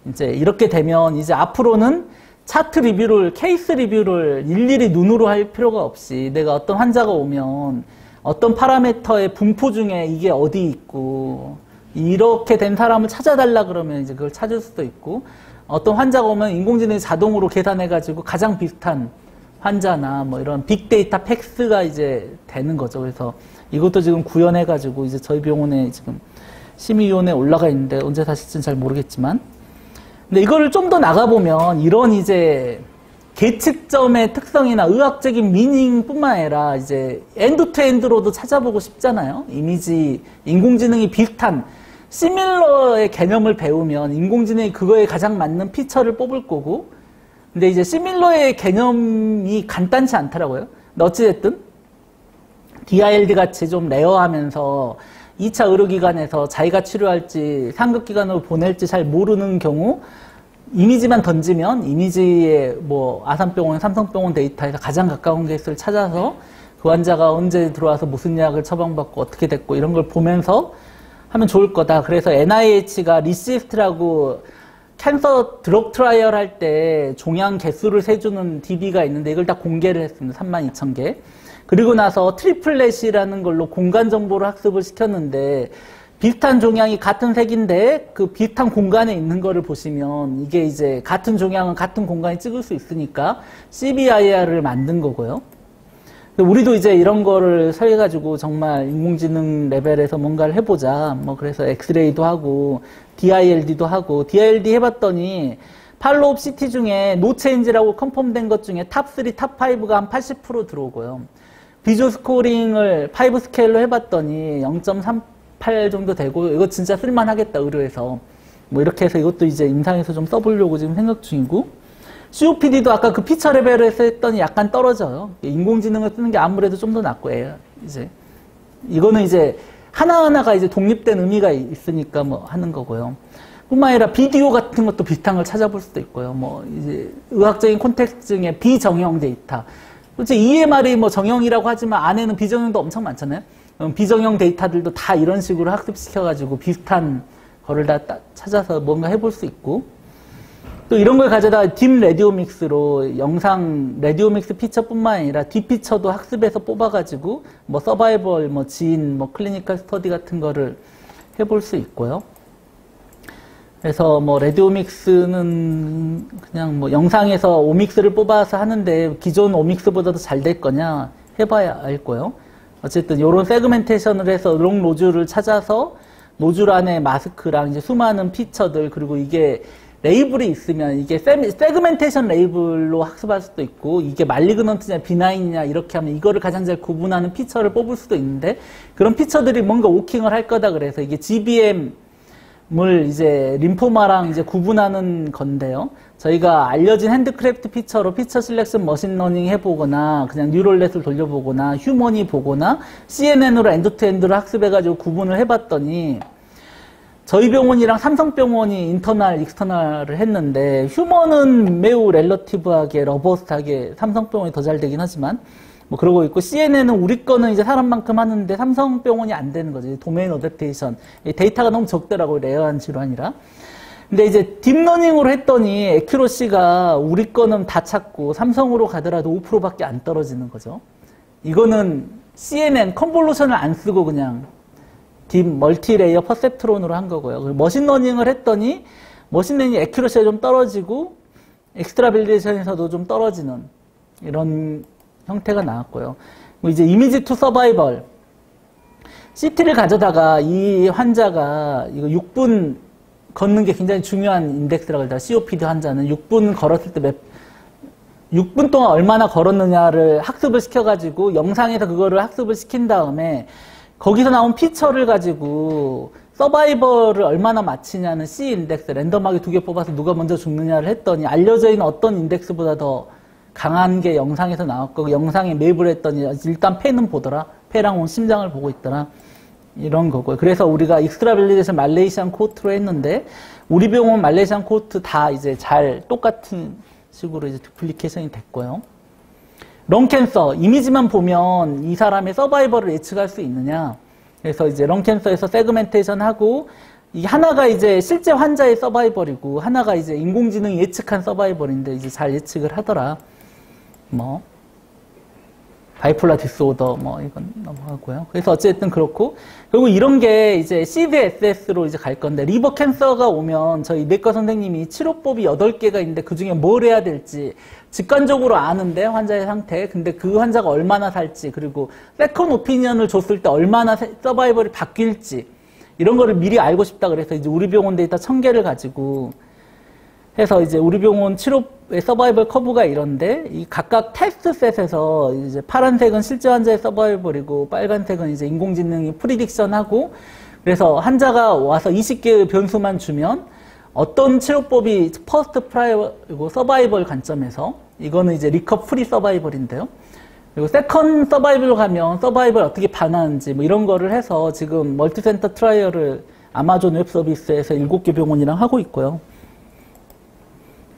A: 이제 이렇게 되면 이제 앞으로는 차트 리뷰를, 케이스 리뷰를 일일이 눈으로 할 필요가 없이 내가 어떤 환자가 오면 어떤 파라미터의 분포 중에 이게 어디 있고 이렇게 된 사람을 찾아달라 그러면 이제 그걸 찾을 수도 있고, 어떤 환자가 오면 인공지능이 자동으로 계산해가지고 가장 비슷한 환자나 뭐 이런 빅데이터 팩스가 이제 되는 거죠. 그래서 이것도 지금 구현해가지고 이제 저희 병원에 지금 심의위원회에 올라가 있는데 언제 사실지는 잘 모르겠지만, 근데 이거를 좀 더 나가보면 이런 이제 계측점의 특성이나 의학적인 미닝뿐만 아니라 이제 엔드 투 엔드로도 찾아보고 싶잖아요. 이미지, 인공지능이 비슷한 시밀러의 개념을 배우면 인공지능이 그거에 가장 맞는 피처를 뽑을 거고, 근데 이제 시밀러의 개념이 간단치 않더라고요. 근데 어찌됐든 DILD 같이 좀 레어하면서 2차 의료기관에서 자기가 치료할지 상급기관으로 보낼지 잘 모르는 경우 이미지만 던지면 이미지의 뭐 아산병원, 삼성병원 데이터에서 가장 가까운 케이스를 찾아서 그 환자가 언제 들어와서 무슨 약을 처방받고 어떻게 됐고 이런 걸 보면서 하면 좋을 거다. 그래서 NIH가 리시스트라고 캔서 드럭 트라이얼 할 때 종양 개수를 세주는 DB가 있는데 이걸 다 공개를 했습니다. 32,000개. 그리고 나서 트리플렛이라는 걸로 공간 정보를 학습을 시켰는데 비슷한 종양이 같은 색인데 그 비슷한 공간에 있는 거를 보시면 이게 이제 같은 종양은 같은 공간에 찍을 수 있으니까 CBIR을 만든 거고요. 우리도 이제 이런 거를 설계해가지고 정말 인공지능 레벨에서 뭔가를 해보자. 뭐 그래서 엑스레이도 하고 DILD도 하고, DILD 해봤더니 팔로업 CT 중에 노체인지라고 컨펌된 것 중에 탑3, 탑5가 한 80% 들어오고요. 비주 스코링을 5 스케일로 해봤더니 0.38 정도 되고, 이거 진짜 쓸만하겠다 의료에서. 뭐 이렇게 해서 이것도 이제 임상에서 좀 써보려고 지금 생각 중이고, COPD도 아까 그 피처 레벨에서 했더니 약간 떨어져요. 인공지능을 쓰는 게 아무래도 좀 더 낫고, 이제 이거는 이제 하나하나가 이제 독립된 의미가 있으니까 뭐 하는 거고요. 뿐만 아니라 비디오 같은 것도 비슷한 걸 찾아볼 수도 있고요. 뭐 이제 의학적인 콘텍스트 중에 비정형 데이터. 그렇지, EMR이 뭐 정형이라고 하지만 안에는 비정형도 엄청 많잖아요. 비정형 데이터들도 다 이런 식으로 학습시켜가지고 비슷한 거를 다 찾아서 뭔가 해볼 수 있고, 또 이런 걸 가져다 딥 레디오믹스로 영상 레디오믹스 피처뿐만 아니라 딥 피처도 학습해서 뽑아가지고 뭐 서바이벌, 뭐 지인, 뭐 클리니컬 스터디 같은 거를 해볼 수 있고요. 그래서 뭐 레디오믹스는 그냥 뭐 영상에서 오믹스를 뽑아서 하는데 기존 오믹스보다도 잘 될 거냐 해봐야 알고요. 어쨌든 이런 세그멘테이션을 해서 롱 노즐을 찾아서 노즐 안에 마스크랑 이제 수많은 피처들, 그리고 이게 레이블이 있으면 이게 세그멘테이션 레이블로 학습할 수도 있고, 이게 말리그넌트냐 비나인이냐 이렇게 하면 이거를 가장 잘 구분하는 피처를 뽑을 수도 있는데, 그런 피처들이 뭔가 오킹을 할 거다. 그래서 이게 GBM 이제 림포마랑 이제 구분하는 건데요. 저희가 알려진 핸드크래프트 피처로 피처 실렉션 머신러닝 해보거나 그냥 뉴럴넷을 돌려보거나 휴머니 보거나 CNN으로 엔드투엔드로 학습해가지고 구분을 해봤더니 저희 병원이랑 삼성병원이 인터널, 익스터널을 했는데 휴머는 매우 렐러티브하게 러버스트하게 삼성병원이 더 잘 되긴 하지만 뭐 그러고 있고 CNN은 우리 거는 이제 사람만큼 하는데 삼성병원이 안 되는 거지. 도메인 어댑테이션. 데이터가 너무 적더라고요. 레어한 질환이라. 근데 이제 딥러닝으로 했더니 애큐러시가 우리 거는 다 찾고 삼성으로 가더라도 5%밖에 안 떨어지는 거죠. 이거는 CNN 컨볼루션을 안 쓰고 그냥 딥 멀티레이어 퍼셉트론으로 한 거고요. 머신러닝을 했더니 머신러닝 애큐러시가 좀 떨어지고 엑스트라빌레이션에서도 좀 떨어지는 이런 형태가 나왔고요. 이제 이미지 투 서바이벌 CT를 가져다가 이 환자가 이거 6분 걷는 게 굉장히 중요한 인덱스라고 합니다. COPD 환자는 6분 걸었을 때 6분 동안 얼마나 걸었느냐를 학습을 시켜가지고 영상에서 그거를 학습을 시킨 다음에 거기서 나온 피처를 가지고 서바이벌을 얼마나 맞히냐는 C 인덱스 랜덤하게 2개 뽑아서 누가 먼저 죽느냐를 했더니 알려져 있는 어떤 인덱스보다 더 강한 게 영상에서 나왔고 영상에 매입을 했더니 일단 폐는 보더라. 폐랑 심장을 보고 있더라. 이런 거고요. 그래서 우리가 익스트라빌리데이션 말레이시안 코트로 했는데 우리 병원 말레이시안 코트 다 이제 잘 똑같은 식으로 이제 두플리케이션이 됐고요. 런캔서 이미지만 보면 이 사람의 서바이벌을 예측할 수 있느냐. 그래서 이제 런캔서에서 세그멘테이션 하고 이 하나가 이제 실제 환자의 서바이벌이고 하나가 이제 인공지능이 예측한 서바이벌인데 이제 잘 예측을 하더라. 뭐 바이폴라 디스오더 뭐 이건 넘어가고요. 그래서 어쨌든 그렇고 그리고 이런 게 이제 CVSS로 이제 갈 건데 리버 캔서가 오면 저희 내과 선생님이 치료법이 8개가 있는데 그 중에 뭘 해야 될지 직관적으로 아는데 환자의 상태 근데 그 환자가 얼마나 살지 그리고 세컨 오피니언을 줬을 때 얼마나 서바이벌이 바뀔지 이런 거를 미리 알고 싶다 그래서 이제 우리 병원 데이터 1000개를 가지고 해서 이제 우리 병원 치료의 서바이벌 커브가 이런데 이 각각 테스트 셋에서 이제 파란색은 실제 환자의 서바이벌이고 빨간색은 이제 인공지능이 프리딕션하고 그래서 환자가 와서 20개의 변수만 주면 어떤 치료법이 퍼스트 프라이어고 서바이벌 관점에서 이거는 이제 리커 프리 서바이벌인데요. 그리고 세컨 서바이벌로 가면 서바이벌 어떻게 반하는지 뭐 이런 거를 해서 지금 멀티센터 트라이얼을 아마존 웹 서비스에서 7개 병원이랑 하고 있고요.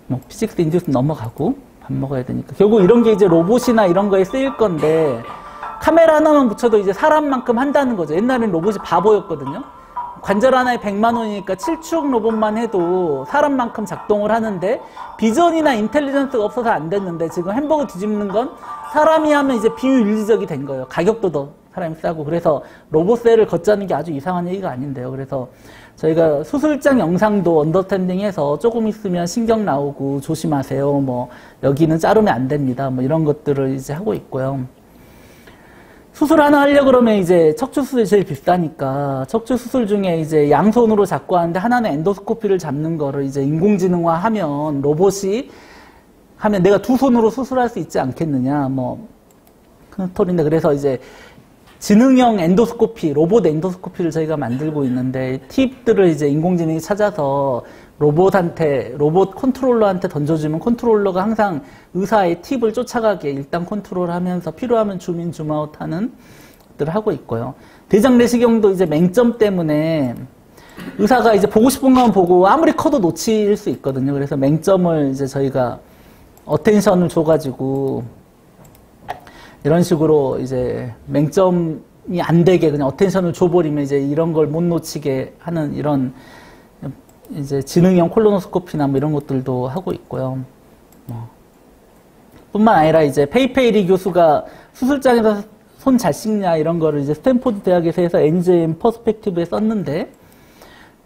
A: 뭐 피직스 인듀스 넘어가고 밥 먹어야 되니까 결국 이런 게 이제 로봇이나 이런 거에 쓰일 건데 카메라 하나만 붙여도 이제 사람만큼 한다는 거죠. 옛날엔 로봇이 바보였거든요. 관절 하나에 100만 원이니까 7축 로봇만 해도 사람만큼 작동을 하는데 비전이나 인텔리전스가 없어서 안 됐는데 지금 햄버거 뒤집는 건 사람이 하면 이제 비윤리적이 된 거예요. 가격도 더 사람이 싸고 그래서 로봇셀을 걷자는 게 아주 이상한 얘기가 아닌데요. 그래서 저희가 수술장 영상도 언더스탠딩해서 조금 있으면 신경 나오고 조심하세요. 뭐 여기는 자르면 안 됩니다. 뭐 이런 것들을 이제 하고 있고요. 수술 하나 하려고 그러면 이제 척추 수술이 제일 비싸니까 척추 수술 중에 이제 양손으로 잡고 하는데 하나는 엔도스코피를 잡는 거를 이제 인공지능화 하면 로봇이 하면 내가 2손으로 수술할 수 있지 않겠느냐. 뭐 큰 스토리인데 그래서 이제 지능형 엔도스코피, 로봇 엔도스코피를 저희가 만들고 있는데 팁들을 이제 인공지능이 찾아서 로봇 컨트롤러한테 던져주면 컨트롤러가 항상 의사의 팁을 쫓아가게 일단 컨트롤하면서 필요하면 줌인 줌아웃 하는 것들을 하고 있고요. 대장 내시경도 이제 맹점 때문에 의사가 이제 보고 싶은 것만 보고 아무리 커도 놓칠 수 있거든요. 그래서 맹점을 이제 저희가 어텐션을 줘가지고 이런 식으로 이제 맹점이 안 되게 그냥 어텐션을 줘버리면 이제 이런 걸 못 놓치게 하는 이런 이제 지능형 콜로노스코피나 뭐 이런 것들도 하고 있고요. 뿐만 아니라 이제 페이페이리 교수가 수술장에서 손 잘 씻냐 이런 거를 이제 스탠포드 대학에서 해서 NGM 퍼스펙티브에 썼는데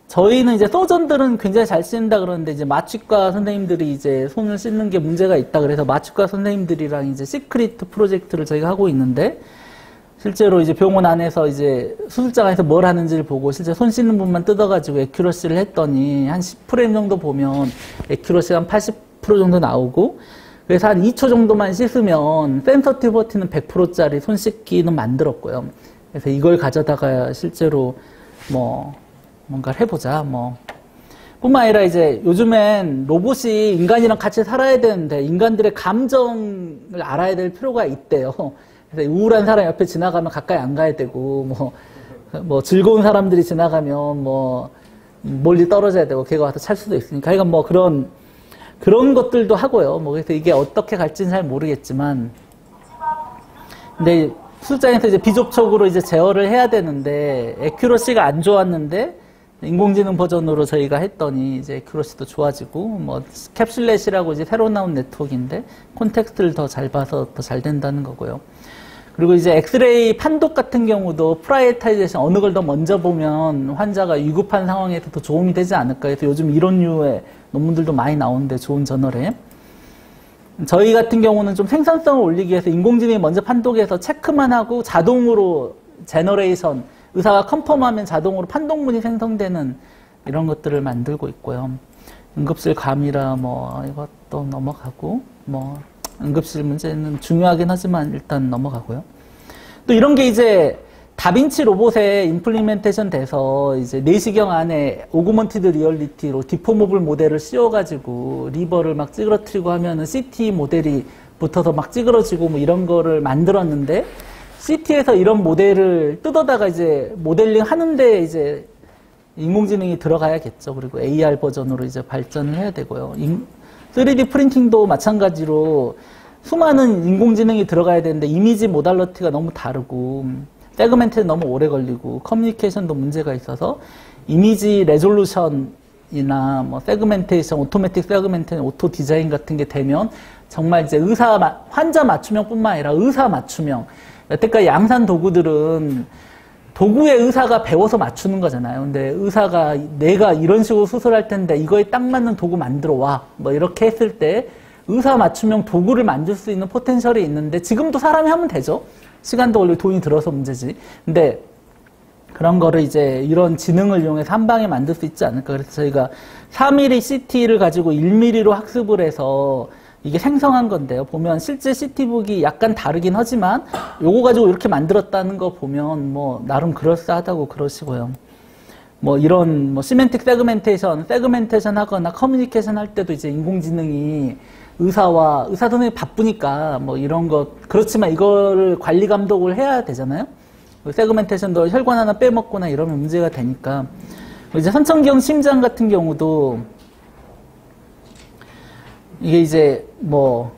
A: 저희는 이제 서전들은 굉장히 잘 씻는다 그러는데 이제 마취과 선생님들이 이제 손을 씻는 게 문제가 있다 그래서 마취과 선생님들이랑 이제 시크릿 프로젝트를 저희가 하고 있는데 실제로 이제 병원 안에서 이제 수술장 안에서 뭘 하는지를 보고 실제 손 씻는 부분만 뜯어가지고 애큐러시를 했더니 한 10프레임 정도 보면 애큐러시가 한 80% 정도 나오고 그래서 한 2초 정도만 씻으면 센서티버티는 100%짜리 손 씻기는 만들었고요. 그래서 이걸 가져다가 실제로 뭐 뭔가를 해보자. 뭐 뿐만 아니라 이제 요즘엔 로봇이 인간이랑 같이 살아야 되는데 인간들의 감정을 알아야 될 필요가 있대요. 그래서 우울한 사람 옆에 지나가면 가까이 안 가야 되고 뭐 즐거운 사람들이 지나가면 뭐 멀리 떨어져야 되고 걔가 와서 찰 수도 있으니까 그러니까 뭐 그런 것들도 하고요. 뭐 그래서 이게 어떻게 갈지는 잘 모르겠지만 근데 수술장에서 이제 비접촉으로 이제 제어를 해야 되는데 애큐러시가 안 좋았는데 인공지능 버전으로 저희가 했더니 이제 애큐러시도 좋아지고 뭐 캡슐렛이라고 이제 새로 나온 네트워크인데 콘텍스트를 더 잘 봐서 더 잘 된다는 거고요. 그리고 이제 엑스레이 판독 같은 경우도 프라이어타이제이션 어느 걸 더 먼저 보면 환자가 위급한 상황에서 더 도움이 되지 않을까 해서 요즘 이런 류의 논문들도 많이 나오는데 좋은 저널에 저희 같은 경우는 좀 생산성을 올리기 위해서 인공지능이 먼저 판독해서 체크만 하고 자동으로 제너레이션 의사가 컨펌하면 자동으로 판독문이 생성되는 이런 것들을 만들고 있고요. 응급실 감이라 뭐 이것도 넘어가고 뭐 응급실 문제는 중요하긴 하지만 일단 넘어가고요. 또 이런 게 이제 다빈치 로봇에 임플리멘테이션 돼서 이제 내시경 안에 오그먼티드 리얼리티로 디포모블 모델을 씌워가지고 리버를 막 찌그러뜨리고 하면은 CT 모델이 붙어서 막 찌그러지고 뭐 이런 거를 만들었는데 CT에서 이런 모델을 뜯어다가 이제 모델링 하는데 이제 인공지능이 들어가야겠죠. 그리고 AR 버전으로 이제 발전을 해야 되고요. 3D 프린팅도 마찬가지로 수많은 인공지능이 들어가야 되는데 이미지 모달러티가 너무 다르고 세그멘트는 너무 오래 걸리고 커뮤니케이션도 문제가 있어서 이미지 레졸루션이나 뭐 세그멘테이션, 오토매틱 세그멘테이션, 오토 디자인 같은 게 되면 정말 이제 환자 맞춤형뿐만 아니라 의사 맞춤형 여태까지 양산 도구들은 도구에 의사가 배워서 맞추는 거잖아요. 근데 의사가 내가 이런 식으로 수술할 텐데 이거에 딱 맞는 도구 만들어 와. 뭐 이렇게 했을 때 의사 맞춤형 도구를 만들 수 있는 포텐셜이 있는데 지금도 사람이 하면 되죠. 시간도 걸리고 돈이 들어서 문제지. 근데 그런 거를 이제 이런 지능을 이용해서 한 방에 만들 수 있지 않을까. 그래서 저희가 4mm CT를 가지고 1mm로 학습을 해서 이게 생성한 건데요. 보면 실제 CT북이 약간 다르긴 하지만 요거 가지고 이렇게 만들었다는 거 보면 뭐 나름 그럴싸하다고 그러시고요. 뭐 이런 뭐 시멘틱 세그멘테이션 하거나 커뮤니케이션 할 때도 이제 인공지능이 의사 선생님이 바쁘니까 뭐 이런 거 그렇지만 이거를 관리 감독을 해야 되잖아요. 세그멘테이션도 혈관 하나 빼먹거나 이러면 문제가 되니까 이제 선천경 심장 같은 경우도 이게 이제 뭐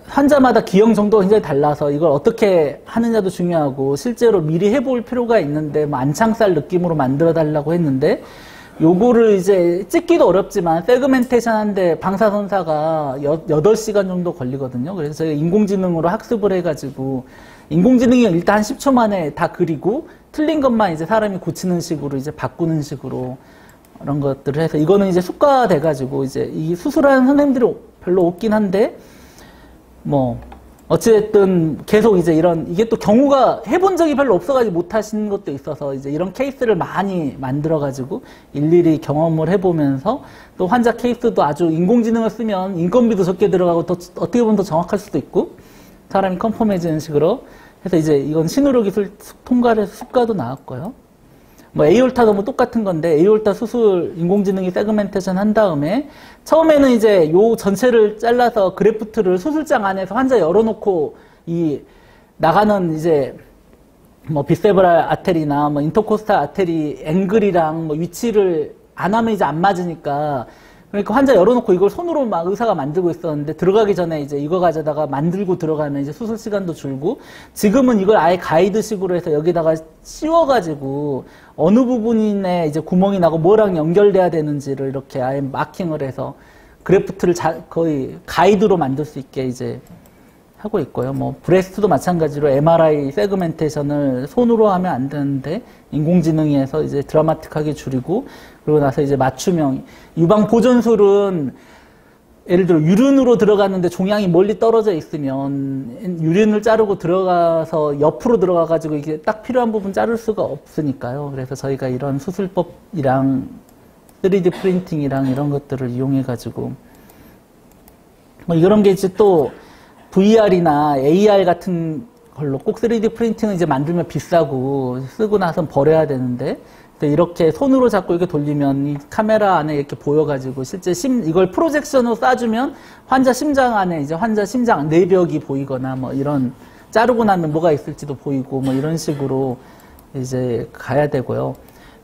A: 환자마다 기형 정도가 굉장히 달라서 이걸 어떻게 하느냐도 중요하고 실제로 미리 해볼 필요가 있는데 뭐 안창살 느낌으로 만들어 달라고 했는데 요거를 이제 찍기도 어렵지만 세그멘테이션 하는데 방사선사가 8시간 정도 걸리거든요. 그래서 저희가 인공지능으로 학습을 해가지고 인공지능이 일단 한 10초 만에 다 그리고 틀린 것만 이제 사람이 고치는 식으로 이제 바꾸는 식으로 그런 것들을 해서 이거는 이제 숙가돼가지고 이제 이 수술하는 선생님들이 별로 없긴 한데 뭐 어찌됐든 계속 이제 이게 또 경우가 해본 적이 별로 없어가지고 못 하시는 것도 있어서 이제 이런 케이스를 많이 만들어가지고 일일이 경험을 해보면서 또 환자 케이스도 아주 인공지능을 쓰면 인건비도 적게 들어가고 더 어떻게 보면 더 정확할 수도 있고 사람이 컨펌해지는 식으로 해서 이제 이건 신의료 기술 통과를 해서 숙가도 나왔고요. 뭐 에이올타도 뭐 똑같은 건데 에이올타 수술 인공지능이 세그멘테이션 한 다음에 처음에는 이제 요 전체를 잘라서 그래프트를 수술장 안에서 환자 열어놓고 이 나가는 이제 뭐 비세브랄 아테리나 뭐 인터코스탈 아테리 앵글이랑 뭐 위치를 안 하면 이제 안 맞으니까 그러니까 환자 열어놓고 이걸 손으로 막 의사가 만들고 있었는데 들어가기 전에 이제 이거 가져다가 만들고 들어가면 이제 수술 시간도 줄고 지금은 이걸 아예 가이드식으로 해서 여기다가 씌워가지고 어느 부분에 이제 구멍이 나고 뭐랑 연결돼야 되는지를 이렇게 아예 마킹을 해서 그래프트를 거의 가이드로 만들 수 있게 이제 하고 있고요. 뭐 브레스트도 마찬가지로 MRI 세그멘테이션을 손으로 하면 안 되는데 인공지능이 해서 이제 드라마틱하게 줄이고 그리고 나서 이제 맞춤형 유방 보존술은 예를 들어 유륜으로 들어갔는데 종양이 멀리 떨어져 있으면 유륜을 자르고 들어가서 옆으로 들어가 가지고 이게 딱 필요한 부분 자를 수가 없으니까요. 그래서 저희가 이런 수술법이랑 3D 프린팅이랑 이런 것들을 이용해 가지고 뭐 이런 게 이제 또 VR이나 AR 같은 걸로 꼭 3D 프린팅은 이제 만들면 비싸고 쓰고 나선 버려야 되는데 근데 이렇게 손으로 잡고 이렇게 돌리면 이 카메라 안에 이렇게 보여가지고 실제 이걸 프로젝션으로 쏴주면 환자 심장 안에 이제 환자 심장 내벽이 보이거나 뭐 이런 자르고 나면 뭐가 있을지도 보이고 뭐 이런 식으로 이제 가야 되고요.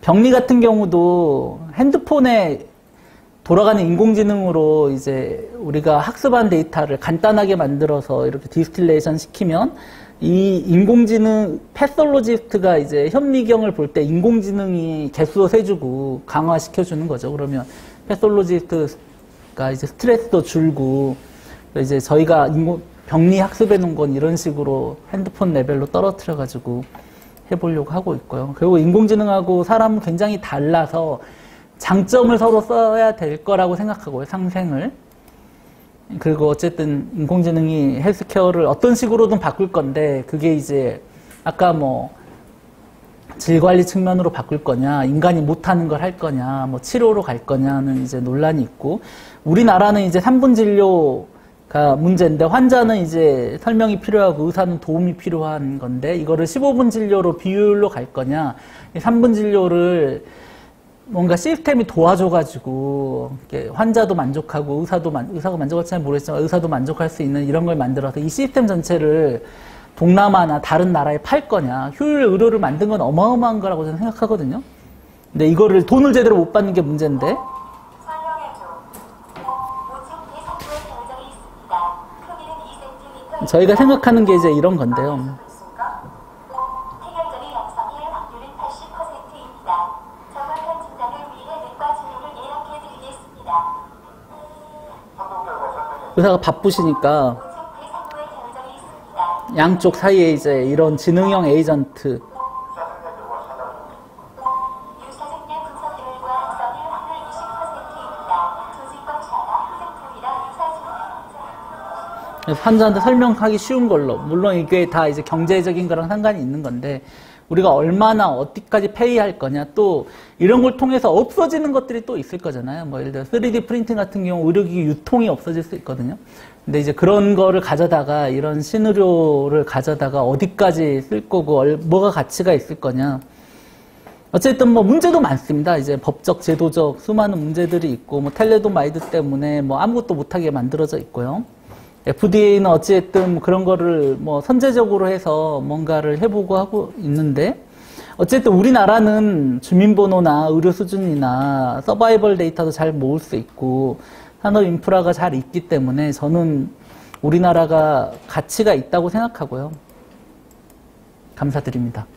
A: 병리 같은 경우도 핸드폰에 돌아가는 인공지능으로 이제 우리가 학습한 데이터를 간단하게 만들어서 이렇게 디스틸레이션 시키면 이 인공지능 패솔로지스트가 이제 현미경을 볼 때 인공지능이 개수도 세주고 강화시켜주는 거죠. 그러면 패솔로지스트가 이제 스트레스도 줄고 이제 저희가 병리 학습해 놓은 건 이런 식으로 핸드폰 레벨로 떨어뜨려 가지고 해보려고 하고 있고요. 그리고 인공지능하고 사람은 굉장히 달라서 장점을 서로 써야 될 거라고 생각하고요. 상생을. 그리고 어쨌든 인공지능이 헬스케어를 어떤 식으로든 바꿀 건데 그게 이제 아까 뭐 질관리 측면으로 바꿀 거냐, 인간이 못하는 걸 할 거냐, 뭐 치료로 갈 거냐는 이제 논란이 있고, 우리나라는 이제 3분 진료가 문제인데 환자는 이제 설명이 필요하고 의사는 도움이 필요한 건데 이거를 15분 진료로 비율로 갈 거냐, 3분 진료를 뭔가 시스템이 도와줘가지고 환자도 만족하고 의사가 만족할지는 모르겠지만 의사도 만족할 수 있는 이런 걸 만들어서 이 시스템 전체를 동남아나 다른 나라에 팔 거냐, 효율 의료를 만든 건 어마어마한 거라고 저는 생각하거든요. 근데 이거를 돈을 제대로 못 받는 게 문제인데. 저희가 생각하는 게 이제 이런 건데요. 의사가 바쁘시니까 양쪽 사이에 이제 이런 지능형 에이전트 환자한테 설명하기 쉬운 걸로, 물론 이게 다 이제 경제적인 거랑 상관이 있는 건데 우리가 얼마나 어디까지 페이할 거냐, 또 이런 걸 통해서 없어지는 것들이 또 있을 거잖아요. 뭐 예를 들어 3D 프린팅 같은 경우 의료기기 유통이 없어질 수 있거든요. 근데 이제 그런 거를 가져다가 이런 신의료를 가져다가 어디까지 쓸 거고 뭐가 가치가 있을 거냐. 어쨌든 뭐 문제도 많습니다. 이제 법적, 제도적 수많은 문제들이 있고 뭐 텔레도마이드 때문에 뭐 아무것도 못하게 만들어져 있고요. FDA는 어찌됐든 그런 거를 뭐 선제적으로 해서 뭔가를 해보고 하고 있는데 어쨌든 우리나라는 주민번호나 의료 수준이나 서바이벌 데이터도 잘 모을 수 있고 산업 인프라가 잘 있기 때문에 저는 우리나라가 가치가 있다고 생각하고요. 감사드립니다.